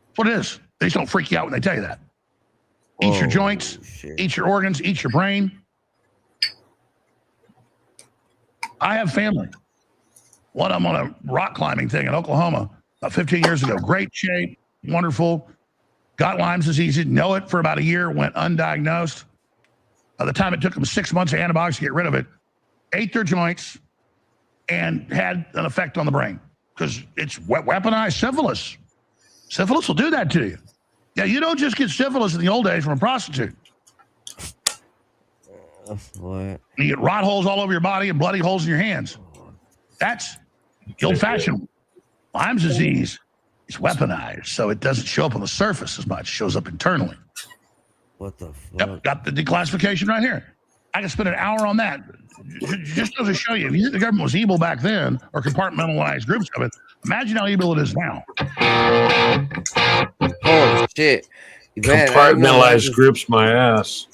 That's what it is. They just don't freak you out when they tell you that. Eat your joints, eat your organs, eat your brain. I have family. One of them on a rock climbing thing in Oklahoma about 15 years ago. Great shape, wonderful. Got Lyme disease, didn't know it for about a year, went undiagnosed. By the time it took them 6 months of antibiotics to get rid of it, ate their joints and had an effect on the brain because it's weaponized syphilis. Syphilis will do that to you. Yeah, you don't just get syphilis in the old days from a prostitute. What? You get rot holes all over your body and bloody holes in your hands. That's the old-fashioned. Lyme disease is weaponized, so it doesn't show up on the surface as much. It shows up internally. What the fuck? Yep, got the declassification right here. I can spend an hour on that. Just to show you, if you think the government was evil back then or compartmentalized groups of it, imagine how evil it is now. Oh, shit. Man, compartmentalized groups, my ass.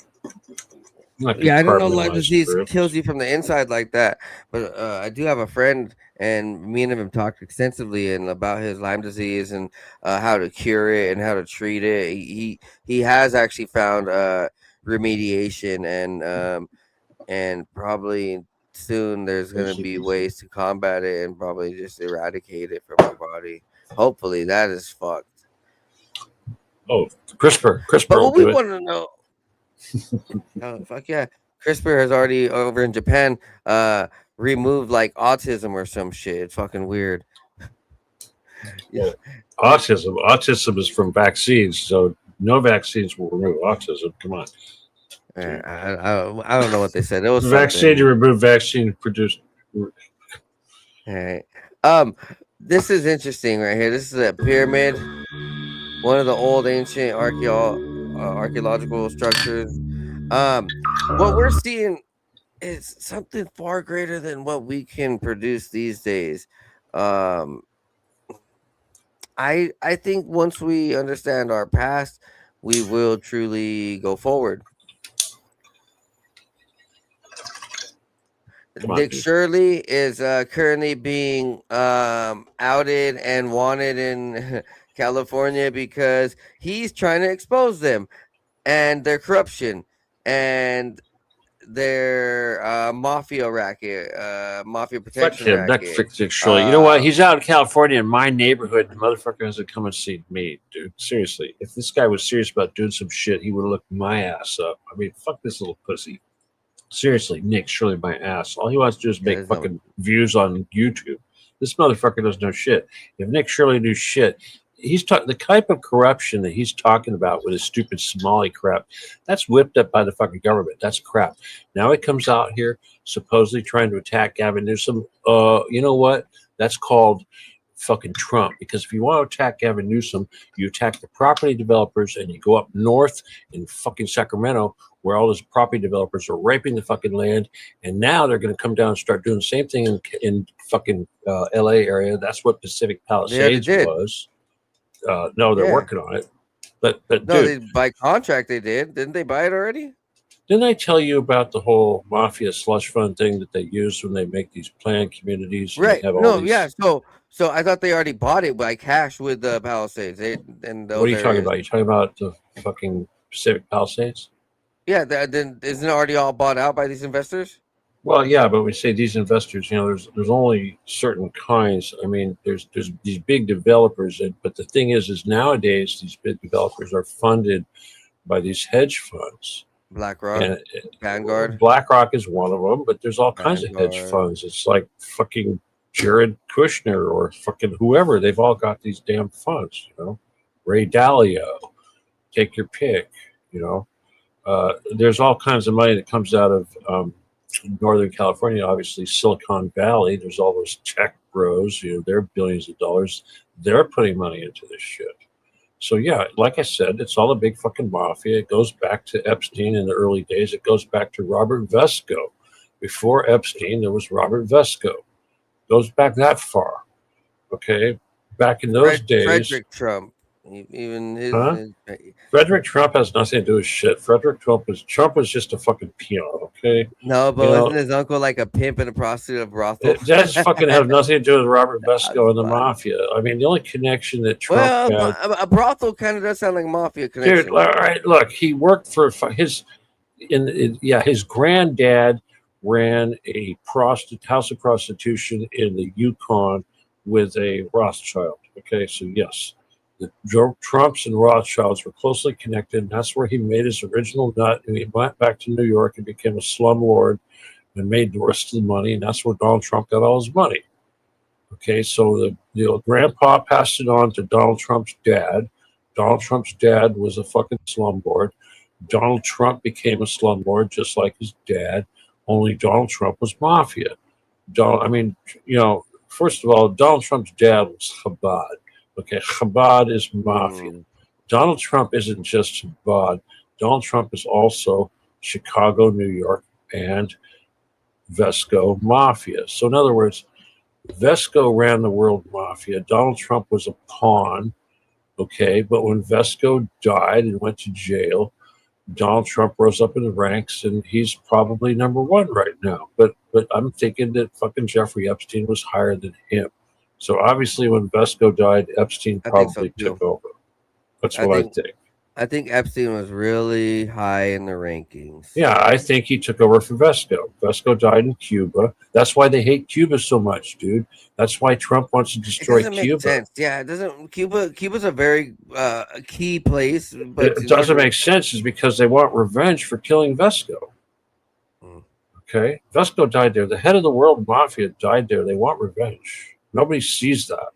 Yeah, I don't know Lyme disease kills you from the inside like that, but I do have a friend, and me and him have talked extensively and about his Lyme disease and how to cure it and how to treat it. He has actually found remediation, and probably soon there's going to be ways to combat it and probably just eradicate it from our body. Hopefully, that is fucked. Oh, CRISPR. But what we want to know. Oh, fuck yeah. CRISPR has already over in Japan removed like autism or some shit. It's fucking weird. Yeah. Autism is from vaccines, so no vaccines will remove autism. Come on. I don't know what they said. It was vaccine to remove vaccine produced. All right. This is interesting right here. This is a pyramid, one of the old ancient archaeological structures. What we're seeing is something far greater than what we can produce these days. I think once we understand our past, we will truly go forward. Nick Shirley is currently being outed and wanted in California because he's trying to expose them and their corruption and their mafia racket, mafia protection racket. Nick Shirley. You know what? He's out in California in my neighborhood. The motherfucker hasn't come and seen me, dude. Seriously. If this guy was serious about doing some shit, he would have looked my ass up. I mean, fuck this little pussy. Seriously, Nick Shirley, my ass. All he wants to do is make fucking views on YouTube. This motherfucker doesn't know shit. If Nick Shirley knew shit, he's talking the type of corruption that he's talking about with his stupid Somali crap. That's whipped up by the fucking government. That's crap. Now he comes out here supposedly trying to attack Gavin Newsom. You know what? That's called fucking Trump. Because if you want to attack Gavin Newsom, you attack the property developers and you go up north in fucking Sacramento, where all those property developers are raping the fucking land, and now they're going to come down and start doing the same thing in fucking LA area. That's what Pacific Palisades was. No, they're Yeah. working on it. But No, dude, by contract they did. Didn't they buy it already? didn't I tell you about the whole mafia slush fund thing that they use when they make these planned communities? And Right. they have all No, these. yeah. So I thought they already bought it by cash with the Palisades in those What are you talking areas. about? You talking about the fucking Pacific Palisades? Yeah, then isn't it already all bought out by these investors? Well, yeah, but we say these investors, there's only certain kinds. I mean, there's these big developers, but the thing is nowadays these big developers are funded by these hedge funds. BlackRock, And Vanguard. BlackRock is one of them, but there's all kinds of hedge Vanguard. funds. It's like fucking Jared Kushner or fucking whoever. They've all got these damn funds, Ray Dalio, take your pick, There's all kinds of money that comes out of Northern California, obviously Silicon Valley. There's all those tech bros, they're billions of dollars. They're putting money into this shit. So yeah, like I said, it's all a big fucking mafia. It goes back to Epstein in the early days. It goes back to Robert Vesco. Before Epstein, there was Robert Vesco. Goes back that far. Okay, back in those days. Frederick Trump, even his. Frederick Trump has nothing to do with shit. Trump was just a fucking peon. Okay. No, but wasn't his uncle like a pimp and a prostitute of brothel? That's fucking have nothing to do with Robert Vesco and the mafia. I mean, the only connection that Trump had, a brothel kind of does sound like a mafia connection. dude. All right, look, he worked for his granddad ran a house of prostitution in the Yukon with a Rothschild. Okay, so yes, the Trumps and Rothschilds were closely connected, and that's where he made his original nut. And he went back to New York and became a slumlord and made the rest of the money, and that's where Donald Trump got all his money. Okay, so the grandpa passed it on to Donald Trump's dad. Donald Trump's dad was a fucking slumlord. Donald Trump became a slumlord just like his dad, only Donald Trump was mafia. First of all, Donald Trump's dad was Chabad. Okay, Chabad is mafia. Donald Trump isn't just Chabad. Donald Trump is also Chicago, New York, and Vesco Mafia. So in other words, Vesco ran the world mafia. Donald Trump was a pawn. Okay, but when Vesco died and went to jail, Donald Trump rose up in the ranks, and he's probably number one right now. But I'm thinking that fucking Jeffrey Epstein was higher than him. So obviously, when Vesco died, Epstein probably took over. That's what I think. I think Epstein was really high in the rankings. Yeah, I think he took over for Vesco. Vesco died in Cuba. That's why they hate Cuba so much, dude. That's why Trump wants to destroy it doesn't Cuba. Make sense. Yeah, it doesn't. Cuba's a very key place, but it doesn't make sense is because they want revenge for killing Vesco. Okay, Vesco died there. The head of the world mafia died there. They want revenge. Nobody sees that.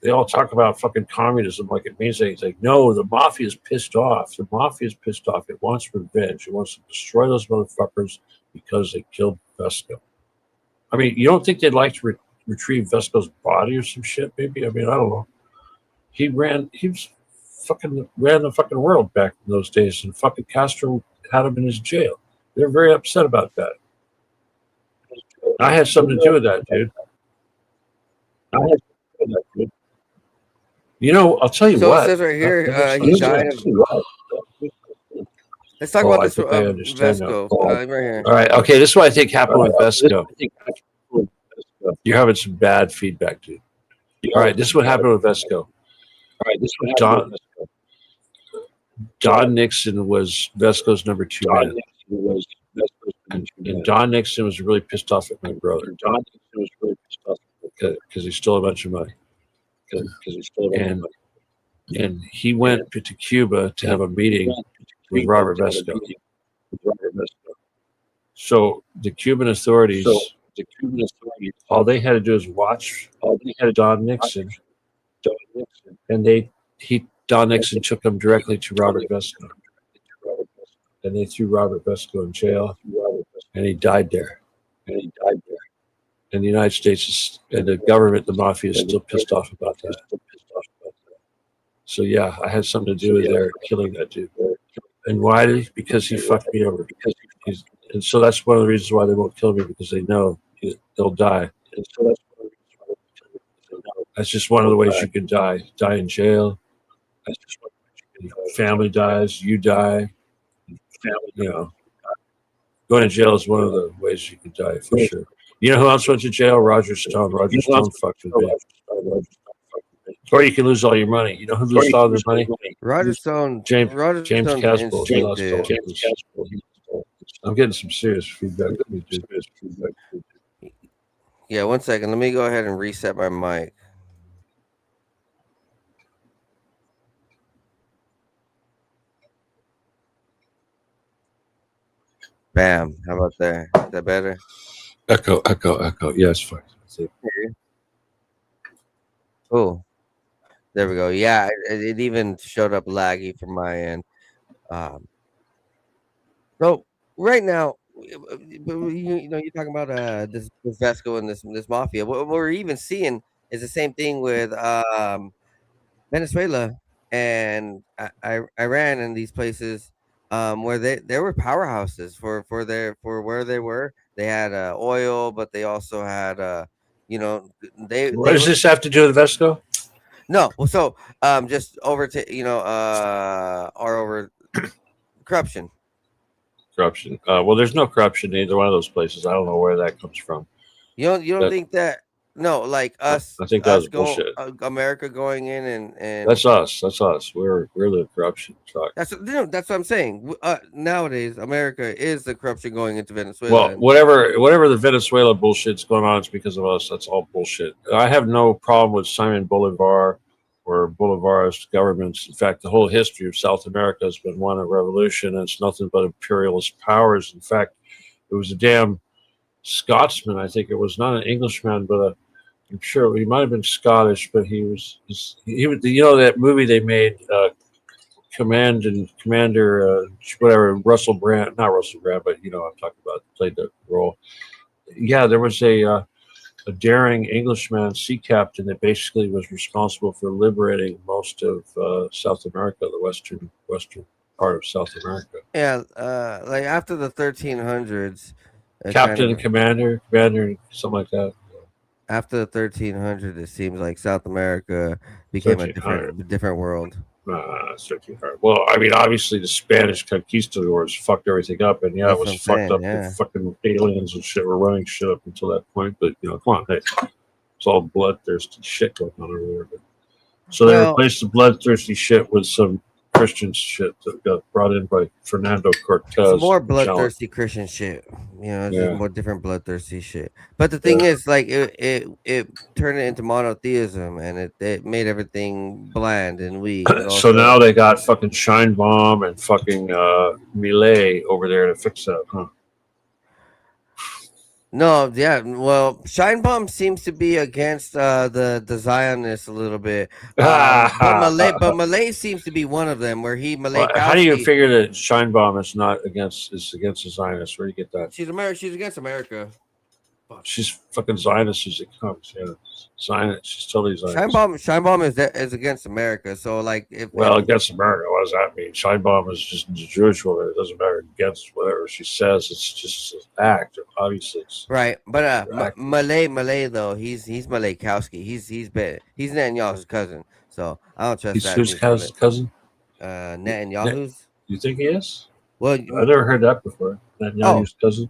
They all talk about fucking communism like it means anything. No, the mafia is pissed off. The mafia is pissed off. It wants revenge. It wants to destroy those motherfuckers because they killed Vesco. I mean, you don't think they'd like to retrieve Vesco's body or some shit? Maybe. I mean, I don't know. He ran the fucking world back in those days, and fucking Castro had him in his jail. They're very upset about that. I had something to do with that, dude. I'll tell you what. So it says right here, he died of... Let's talk about this Vesco. Right here. All right. Okay, this is what I think happened with Vesco. You're having some bad feedback, dude. All right, this is what happened with Vesco. Don Nixon was Vesco's number 2 man. And Don Nixon was really pissed off at my brother. Because he stole a bunch of money. And he went to Cuba to have a meeting with Robert Vesco. So the Cuban authorities, all they had to do is watch Don Nixon, and Don Nixon took him directly to Robert Vesco, and they threw Robert Vesco in jail, and he died there. And the United States and the government, the mafia, is still pissed off about that. So yeah, I had something to do with their killing that dude. And why? Because he fucked me over. And so that's one of the reasons why they won't kill me, because they know he'll die. And so that's one of the reasons why they won't kill me, because they know That's just one of the ways you can die. Die in jail. That's just one of the ways you can, family dies. You die. Family, going to jail is one of the ways you can die for sure. You know who else went to jail? Roger Stone. Roger Stone fucked with me. Or you can lose all your money. You know who loses all their money? Roger Stone. James Roger Stone's an Caswell. He interesting lost all dude. I'm getting some serious feedback. Yeah, 1 second. Let me go ahead and reset my mic. Bam. How about that? Is that better? Echo. Yeah, it's fine. Cool. There we go. Yeah, it even showed up laggy from my end. So right now, you're talking about this Vesco and this mafia. What we're even seeing is the same thing with Venezuela and Iran and these places where they were powerhouses for where they were. They had oil, but they also had they. What does this have to do with Vesco? No, well, so just over to or over corruption. Corruption. Well, there's no corruption in either one of those places. I don't know where that comes from. You don't think that? No, like us. I think that was bullshit. America going in and that's us. That's us. We're the corruption. That's what I'm saying. Nowadays, America is the corruption going into Venezuela. Well, whatever the Venezuela bullshit's going on, it's because of us. That's all bullshit. I have no problem with Simon Bolivar or Bolivarist governments. In fact, the whole history of South America has been one of revolution, and it's nothing but imperialist powers. In fact, it was a damn Scotsman. I think it was not an Englishman, but I'm sure he might have been Scottish. But he was that movie they made, Commander, whatever, Russell Brand, not Russell Brand, but I'm talking about, played the role. Yeah, there was a daring Englishman, sea captain, that basically was responsible for liberating most of South America, the western part of South America. Yeah, like after the 1300s. Captain, commander, something like that. After the 1300s, it seems like South America became a different world. It's 1300. Well, I mean, obviously the Spanish conquistadors fucked everything up, and it was fucked up. Yeah. The fucking aliens and shit were running shit up until that point. But come on, hey, it's all bloodthirsty shit going on over there. But, so they replaced the bloodthirsty shit with some Christian shit that got brought in by Fernando Cortez. It's more bloodthirsty Christian shit. It's just more different bloodthirsty shit. But the thing is, like, it turned it into monotheism, and it made everything bland and weak. So now they got fucking Scheinbaum and fucking Millet over there to fix that, huh? No, yeah, well, Scheinbaum seems to be against the Zionists a little bit, but Millet seems to be one of them. How do you figure that Scheinbaum is against the Zionists? Where do you get that? She's against America. She's fucking Zionist as it comes. Yeah, Zionist. She's totally Zionist. Scheinbaum is against America. So like, against America, what does that mean? Scheinbaum is just a Jewish woman. It doesn't matter against whatever she says. It's just an act, obviously. Right, but Malay though, he's Malay-Kowski. He's Netanyahu's cousin. So I don't trust that. He's whose cousin? Netanyahu's. You think he is? Well, I've never heard that before. Netanyahu's cousin.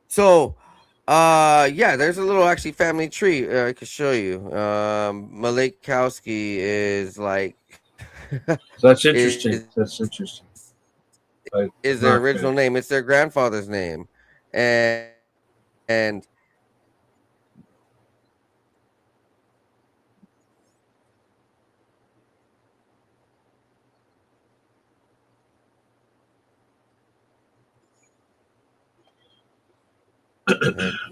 So. There's a little actually family tree I could show you. Malay-Kowski is like that's interesting. That's interesting. Is their original name? It's their grandfather's name, and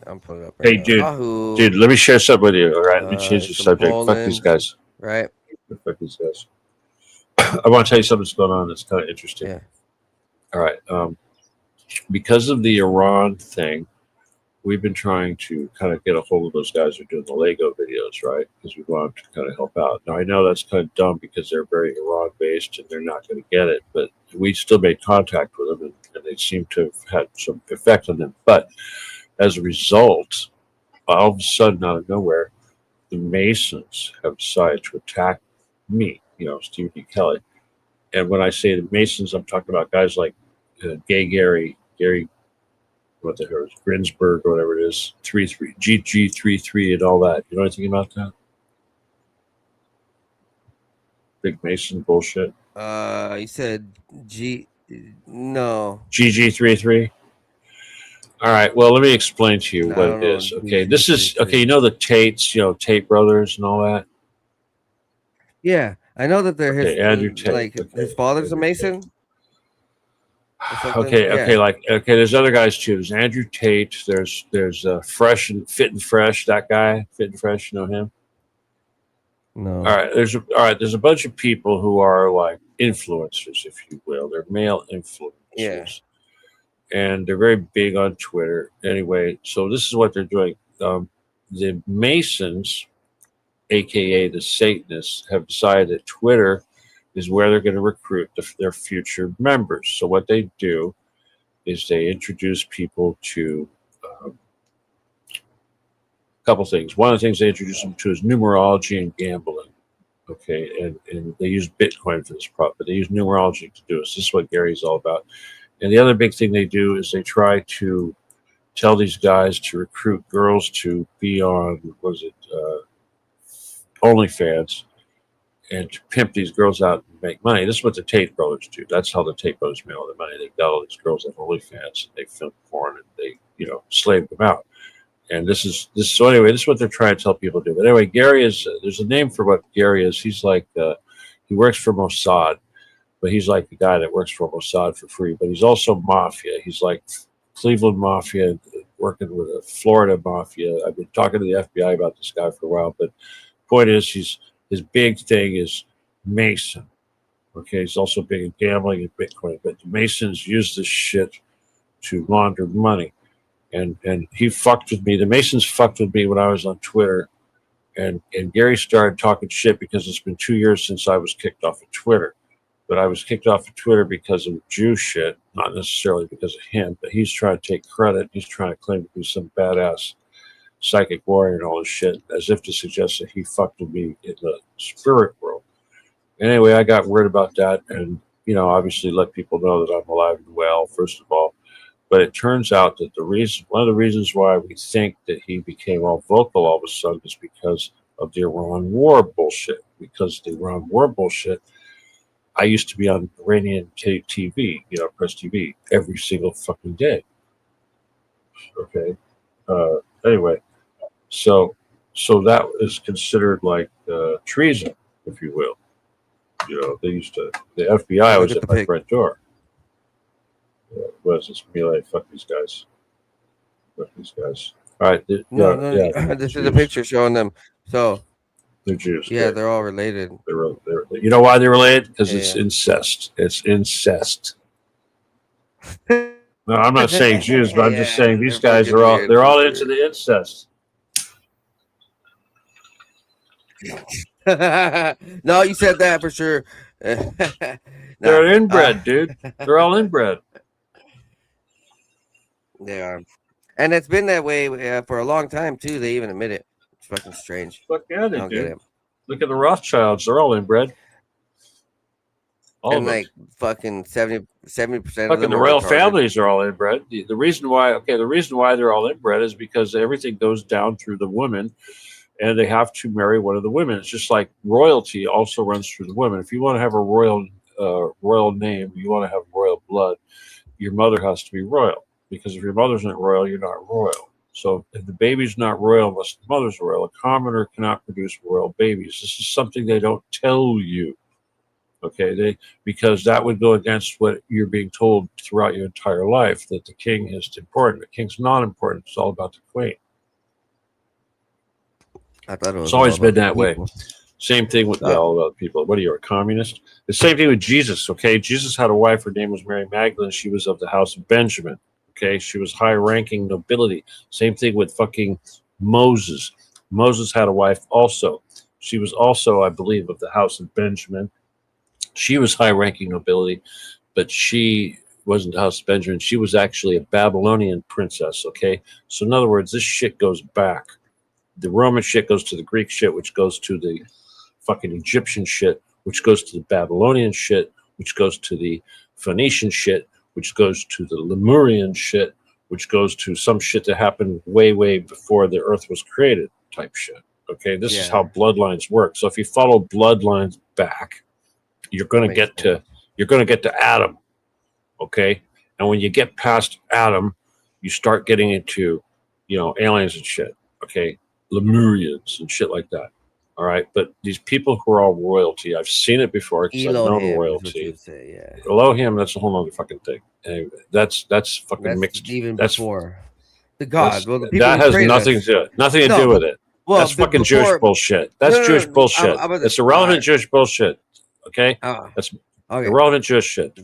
I'm pulling up. Hey, dude, let me share something with you. All right, let me change the subject. Fuck these guys. Right. Fuck these guys. I want to tell you something that's going on that's kind of interesting. Yeah. All right. Because of the Iran thing, we've been trying to kind of get a hold of those guys who are doing the Lego videos, right? Because we want them to kind of help out. Now, I know that's kind of dumb because they're very Iran-based and they're not going to get it, but we still made contact with them, and they seem to have had some effect on them. But as a result, all of a sudden, out of nowhere, the Masons have decided to attack me, Stephen D. Kelly. And when I say the Masons, I'm talking about guys like Gary, what the hell is Grinsberg or whatever it is, 33, GG33 and all that. You know anything about that? Big Mason bullshit. You said no. GG33. All right. Well, let me explain to you No, I what don't it know is. Okay, this is GG33. You know the Tates, Tate brothers and all that. Yeah, I know that they're Okay, his Andrew Tate. like Okay, his father's Andrew a Mason. Or something. Okay, Yeah. there's other guys too. There's Andrew Tate. There's Fresh and Fit and Fresh. That guy, Fit and Fresh. You know him? No. All right. There's a bunch of people who are like influencers, if you will. They're male influencers. Yeah. And they're very big on Twitter. Anyway, so this is what they're doing. The Masons, aka the Satanists, have decided that Twitter is where they're going to recruit their future members. So what they do is they introduce people to a couple things. One of the things they introduce them to is numerology and gambling. Okay, and they use Bitcoin for this prop, but they use numerology to do this. This is what Gary's all about. And the other big thing they do is they try to tell these guys to recruit girls to be on, OnlyFans, and to pimp these girls out and make money. This is what the Tate brothers do. That's how the Tate brothers make all their money. They've got all these girls on OnlyFans, and they film porn, and they, slave them out. And so anyway, this is what they're trying to tell people to do. But anyway, Gary is, there's a name for what Gary is. He's like, he works for Mossad, but he's like the guy that works for Mossad for free. But he's also mafia. He's like Cleveland mafia, working with a Florida mafia. I've been talking to the FBI about this guy for a while, but point is, his big thing is Mason. Okay, he's also big in gambling and Bitcoin, but the Masons use this shit to launder money. And he fucked with me. The Masons fucked with me when I was on Twitter. And Gary started talking shit because it's been 2 years since I was kicked off of Twitter. But I was kicked off of Twitter because of Jew shit, not necessarily because of him, but he's trying to take credit. He's trying to claim to be some badass psychic warrior and all this shit, as if to suggest that he fucked with me in the spirit world. Anyway, I got word about that and, obviously let people know that I'm alive and well, first of all. But it turns out that one of the reasons why we think that he became all vocal all of a sudden is because of the Iran war bullshit. Because of the Iran war bullshit, I used to be on Iranian TV, press TV, every single fucking day. Okay. Anyway, so that is considered like treason, if you will. The FBI was at my front door. Was this melee? Fuck these guys. Fuck these guys. All right. No. This is a picture showing them. So they're Jews. Yeah, right? they're all related. They're you know why they're related? Because it's incest. It's incest. No, I'm not saying Jews, but I'm just saying these guys are all into the incest. No, you said that for sure. They're inbred, dude. They're all inbred. They are, and it's been that way for a long time too. They even admit it. It's fucking strange. Fuck yeah, they do. Look at the Rothschilds; they're all inbred. All and of like them. Fucking 70% of Fucking them. The royal families are all inbred. The reason why they're all inbred is because everything goes down through the women, and they have to marry one of the women. It's just like royalty also runs through the women. If you want to have a royal name, you want to have royal blood, your mother has to be royal. Because if your mother's not royal, you're not royal. So if the baby's not royal unless the mother's royal, a commoner cannot produce royal babies. This is something they don't tell you. Okay, because that would go against what you're being told throughout your entire life, that the king is important. The king's not important. It's all about the queen. I thought it was It's always been that people. way. Same thing with all other people. What are you, a communist? The same thing with Jesus, okay? Jesus had a wife. Her name was Mary Magdalene. She was of the house of Benjamin, okay? She was high-ranking nobility. Same thing with fucking Moses. Moses had a wife also. She was also, I believe, of the house of Benjamin. She was high-ranking nobility, but she wasn't the house of Benjamin. She was actually a Babylonian princess, okay? So in other words, this shit goes back. the Roman shit goes to the Greek shit, which goes to the fucking Egyptian shit, which goes to the Babylonian shit, which goes to the Phoenician shit, which goes to the Lemurian shit, which goes to some shit that happened way, way before the earth was created type shit. Okay, this is how bloodlines work. So if you follow bloodlines back, you're going to get to Adam. Okay, and when you get past Adam, you start getting into, you know, aliens and shit. Okay, Lemurians and shit like that. All right, but these people who are all royalty, I've seen it before because I've known royalty. Elohim, that's a whole other fucking thing. Anyway, that's fucking mixed. Even that's before the God. Well, the people that has nothing to do with it. Well, that's fucking Jewish bullshit. That's Jewish bullshit. It's irrelevant Jewish bullshit. Okay, that's irrelevant Jewish shit.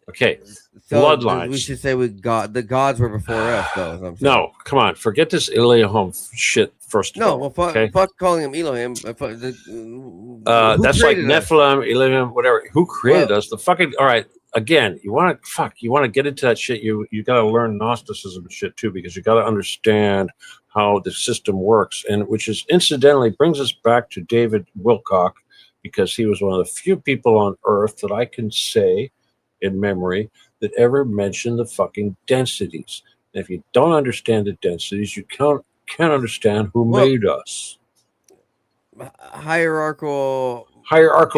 Okay, so bloodlines. We should say the gods were before us, though. No, come on, forget this Elohim shit first. No, well, fuck calling him Elohim. That's like Nephilim, Elohim, whatever. Who created us? The fucking all right. Again, you want to get into that shit. You got to learn Gnosticism and shit too, because you got to understand how the system works, and which is incidentally brings us back to David Wilcock, because he was one of the few people on Earth that I can say in memory that ever mentioned the fucking densities. And if you don't understand the densities, you can't understand who made us. Hierarchical.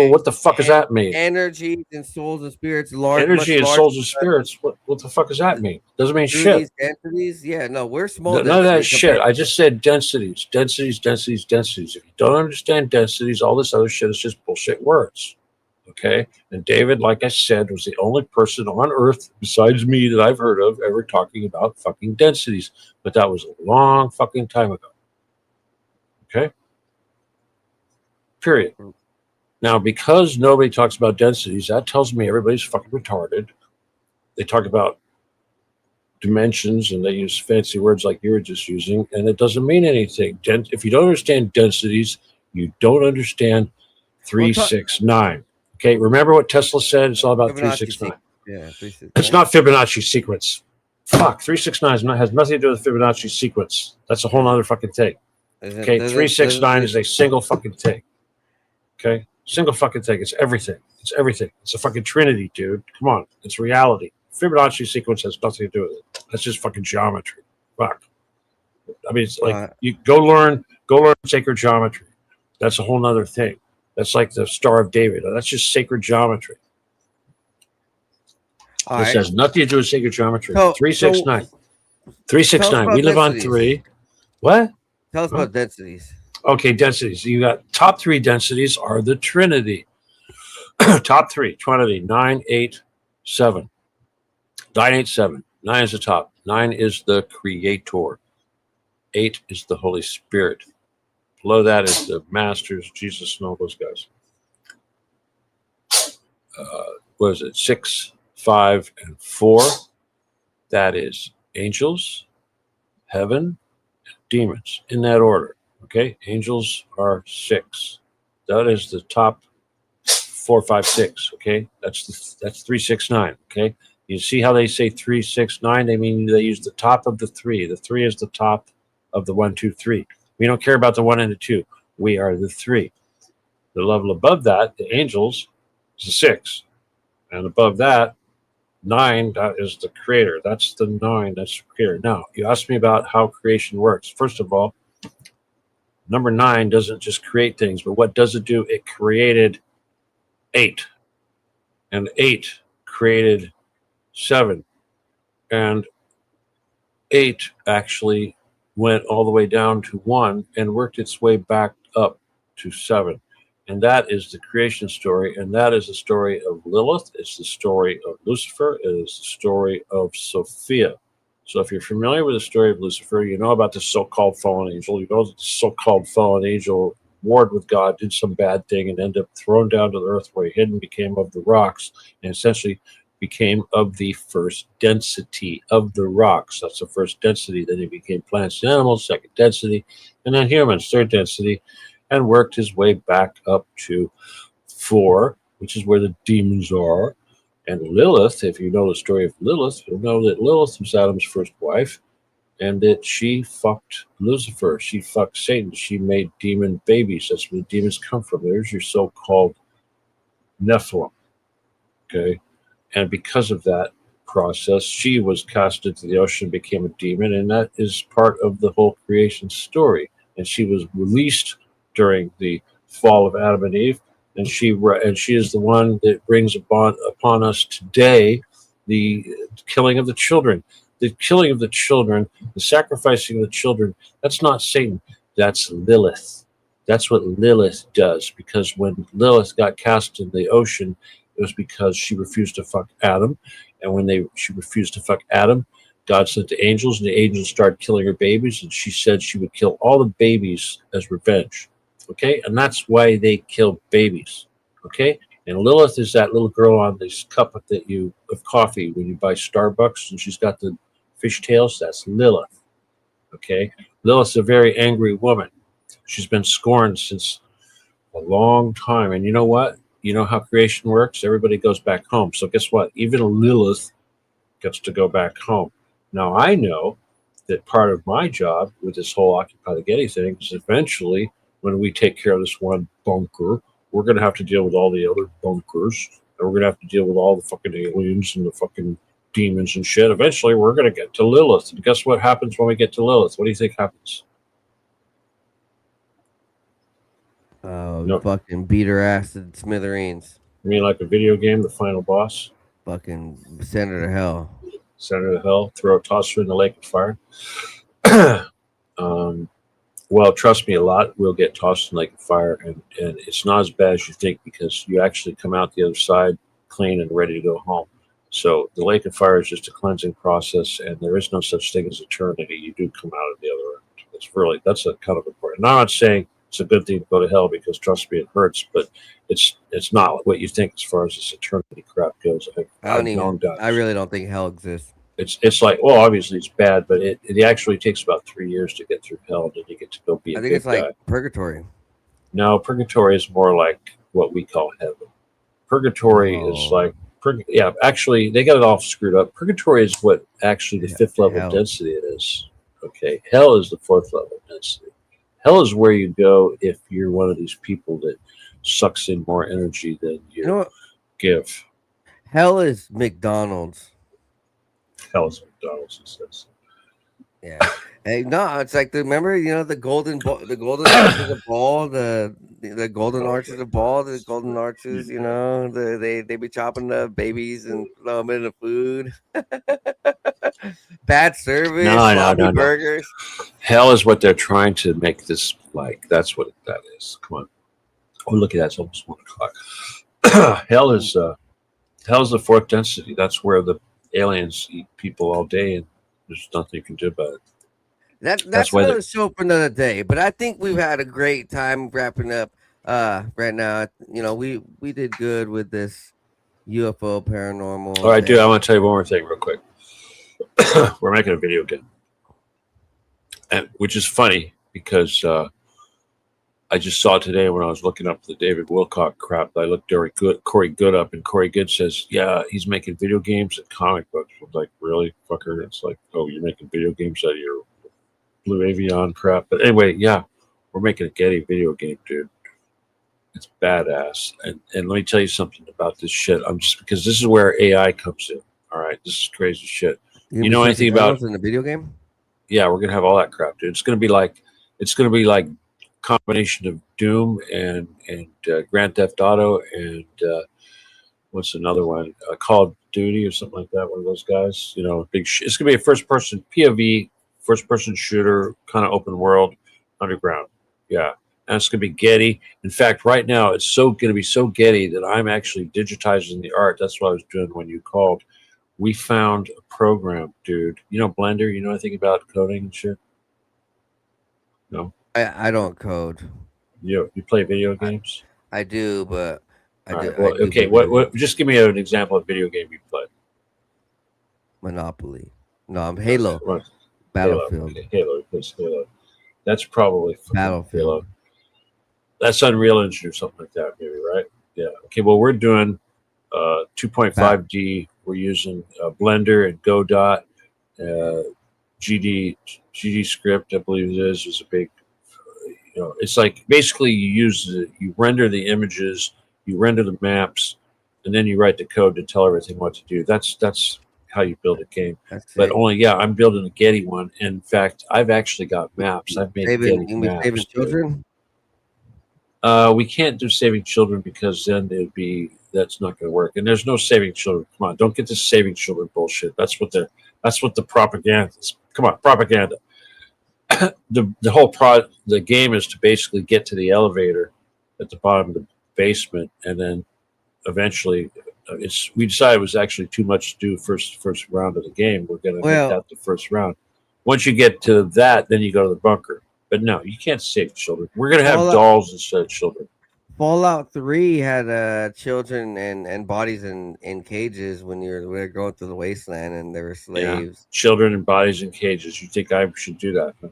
What the fuck does that mean? Energy and souls and spirits. Energy and souls and spirits. What the fuck does that mean? Doesn't mean shit. Densities? Yeah, no, we're small. None of that shit. I just said densities. If you don't understand densities, all this other shit is just bullshit words. Okay? And David, like I said, was the only person on Earth besides me that I've heard of ever talking about fucking densities. But that was a long fucking time ago. Okay? Period. Now, because nobody talks about densities, that tells me everybody's fucking retarded. They talk about dimensions and they use fancy words like you were just using, and it doesn't mean anything. If you don't understand densities, you don't understand 369. Okay, remember what Tesla said? It's all about 369. Yeah, 369. It's not Fibonacci sequence. Fuck, 369 has nothing to do with Fibonacci sequence. That's a whole other fucking thing. Okay, 369 is a single fucking thing. Okay? Single fucking thing. It's everything. It's everything. It's a fucking trinity, dude. Come on. It's reality. Fibonacci sequence has nothing to do with it. That's just fucking geometry. Fuck. I mean, it's like you go learn sacred geometry. That's a whole nother thing. That's like the Star of David. That's just sacred geometry. This has nothing to do with sacred geometry. 369. 369. We live on 3. What? Tell us about densities. Okay, densities. You got top 3 densities are the Trinity. Top 3, Trinity, 9, 8, 7. 9, 8, 7. 9 is the top. 9 is the Creator. 8 is the Holy Spirit. Below that is the Masters, Jesus, and all those guys. What is it? 6, 5, and 4. That is angels, heaven, and demons, in that order. Okay, angels are 6. That is the top 4, 5, 6. Okay, that's 369. Okay, you see how they say 369? They mean they use the top of the 3. The 3 is the top of the 1, 2, 3. We don't care about the 1 and the 2. We are the 3. The level above that, the angels, is the 6, and above that, 9. That is the Creator. That's the 9. That's the Creator. Now, you asked me about how creation works. First of all, number 9 doesn't just create things, but what does it do? It created 8. And 8 created 7. And 8 actually went all the way down to 1 and worked its way back up to 7. And that is the creation story. And that is the story of Lilith. It's the story of Lucifer. It is the story of Sophia. So if you're familiar with the story of Lucifer, you know about the so-called fallen angel. You know that the so-called fallen angel warred with God, did some bad thing, and ended up thrown down to the earth where he hid and became of the rocks, and essentially became of the first density of the rocks. That's the first density. Then he became plants and animals, second density, and then humans, third density, and worked his way back up to 4, which is where the demons are. And Lilith, if you know the story of Lilith, you'll know that Lilith was Adam's first wife, and that she fucked Lucifer. She fucked Satan. She made demon babies. That's where the demons come from. There's your so-called Nephilim. Okay. And because of that process, she was cast into the ocean, became a demon, and that is part of the whole creation story. And she was released during the fall of Adam and Eve, and she is the one that brings upon us today the killing of the children. The killing of the children, the sacrificing of the children, that's not Satan, that's Lilith. That's what Lilith does, because when Lilith got cast in the ocean, it was because she refused to fuck Adam. And when she refused to fuck Adam, God sent the angels, and the angels started killing her babies, and she said she would kill all the babies as revenge. Okay? And that's why they kill babies. Okay? And Lilith is that little girl on this cup of coffee when you buy Starbucks, and she's got the fishtails. That's Lilith. Okay? Lilith's a very angry woman. She's been scorned since a long time. And you know what? You know how creation works? Everybody goes back home. So guess what? Even Lilith gets to go back home. Now, I know that part of my job with this whole Occupy the Getty thing is eventually, when we take care of this one bunker, we're going to have to deal with all the other bunkers. And we're going to have to deal with all the fucking aliens and the fucking demons and shit. Eventually, we're going to get to Lilith. And guess what happens when we get to Lilith? What do you think happens? Fucking beat her ass to smithereens. You mean like a video game, the final boss? Fucking send her to hell. Send her to hell, toss her in the lake of fire. Well, trust me, a lot will get tossed in the lake of fire, and it's not as bad as you think, because you actually come out the other side clean and ready to go home. So the lake of fire is just a cleansing process, and there is no such thing as eternity. You do come out of the other end. That's a kind of important. Now, I'm not saying it's a good thing to go to hell, because trust me, it hurts, but it's not what you think as far as this eternity crap goes. I really don't think hell exists. It's like, well, obviously it's bad, but it actually takes about 3 years to get through hell, and then you get to go be a I think big it's like guy. purgatory. No, purgatory is more like what we call heaven. Purgatory is like, actually, they got it all screwed up. Purgatory is what actually the fifth level density it is. Okay, hell is the fourth level density. Hell is where you go if you're one of these people that sucks in more energy than you give. Hell is McDonald's. Hell is McDonald's, he says. Yeah. Hey, no, it's like remember, the golden arches of ball, the golden arches of ball, the golden arches, they be chopping the babies and throw them in the food. Bad service, sloppy burgers. Hell is what they're trying to make this like. That's what that is. Come on. Oh, look at that. It's almost 1 o'clock. Hell is the fourth density. That's where the aliens eat people all day, and there's nothing you can do about it. That's another show for another day. But I think we've had a great time wrapping up right now. We did good with this UFO paranormal. All right, dude, I want to tell you one more thing real quick. We're making a video game, which is funny because I just saw today when I was looking up the David Wilcock crap. I looked Corey Good up, and Corey Good says, "Yeah, he's making video games and comic books." I was like, "Really, fucker?" It's like, "Oh, you're making video games out of your Blue Avion crap." But anyway, yeah, we're making a Getty video game, dude. It's badass. And let me tell you something about this shit. Because this is where AI comes in. All right, this is crazy shit. You know anything about in the video game? Yeah, we're gonna have all that crap, dude. It's gonna be like combination of Doom and Grand Theft Auto and what's another one? Call of Duty or something like that. One of those guys. It's gonna be a first-person POV, first-person shooter, kind of open world, underground. Yeah, and it's gonna be Getty. In fact, right now it's gonna be so Getty that I'm actually digitizing the art. That's what I was doing when you called. We found a program, dude. Blender? You know anything about coding and shit? No. I don't code. You play video games? I do, but okay. What? Just give me an example of video game you play. Monopoly. No, I'm Halo. Right. Battlefield. Okay, Halo. He plays Halo. That's probably Battlefield. Halo. That's Unreal Engine or something like that, maybe, right? Yeah. Okay. Well, we're doing 2.5D. We're using Blender and Godot. GD script, I believe it is a big. It's like basically you render the images, you render the maps, and then you write the code to tell everything what to do. That's how you build a game. But I'm building a Getty one. In fact, I've actually got maps. I've made Getty maps. Saving children? We can't do saving children because then that's not going to work. And there's no saving children. Come on, don't get this saving children bullshit. That's what the propaganda is. Come on, propaganda. The game is to basically get to the elevator at the bottom of the basement, and then eventually we decided it was actually too much to do first round of the game. We're going to make that the first round. Once you get to that, then you go to the bunker. But no, you can't save children. We're going to have dolls instead of children. Fallout 3 had children and bodies in cages when we were going through the wasteland, and they were slaves. Yeah. Children and bodies in cages. You think I should do that? Huh?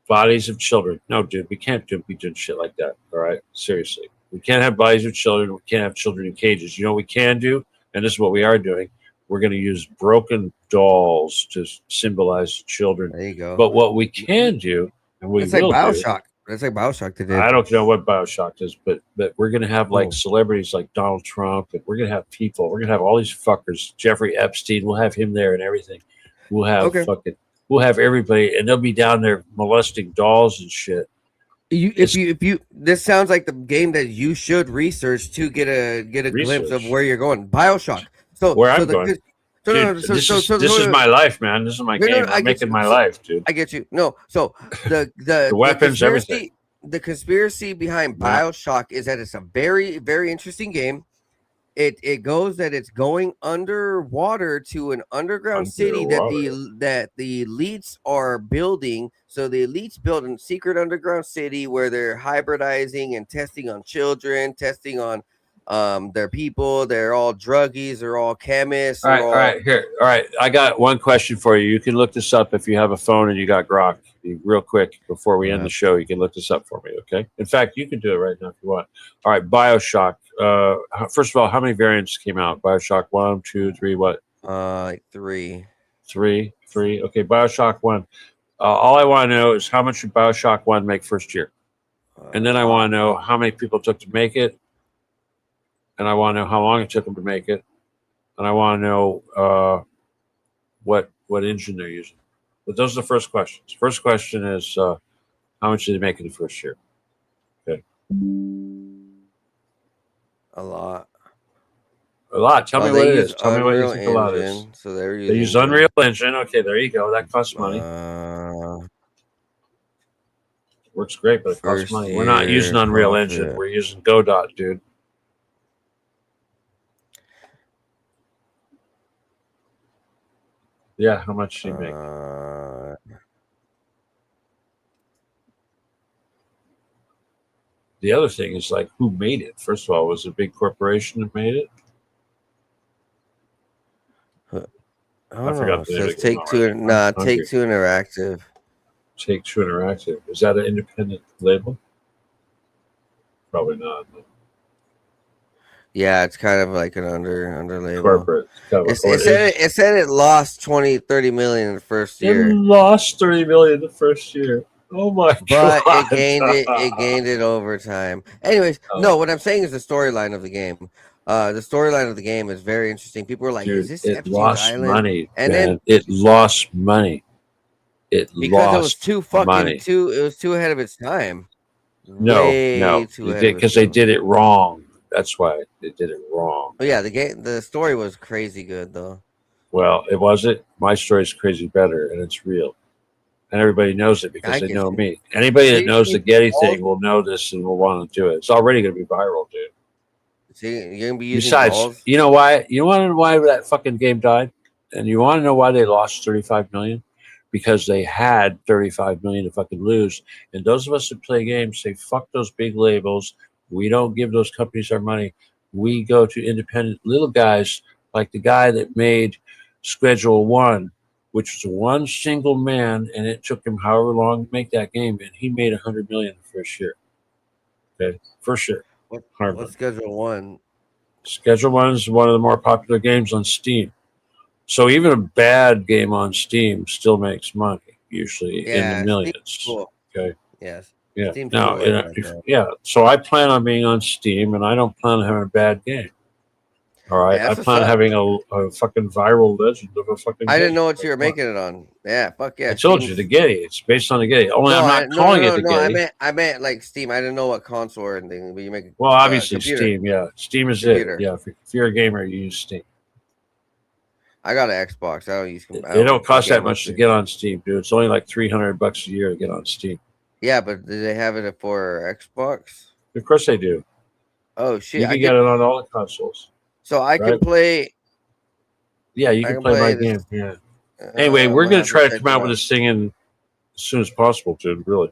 Bodies of children. No, dude, we can't be doing shit like that. All right? Seriously. We can't have bodies of children. We can't have children in cages. You know what we can do? And this is what we are doing. We're going to use broken dolls to symbolize the children. There you go. But what we can do, and we it's will like Bioshock. It's like Bioshock today. I don't know what Bioshock is, but we're going to have like celebrities like Donald Trump, and we're going to have people. We're going to have all these fuckers. Jeffrey Epstein. We'll have him there and everything. We'll have we'll have everybody, and they'll be down there molesting dolls and shit. This sounds like the game that you should research to get a glimpse of where you're going. Bioshock. So where I'm going. This is my life, man. This is my game. I'm making my life, dude. I get you. No, so the weapons, everything. The conspiracy behind Bioshock is that it's a very, very interesting game. It goes that it's going underwater to an underground city that the elites are building. So the elites build a secret underground city where they're hybridizing and testing on children, testing on their people. They're all druggies, they're all chemists. All right. I got one question for you. You can look this up if you have a phone and you got Grok. Real quick before we end the show, you can look this up for me, okay? In fact, you can do it right now if you want. All right, Bioshock. First of all, how many variants came out? Bioshock 1, 2, 3, what? Like 3. 3. Okay, Bioshock 1. All I want to know is how much did Bioshock 1 make first year? And then I want to know how many people it took to make it. And I want to know how long it took them to make it. And I want to know what engine they're using. But those are the first questions. First question is, how much did they make in the first year? Okay. A lot. Tell me what it is. Tell me what you think a lot is. So they use Unreal Engine. Okay, there you go. That costs money. Works great, but it costs money. We're not using Unreal Engine. We're using Godot, dude. Yeah, how much did he make? The other thing is like, who made it? First of all, was it a big corporation that made it? I forgot the name. It says Take-Two Interactive. Take-Two Interactive. Is that an independent label? Probably not. Yeah, it's kind of like an under label. Corporate. It said it lost 30 million in the first year. It lost 30 million in the first year. Oh my god! But it gained it over time. Anyways, no, what I'm saying is the storyline of the game. The storyline of the game is very interesting. People were like, dude, "Is this it Epstein's lost Island?" money, and man. then it lost money. It was too ahead of its time. No, because they did it wrong. That's why they did it wrong. But yeah, the story was crazy good though. Well, it wasn't. My story is crazy better, and it's real, and everybody knows it because they know me. Anybody that knows the Getty thing will know this and will want to do it. It's already going to be viral, dude. See, you're gonna be using Besides, balls? you know why? You want to know why that fucking game died, and you want to know why they lost 35 million? Because they had 35 million to fucking lose. And those of us that play games say, "Fuck those big labels. We don't give those companies our money. We go to independent little guys like the guy that made Schedule 1, which was one single man, and it took him however long to make that game, and he made 100 million the first year. Okay, first year. What's Schedule 1? Schedule 1 is one of the more popular games on Steam. So even a bad game on Steam still makes money, usually in the Yeah, millions. Steam's cool. Okay. Yes. Yeah. Steam's Now, cool like that. yeah. So I plan on being on Steam, and I don't plan on having a bad game. All right. Yeah, I that's what's plan on up. having a fucking viral legend of a fucking. I didn't Getty. know what you were making it on. Yeah, fuck yeah. I told you Steam's- the Getty. It's based on the Getty. Only I'm not no, calling it the Getty. I meant like Steam. I didn't know what console or anything. But you make Well, obviously computer. Steam. Yeah, Steam is Computer. it. Yeah, if you're a gamer, you use Steam. I got an Xbox. I don't use. They don't cost that much to get on Steam, dude. It's only like $300 a year to get on Steam. Yeah, but do they have it for Xbox? Of course they do. Oh shit! You can get it on all the consoles. So I can right? play. Yeah, you can play my game. Yeah. Anyway, we're going to try to come out with this thing in as soon as possible, dude. Really.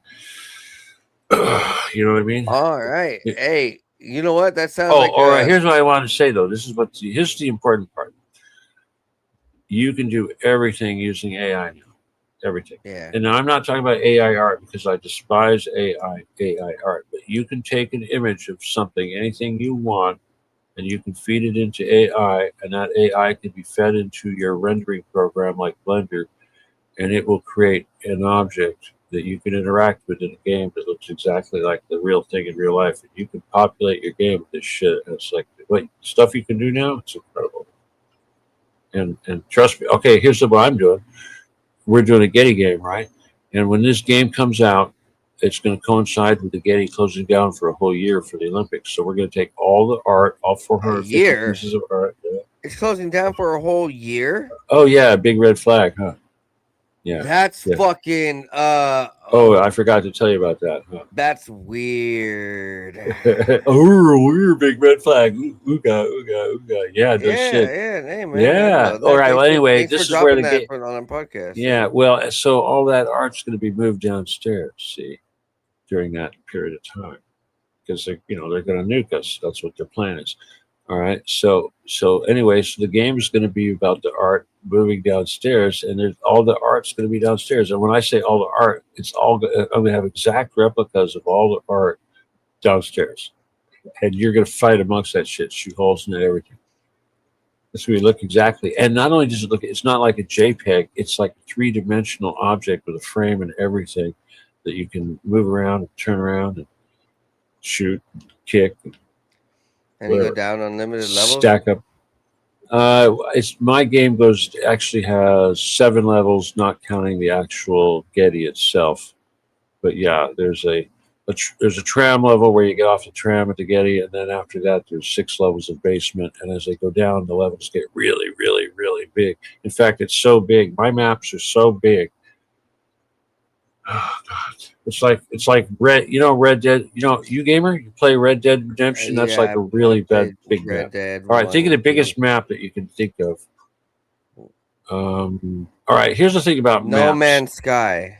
You know what I mean? All right. Hey, you know what? That sounds Oh, like. all right. Here's what I wanted to say, though. Here's the important part. You can do everything using AI now. Everything. Yeah. And now I'm not talking about AI art because I despise AI art. But you can take an image of something, anything you want, and you can feed it into AI, and that AI can be fed into your rendering program like Blender, and it will create an object that you can interact with in a game that looks exactly like the real thing in real life. And you can populate your game with this shit. And it's like, what stuff you can do now? It's incredible. And trust me. Okay, here's what I'm doing. We're doing a Getty game, right? And when this game comes out, it's going to coincide with the Getty closing down for a whole year for the Olympics. So we're going to take all the art, all 450 pieces of art. Yeah. It's closing down for a whole year. Oh yeah, big red flag, huh? Yeah. That's fucking. Oh, I forgot to tell you about that. Huh? That's weird. Oh, we're big red flag. Ooga, ooga, ooga. Yeah, no shit. Yeah, hey, man. Yeah. All right. Well, anyway, this is where the game. On our podcast. Yeah. Well, so all that art's going to be moved downstairs. See, during that period of time, because they're going to nuke us. That's what their plan is. All right. So anyway, so the game is going to be about the art moving downstairs, and there's all the art's going to be downstairs. And when I say all the art, it's all I'm going to have exact replicas of all the art downstairs, and you're going to fight amongst that shit, shoot holes in it, everything. That's where you look exactly. And not only does it look, it's not like a JPEG. It's like a 3-dimensional object with a frame and everything that you can move around and turn around and shoot, kick. And you go down unlimited levels? Stack up. It's my game actually has 7 levels, not counting the actual Getty itself. But yeah, there's a tram level where you get off the tram at the Getty, and then after that, there's 6 levels of basement. And as they go down, the levels get really, really, really big. In fact, it's so big. My maps are so big. Oh God. It's like Red Dead. You gamer, you play Red Dead Redemption. That's like a really big map. All right, think of the biggest map that you can think of. All right, here's the thing about No maps. Man's Sky.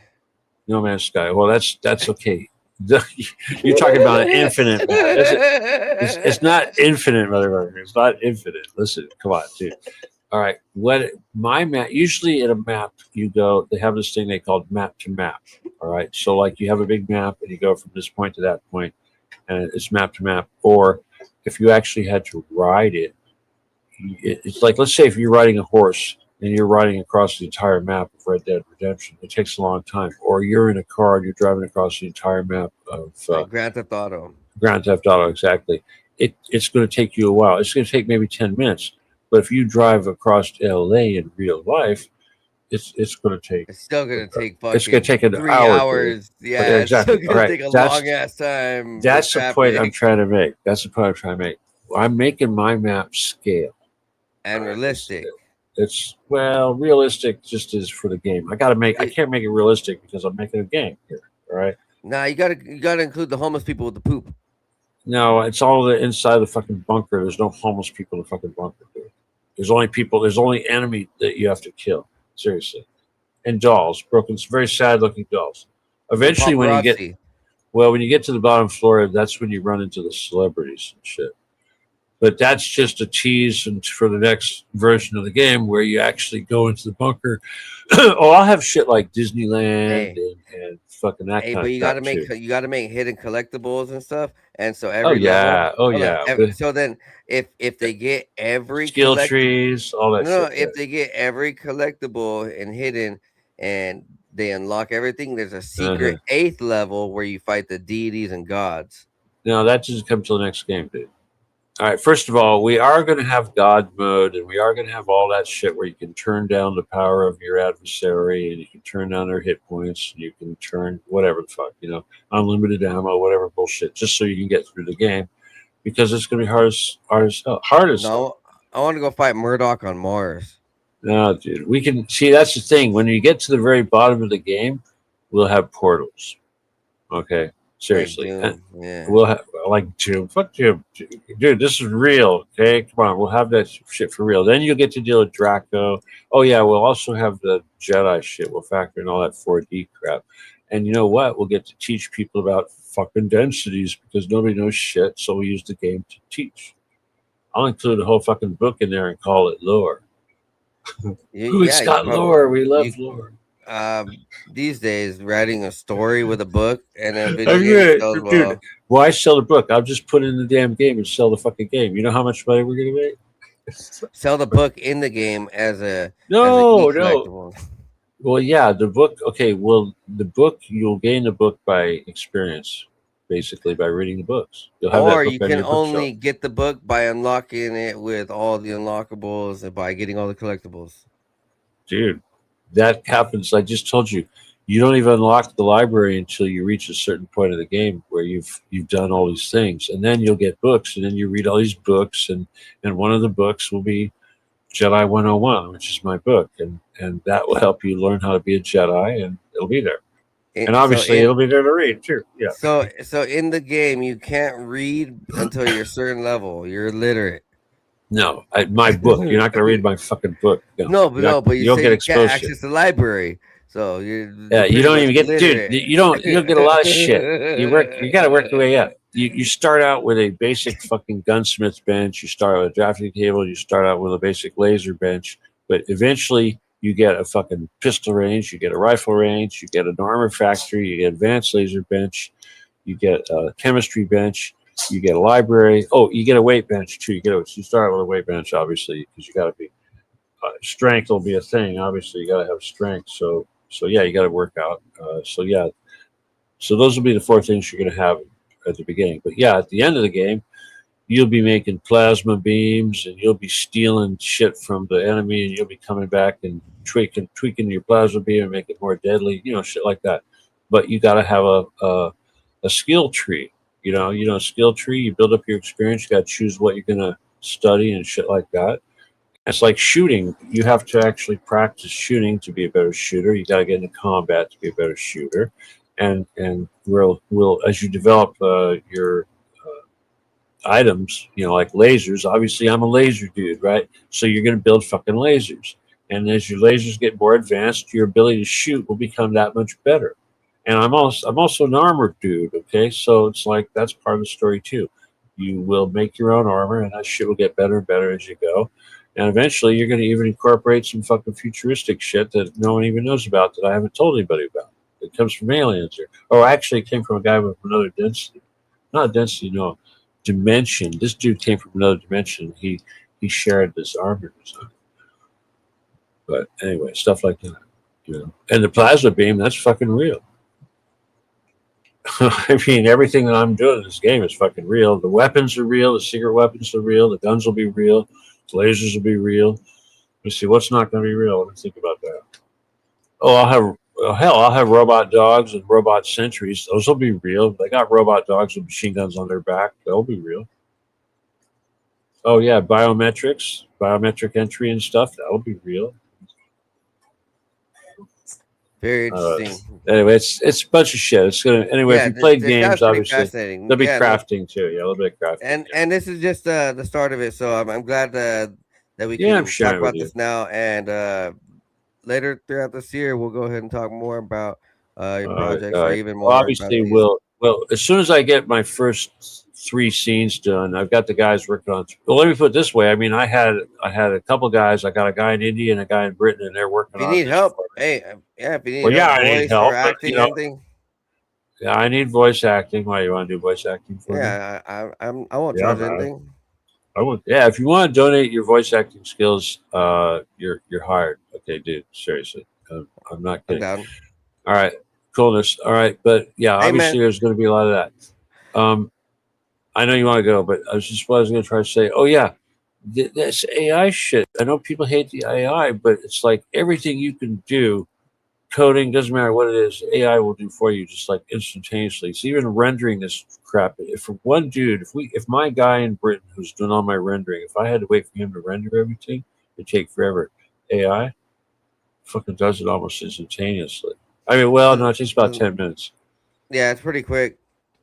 No Man's Sky. Well, that's okay. You're talking about an infinite map. It's not infinite, motherfucker. It's not infinite. Listen, come on, dude. All right, my map, usually in a map, they have this thing they call map to map. All right, so like you have a big map and you go from this point to that point, and it's map to map. Or if you actually had to ride it, it's like, let's say if you're riding a horse and you're riding across the entire map of Red Dead Redemption, it takes a long time. Or you're in a car and you're driving across the entire map of Grand Theft Auto. Grand Theft Auto, exactly. It's going to take you a while. It's going to take maybe 10 minutes. But if you drive across LA in real life, it's going to take. It's still going to take. It's going to take an 3 hour. hours. Yeah, exactly. It's still going to take a long ass time. That's the point I'm trying to make. I'm making my map scale and realistic. It's realistic just is for the game. I can't make it realistic because I'm making a game here. All right. Nah, you gotta include the homeless people with the poop. No, it's all the inside of the fucking bunker. There's no homeless people in the fucking bunker, dude. There's only enemy that you have to kill. Seriously. And dolls, very sad looking dolls. Eventually when you get to the bottom floor, that's when you run into the celebrities and shit. But that's just a tease for the next version of the game where you actually go into the bunker. Oh, I'll have shit like Disneyland and fucking that Hey, kind but of you crap gotta make too. hidden collectibles and stuff, and so Oh every level. yeah, oh Hold on. yeah. But So then, if they get every skill trees, all that no, shit. if they get every collectible and hidden, and they unlock everything, there's a secret 8th level where you fight the deities and gods. No, that doesn't come till the next game, dude. All right, first of all, we are going to have God mode, and we are going to have all that shit where you can turn down the power of your adversary, and you can turn down their hit points, and you can turn whatever the fuck, unlimited ammo, whatever bullshit, just so you can get through the game, because it's going to be hard as hell. No, I want to go fight Murdoch on Mars. No, dude, we can see. That's the thing. When you get to the very bottom of the game, we'll have portals. Okay, seriously, Like Doom, yeah. we'll have like Doom. Fuck Doom, dude. This is real. Okay, come on, we'll have that shit for real. Then you'll get to deal with Draco. Oh yeah, we'll also have the Jedi shit. We'll factor in all that 4D crap. And you know what? We'll get to teach people about fucking densities because nobody knows shit. So we use the game to teach. I'll include a whole fucking book in there and call it lore. It's got lore. We love lore. These days, writing a story with a book and a video game sells well. Dude, why sell the book? I'll just put it in the damn game and sell the fucking game. You know how much money we're gonna make? Sell the book in the game as a no. Collectible. Well, yeah, the book. Okay, well, the book you'll gain the book by experience, basically by reading the books. You'll have Or that book you on can your only bookshelf. get the book by unlocking it with all the unlockables and by getting all the collectibles. Dude, that happens. I just told you. You don't even unlock the library until you reach a certain point of the game where you've done all these things, and then you'll get books, and then you read all these books, and one of the books will be Jedi 101, which is my book, and that will help you learn how to be a Jedi, and it'll be there. And obviously, it'll be there to read too. Yeah. So in the game, you can't read until you're a certain level. You're illiterate. No, my book. You're not going to read my fucking book. No, but you don't say get you exposed can't to access the library. So you're you don't even get, dude. You don't get a lot of shit. You got to work your way up. You start out with a basic fucking gunsmith's bench. You start with a drafting table. You start out with a basic laser bench. But eventually, you get a fucking pistol range. You get a rifle range. You get an armor factory. You get advanced laser bench. You get a chemistry bench. You get a library. Oh, you get a weight bench too. You start out with a weight bench, obviously, because you got to be strength will be a thing. Obviously, you got to have strength. So yeah, you got to work out. So those will be the 4 things you're going to have at the beginning. But yeah, at the end of the game, you'll be making plasma beams, and you'll be stealing shit from the enemy, and you'll be coming back and tweaking your plasma beam and make it more deadly. Shit like that. But you got to have a skill tree. A skill tree. You build up your experience. You got to choose what you're going to study and shit like that. It's like shooting. You have to actually practice shooting to be a better shooter. You got to get into combat to be a better shooter, and will as you develop your items, like lasers. Obviously, I'm a laser dude, right? So you're going to build fucking lasers, and as your lasers get more advanced, your ability to shoot will become that much better. And I'm also an armored dude. Okay, so it's like that's part of the story too. You will make your own armor, and that shit will get better and better as you go. And eventually, you're going to even incorporate some fucking futuristic shit that no one even knows about that I haven't told anybody about. It comes from aliens, actually, it came from a guy with another density, not density, no, dimension. This dude came from another dimension. He shared this armor design. But anyway, stuff like that, And the plasma beam, that's fucking real. I mean, everything that I'm doing in this game is fucking real. The weapons are real. The secret weapons are real. The guns will be real. The lasers will be real. Let's see, what's not going to be real? Let me think about that. Oh, I'll have robot dogs and robot sentries. Those will be real. They got robot dogs with machine guns on their back. They'll be real. Oh, yeah, biometric entry and stuff. That'll be real. Very interesting. Anyway, it's a bunch of shit. It's gonna if you played games, obviously there'll be crafting too. Yeah, a little bit of crafting. And this is just the start of it. So I'm glad that we can talk about this now. And later throughout this year, we'll go ahead and talk more about your projects or even more. Well, obviously, we'll as soon as I get my first 3 scenes done. I've got the guys working on. Well, let me put it this way. I mean, I had a couple guys. I got a guy in India and a guy in Britain, and they're working If you on need this help, for me. hey, yeah, if you need Well, yeah, help, I need voice help, or but acting, you know, anything. yeah, I need voice acting. Why you want to do voice acting for me? Yeah, I won't Yeah, charge man. anything. I would. Yeah, if you want to donate your voice acting skills, you're hired. Okay, dude. Seriously, I'm not I'm kidding. down. All right, coolness. All right, but yeah, Hey, obviously man. there's going to be a lot of that. I know you want to go, but I was going to try to say. Oh yeah, this AI shit. I know people hate the AI, but it's like everything you can do. Coding doesn't matter what it is. AI will do for you just like instantaneously. It's even rendering this crap. If for one dude, if my guy in Britain who's doing all my rendering, if I had to wait for him to render everything, it'd take forever. AI fucking does it almost instantaneously. I mean, well, no, it takes about 10 minutes. Yeah, it's pretty quick.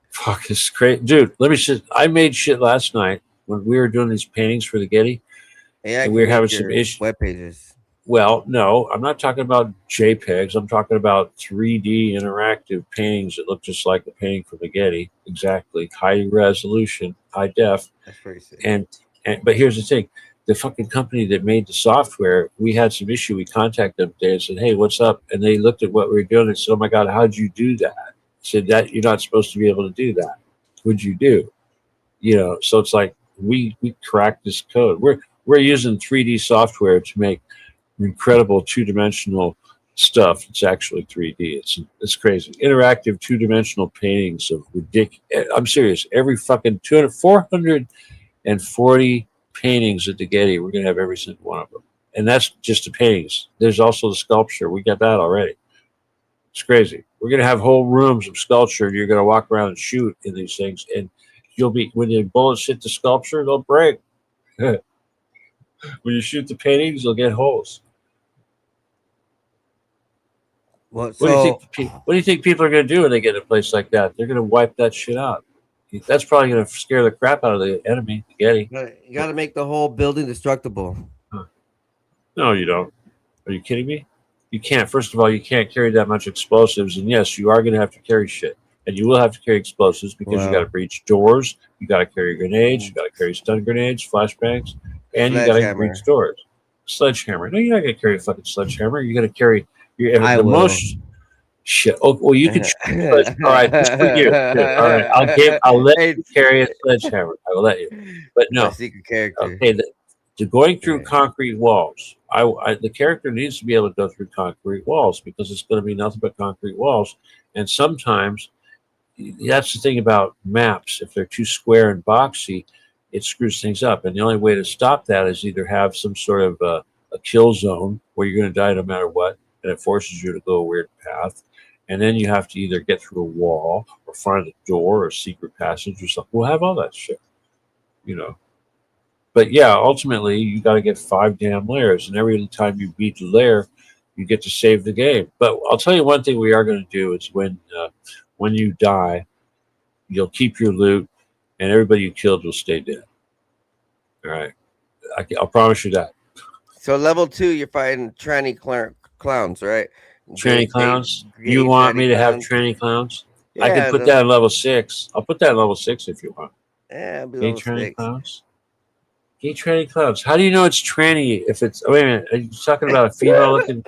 Fuck, it's crazy, dude. Let me just. I made shit last night when we were doing these paintings for the Getty, Yeah, I and can we were make having some your issues. web pages. Well, no, I'm not talking about JPEGs. I'm talking about 3D interactive paintings that look just like the painting from the Getty. Exactly. High resolution, high def. That's pretty sick. And but here's the thing. The fucking company that made the software, we had some issue. We contacted them today and said, hey, what's up? And they looked at what we were doing and said, oh my God, how'd you do that? I said that you're not supposed to be able to do that. What'd you do? You know, so it's like we cracked this code. We're using 3D software to make incredible 2-dimensional stuff. It's actually 3D. It's crazy. Interactive 2-dimensional paintings of ridiculous. I'm serious. Every fucking 440 paintings at the Getty. We're gonna have every single one of them, and that's just the paintings. There's also the sculpture. We got that already. It's crazy. We're gonna have whole rooms of sculpture. You're gonna walk around and shoot in these things, and you'll be when the bullets hit the sculpture, they'll break. When you shoot the paintings, you'll get holes. Well, What do you think people are going to do when they get in a place like that? They're going to wipe that shit out. That's probably going to scare the crap out of the enemy, the Getty. You got to make the whole building destructible. No, you don't. Are you kidding me? You can't. First of all, you can't carry that much explosives, and yes, you are going to have to carry shit, and you will have to carry explosives because you got to breach doors, you got to carry grenades, you got to carry stun grenades, flashbangs, and you got to breach doors. Sledgehammer. No, you're not going to carry a fucking sledgehammer. You're going to carry. I will. Most shit. Oh, well, you can. All right, just for you. Good. All right, I'll let you carry a sledgehammer. I will let you. But no, my secret character. Okay, to going through concrete walls. The character needs to be able to go through concrete walls because it's going to be nothing but concrete walls. And sometimes that's the thing about maps. If they're too square and boxy, it screws things up. And the only way to stop that is either have some sort of a kill zone where you're going to die no matter what, and it forces you to go a weird path. And then you have to either get through a wall or find a door or a secret passage or something. We'll have all that shit, you know. But yeah, ultimately, you got to get 5 damn layers. And every time you beat the layer, you get to save the game. But I'll tell you one thing we are going to do is when you die, you'll keep your loot, and everybody you killed will stay dead. All right. I'll promise you that. So level 2, you're fighting tranny clowns, right? Tranny clowns? You want me to have tranny clowns? Yeah, I can put that in level 6. I'll put that in level 6 if you want. Yeah, it'll be Gay level tranny 6. clowns? Gay tranny clowns. How do you know it's tranny if it's... Wait a minute. Are you talking about a female looking...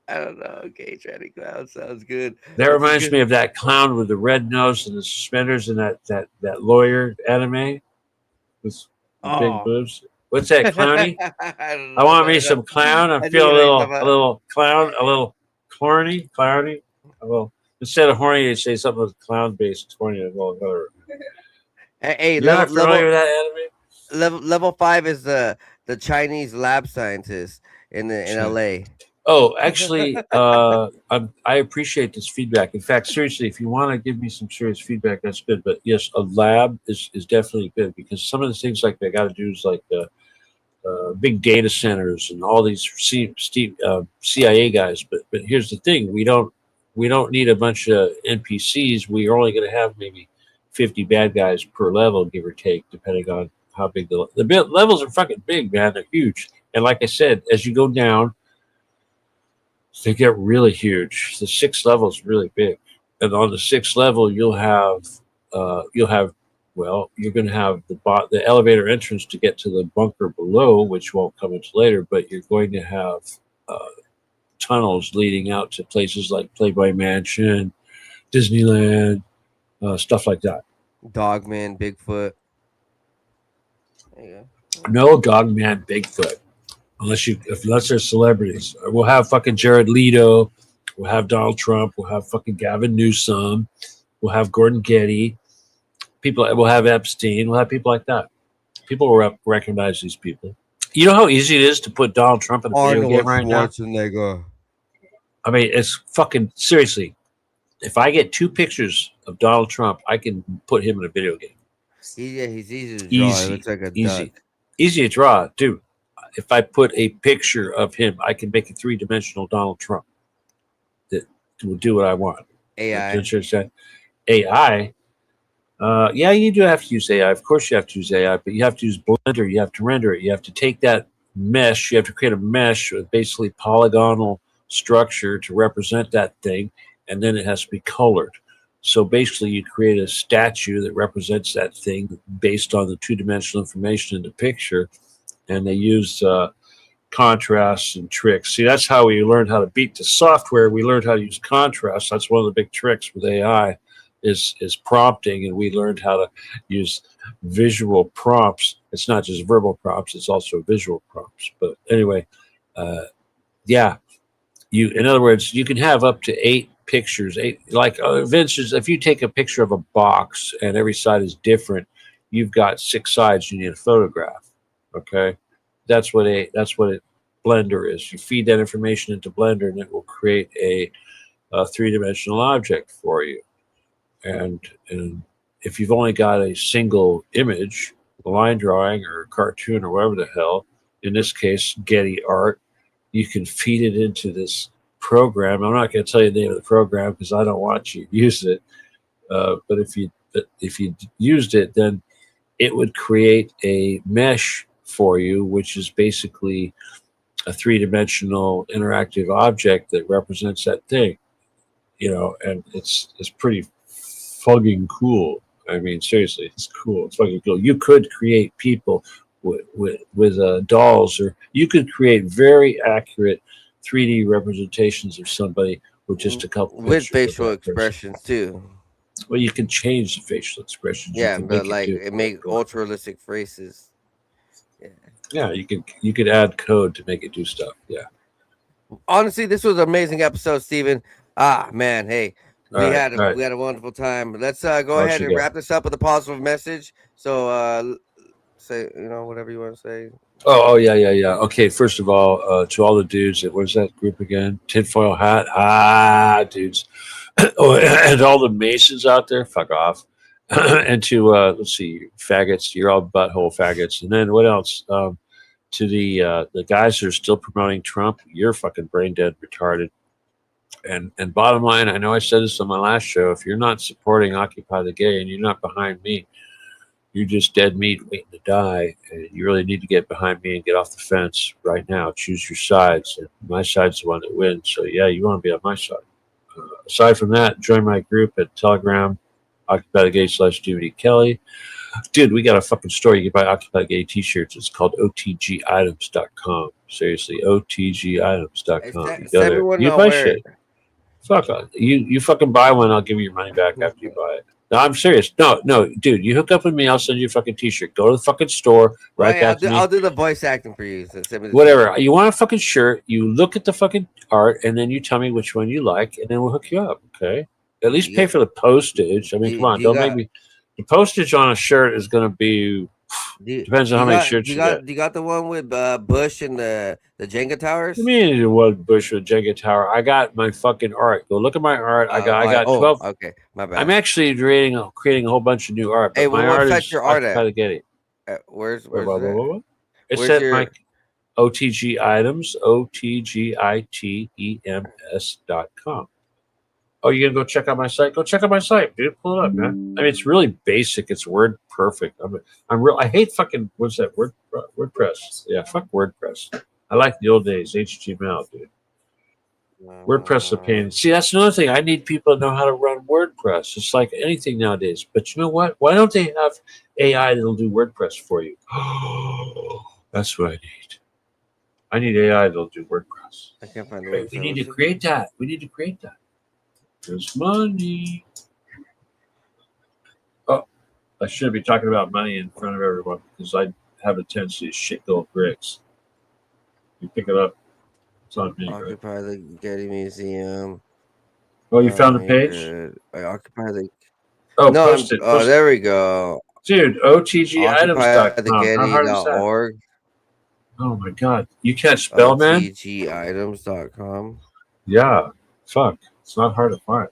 I don't know. Gay tranny clown sounds good. That reminds me of that clown with the red nose and the suspenders in that lawyer anime with big boobs. What's that, clowny? I want me some clown. I'm feeling a little clown, a little corny, clowny. Well, instead of horny, they say something with clown based. It's horny. Hey, you're not familiar with that anime? Level 5 is the Chinese lab scientist in LA. Oh, actually, I appreciate this feedback. In fact, seriously, if you want to give me some serious feedback, that's good. But yes, a lab is definitely good because some of the things like they got to do is like big data centers and all these CIA guys. But here's the thing: we don't need a bunch of NPCs. We are only going to have maybe 50 bad guys per level, give or take, depending on how big the levels are. Fucking big, man. They're huge. And like I said, as you go down, they get really huge. The 6th level is really big. And on the 6th level, you'll have you'll have, well, you're going to have the elevator entrance to get to the bunker below, which won't come until later, but you're going to have tunnels leading out to places like Playboy Mansion, Disneyland, stuff like that. Dogman, Bigfoot. There you go. No Dogman, Bigfoot, unless they're celebrities. We'll have fucking Jared Leto. We'll have Donald Trump. We'll have fucking Gavin Newsom. We'll have Gordon Getty. We'll have Epstein. We'll have people like that. People will recognize these people. You know how easy it is to put Donald Trump in a video game right now? I mean, it's fucking seriously. If I get 2 pictures of Donald Trump, I can put him in a video game. Yeah, he's easy to draw. He looks like a duck. Easy to draw, dude. If I put a picture of him, I can make a 3-dimensional Donald Trump that will do what I want. AI. AI. Yeah, you do have to use AI. Of course, you have to use AI, but you have to use Blender. You have to render it. You have to take that mesh. You have to create a mesh with basically polygonal structure to represent that thing, and then it has to be colored. So basically, you create a statue that represents that thing based on the 2-dimensional information in the picture, and they use contrasts and tricks. See, that's how we learned how to beat the software. We learned how to use contrast. That's one of the big tricks with AI is prompting, and we learned how to use visual prompts. It's not just verbal prompts; it's also visual prompts. But anyway, yeah, in other words, you can have up to 8 pictures. Like Vince, if you take a picture of a box and every side is different, you've got 6 sides you need to photograph. Okay, that's what Blender is. You feed that information into Blender, and it will create a 3-dimensional object for you. And if you've only got a single image, a line drawing or a cartoon or whatever the hell, in this case Getty Art, you can feed it into this program. I'm not going to tell you the name of the program because I don't want you to use it. But if you used it, then it would create a mesh for you, which is basically a 3-dimensional interactive object that represents that thing. And it's pretty fucking cool. I mean, seriously, it's cool. It's fucking cool. You could create people with dolls, or you could create very accurate 3D representations of somebody with just a couple with facial expressions too. Well, you can change the facial expressions. Yeah, but it make ultra realistic faces. Yeah, you could add code to make it do stuff. Yeah. Honestly, this was an amazing episode, Steven. Man, hey, we had a wonderful time. Let's go ahead and wrap this up with a positive message. So say whatever you want to say. Oh yeah. Okay, first of all, to all the dudes, what was that group again? Tinfoil hat, dudes. And all the Masons out there, fuck off. And to let's see, faggots, you're all butthole faggots. And then what else? To the guys that are still promoting Trump, you're fucking brain dead, retarded. And bottom line, I know I said this on my last show, if you're not supporting Occupy the Gay and you're not behind me, you're just dead meat waiting to die. And you really need to get behind me and get off the fence right now. Choose your sides. And my side's the one that wins. So yeah, you want to be on my side. Aside from that, join my group at Telegram, Occupy the Gay /DVD Kelly. Dude, we got a fucking store. You can buy Occupy the Gay t-shirts. It's called OTGitems.com. Seriously, OTGitems.com. You buy shit. Fuck on. You fucking buy one, I'll give you your money back after you buy it. No, I'm serious. No, dude, you hook up with me, I'll send you a fucking t-shirt. Go to the fucking store, I'll do the voice acting for you. Whatever. You want a fucking shirt, you look at the fucking art, and then you tell me which one you like, and then we'll hook you up, okay? At least pay for the postage. I mean, come on, don't make me. The postage on a shirt is going to be depends on how many shirts you get. You got the one with Bush and the Jenga towers? What do you mean what Bush with Jenga tower? I got my fucking art. Go look at my art. I got 12. Okay, my bad. I'm actually creating a whole bunch of new art. Hey, my art is your art at? Where's that? It's at my OTG items, OTGITEMS.com. Oh, you're gonna go check out my site? Go check out my site, dude. Pull it up, man. I mean, it's really basic. It's word perfect. I hate fucking what's that? WordPress. Yeah, fuck WordPress. I like the old days, HTML, dude. WordPress is a pain. See, that's another thing. I need people to know how to run WordPress. It's like anything nowadays. But you know what? Why don't they have AI that'll do WordPress for you? That's what I need. I need AI that'll do WordPress. I can't find the Wait, website. we need to create that. We need to create that. There's money. Oh, I shouldn't be talking about money in front of everyone because I have a tendency to shit gold bricks. You pick it up. It's on me, right? Occupy the Getty Museum. Oh, you found the page? Good. I occupy the. Oh, No, post it. oh, there we go. Dude, OTGitems.com. How hard is that? OccupyTheGetty.org. Oh my God. You can't spell, man? OTGitems.com. Yeah. Fuck. It's not hard to find.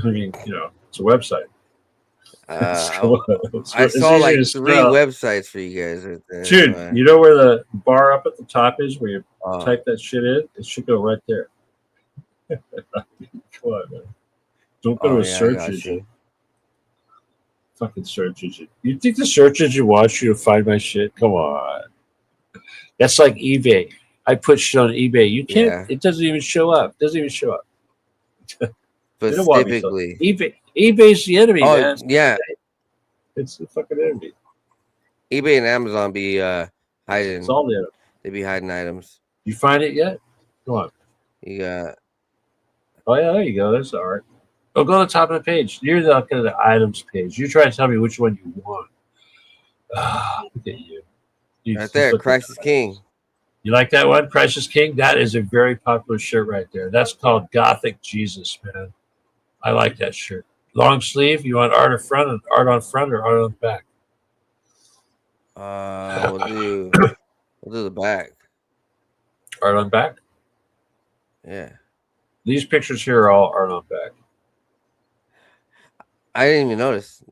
I mean, you know, it's a website. I saw like 3 websites for you guys right there. Dude, you know where the bar up at the top is where you type that shit in? It should go right there. Come on, man. Don't go to a search engine. Fucking search engine. You think the search engine wants you to find my shit? Come on. That's like eBay. I put shit on eBay. You can't. It doesn't even show up. It doesn't even show up. Specifically, eBay's the enemy, man. Yeah, it's the fucking enemy. eBay and Amazon be hiding. It's all the enemy. They be hiding items. You find it yet? Come on. You got. Oh yeah, there you go. There's the art. Oh, go to the top of the page. You're looking at the items page. You try to tell me which one you want. Look at you. Right there, Christ is King. You like that one, Christ is King? That is a very popular shirt right there. That's called Gothic Jesus, man. I like that shirt. Long sleeve. You want art on front or art on back? We'll do the back. Art on back. Yeah. These pictures here are all art on back. I didn't even notice.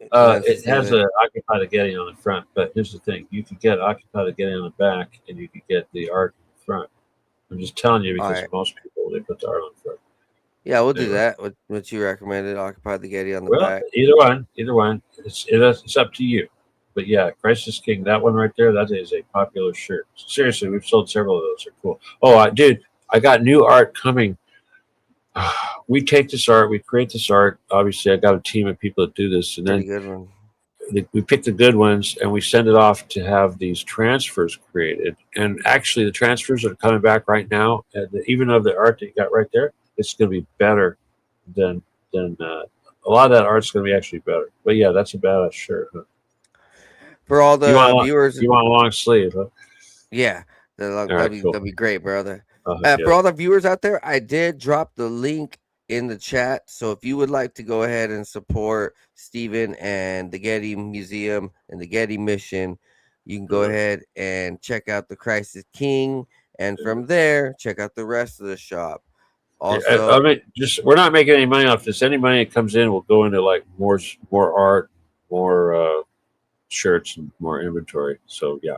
It has a Occupy the Getty on the front, but here's the thing: you could get Occupy the Getty on the back, and you could get the art in the front. I'm just telling you because most people they put the art on the front. Yeah, we'll do that. What you recommended, Occupy the Getty on the back. Either one. It's up to you. But yeah, Christ is King. That one right there, that is a popular shirt. Seriously, we've sold several of those. They're cool. Oh, dude, I got new art coming. We take this art, we create this art. Obviously, I got a team of people that do this, and then we pick the good ones and we send it off to have these transfers created. And actually, the transfers are coming back right now. And even of the art that you got right there, it's going to be better than a lot of that art's going to be actually better. But yeah, that's a badass shirt. Huh? For all the viewers, you want a long sleeve, huh? Yeah, that'd be great, brother. Yeah. For all the viewers out there, I did drop the link in the chat. So if you would like to go ahead and support Stephen and the Getty Museum and the Getty Mission, you can go ahead and check out the Christ is King, and from there, check out the rest of the shop. Also, I mean, we're not making any money off this. Any money that comes in will go into like more art, more shirts, and more inventory. So yeah,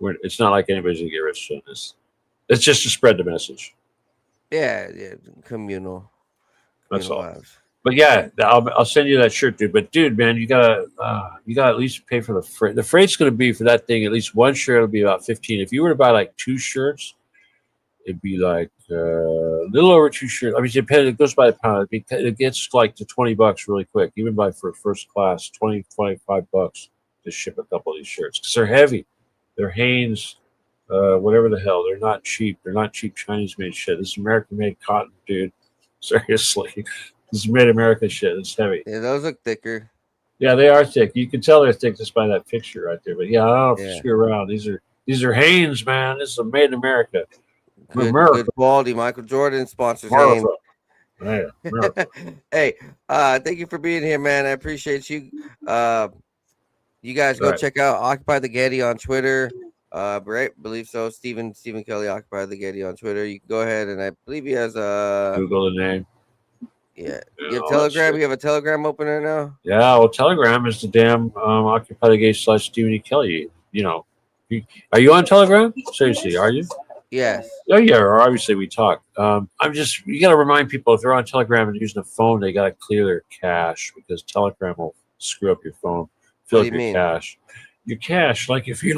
it's not like anybody's gonna get rich on this. It's just to spread the message. Yeah, communal. That's all. Vibes. But yeah, I'll send you that shirt, dude. But dude, man, you gotta at least pay for the freight. The freight's gonna be for that thing. At least one shirt will be about $15. If you were to buy like 2 shirts, it'd be like a little over 2 shirts. I mean, it goes by the pound. It gets like to $20 really quick, even for first class, $25 to ship a couple of these shirts because they're heavy. They're Hanes. Whatever the hell, they're not cheap. They're not cheap Chinese-made shit. This is American-made cotton, dude. Seriously, this is made America shit. It's heavy. Yeah, those look thicker. Yeah, they are thick. You can tell they're thick just by that picture right there. But yeah, I don't screw around. These are Hanes, man. This is made in America. Good quality. Michael Jordan sponsors Hanes. Yeah, hey, thank you for being here, man. I appreciate you. You guys go check out Occupy the Getty on Twitter. Right, believe so. Stephen Kelly, Occupy the Getty on Twitter. You can go ahead and I believe he has Google the name. Yeah. You have Telegram. You have a Telegram open right now. Yeah, well, Telegram is the damn Occupy the Getty / Stephen E. Kelly. You know, are you on Telegram? Seriously, are you? Yes. Oh yeah. Obviously, we talk. You got to remind people if they're on Telegram and using a phone, they got to clear their cache because Telegram will screw up your phone, fill up your cache. Your cache, like if you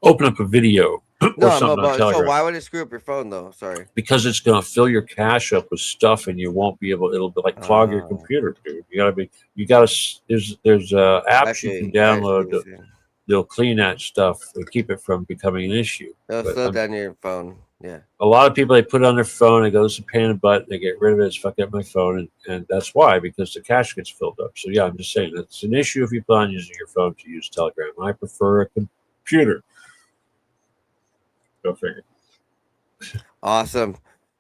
open up a video or No, something on so Telegram. why would it screw up your phone though? Sorry. Because it's going to fill your cache up with stuff, and you won't be able. It'll be like clog your computer, dude. You gotta. There's apps you can download. They'll clean that stuff and keep it from becoming an issue. They'll But slow down your phone. Yeah. a lot of people, they put it on their phone, it goes to pain in the butt, they get rid of it, it's fuck up my phone, and that's why, because the cache gets filled up. So yeah, I'm just saying it's an issue if you plan on using your phone to use Telegram. I prefer a computer. Go figure. Awesome.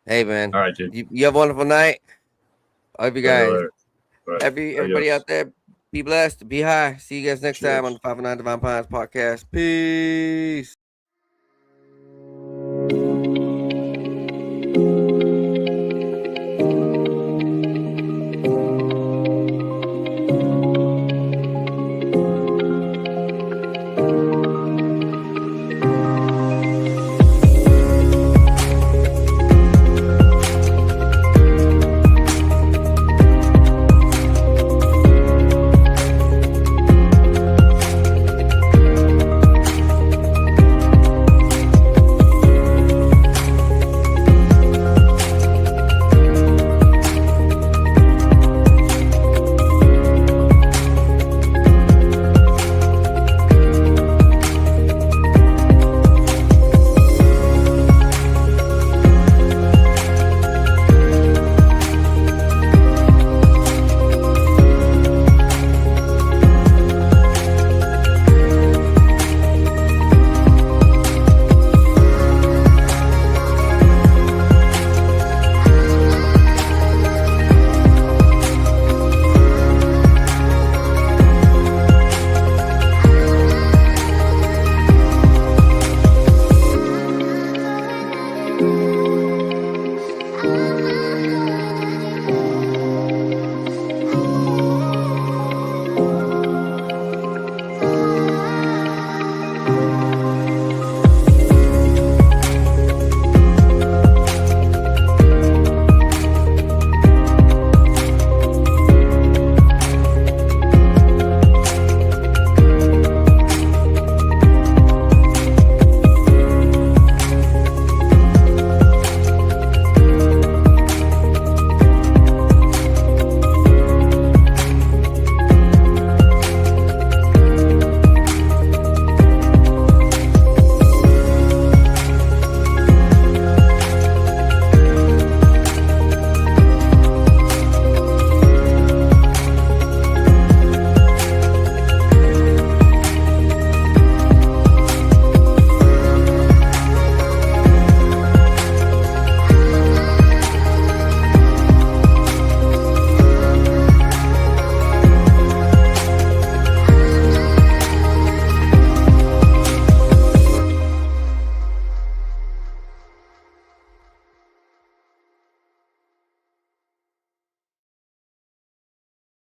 Hey man. All right, dude. You have a wonderful night. I hope you guys, everybody Adios. out there, be blessed, be high. See you guys next Cheers. time on the 509 Divine Pines podcast. Peace.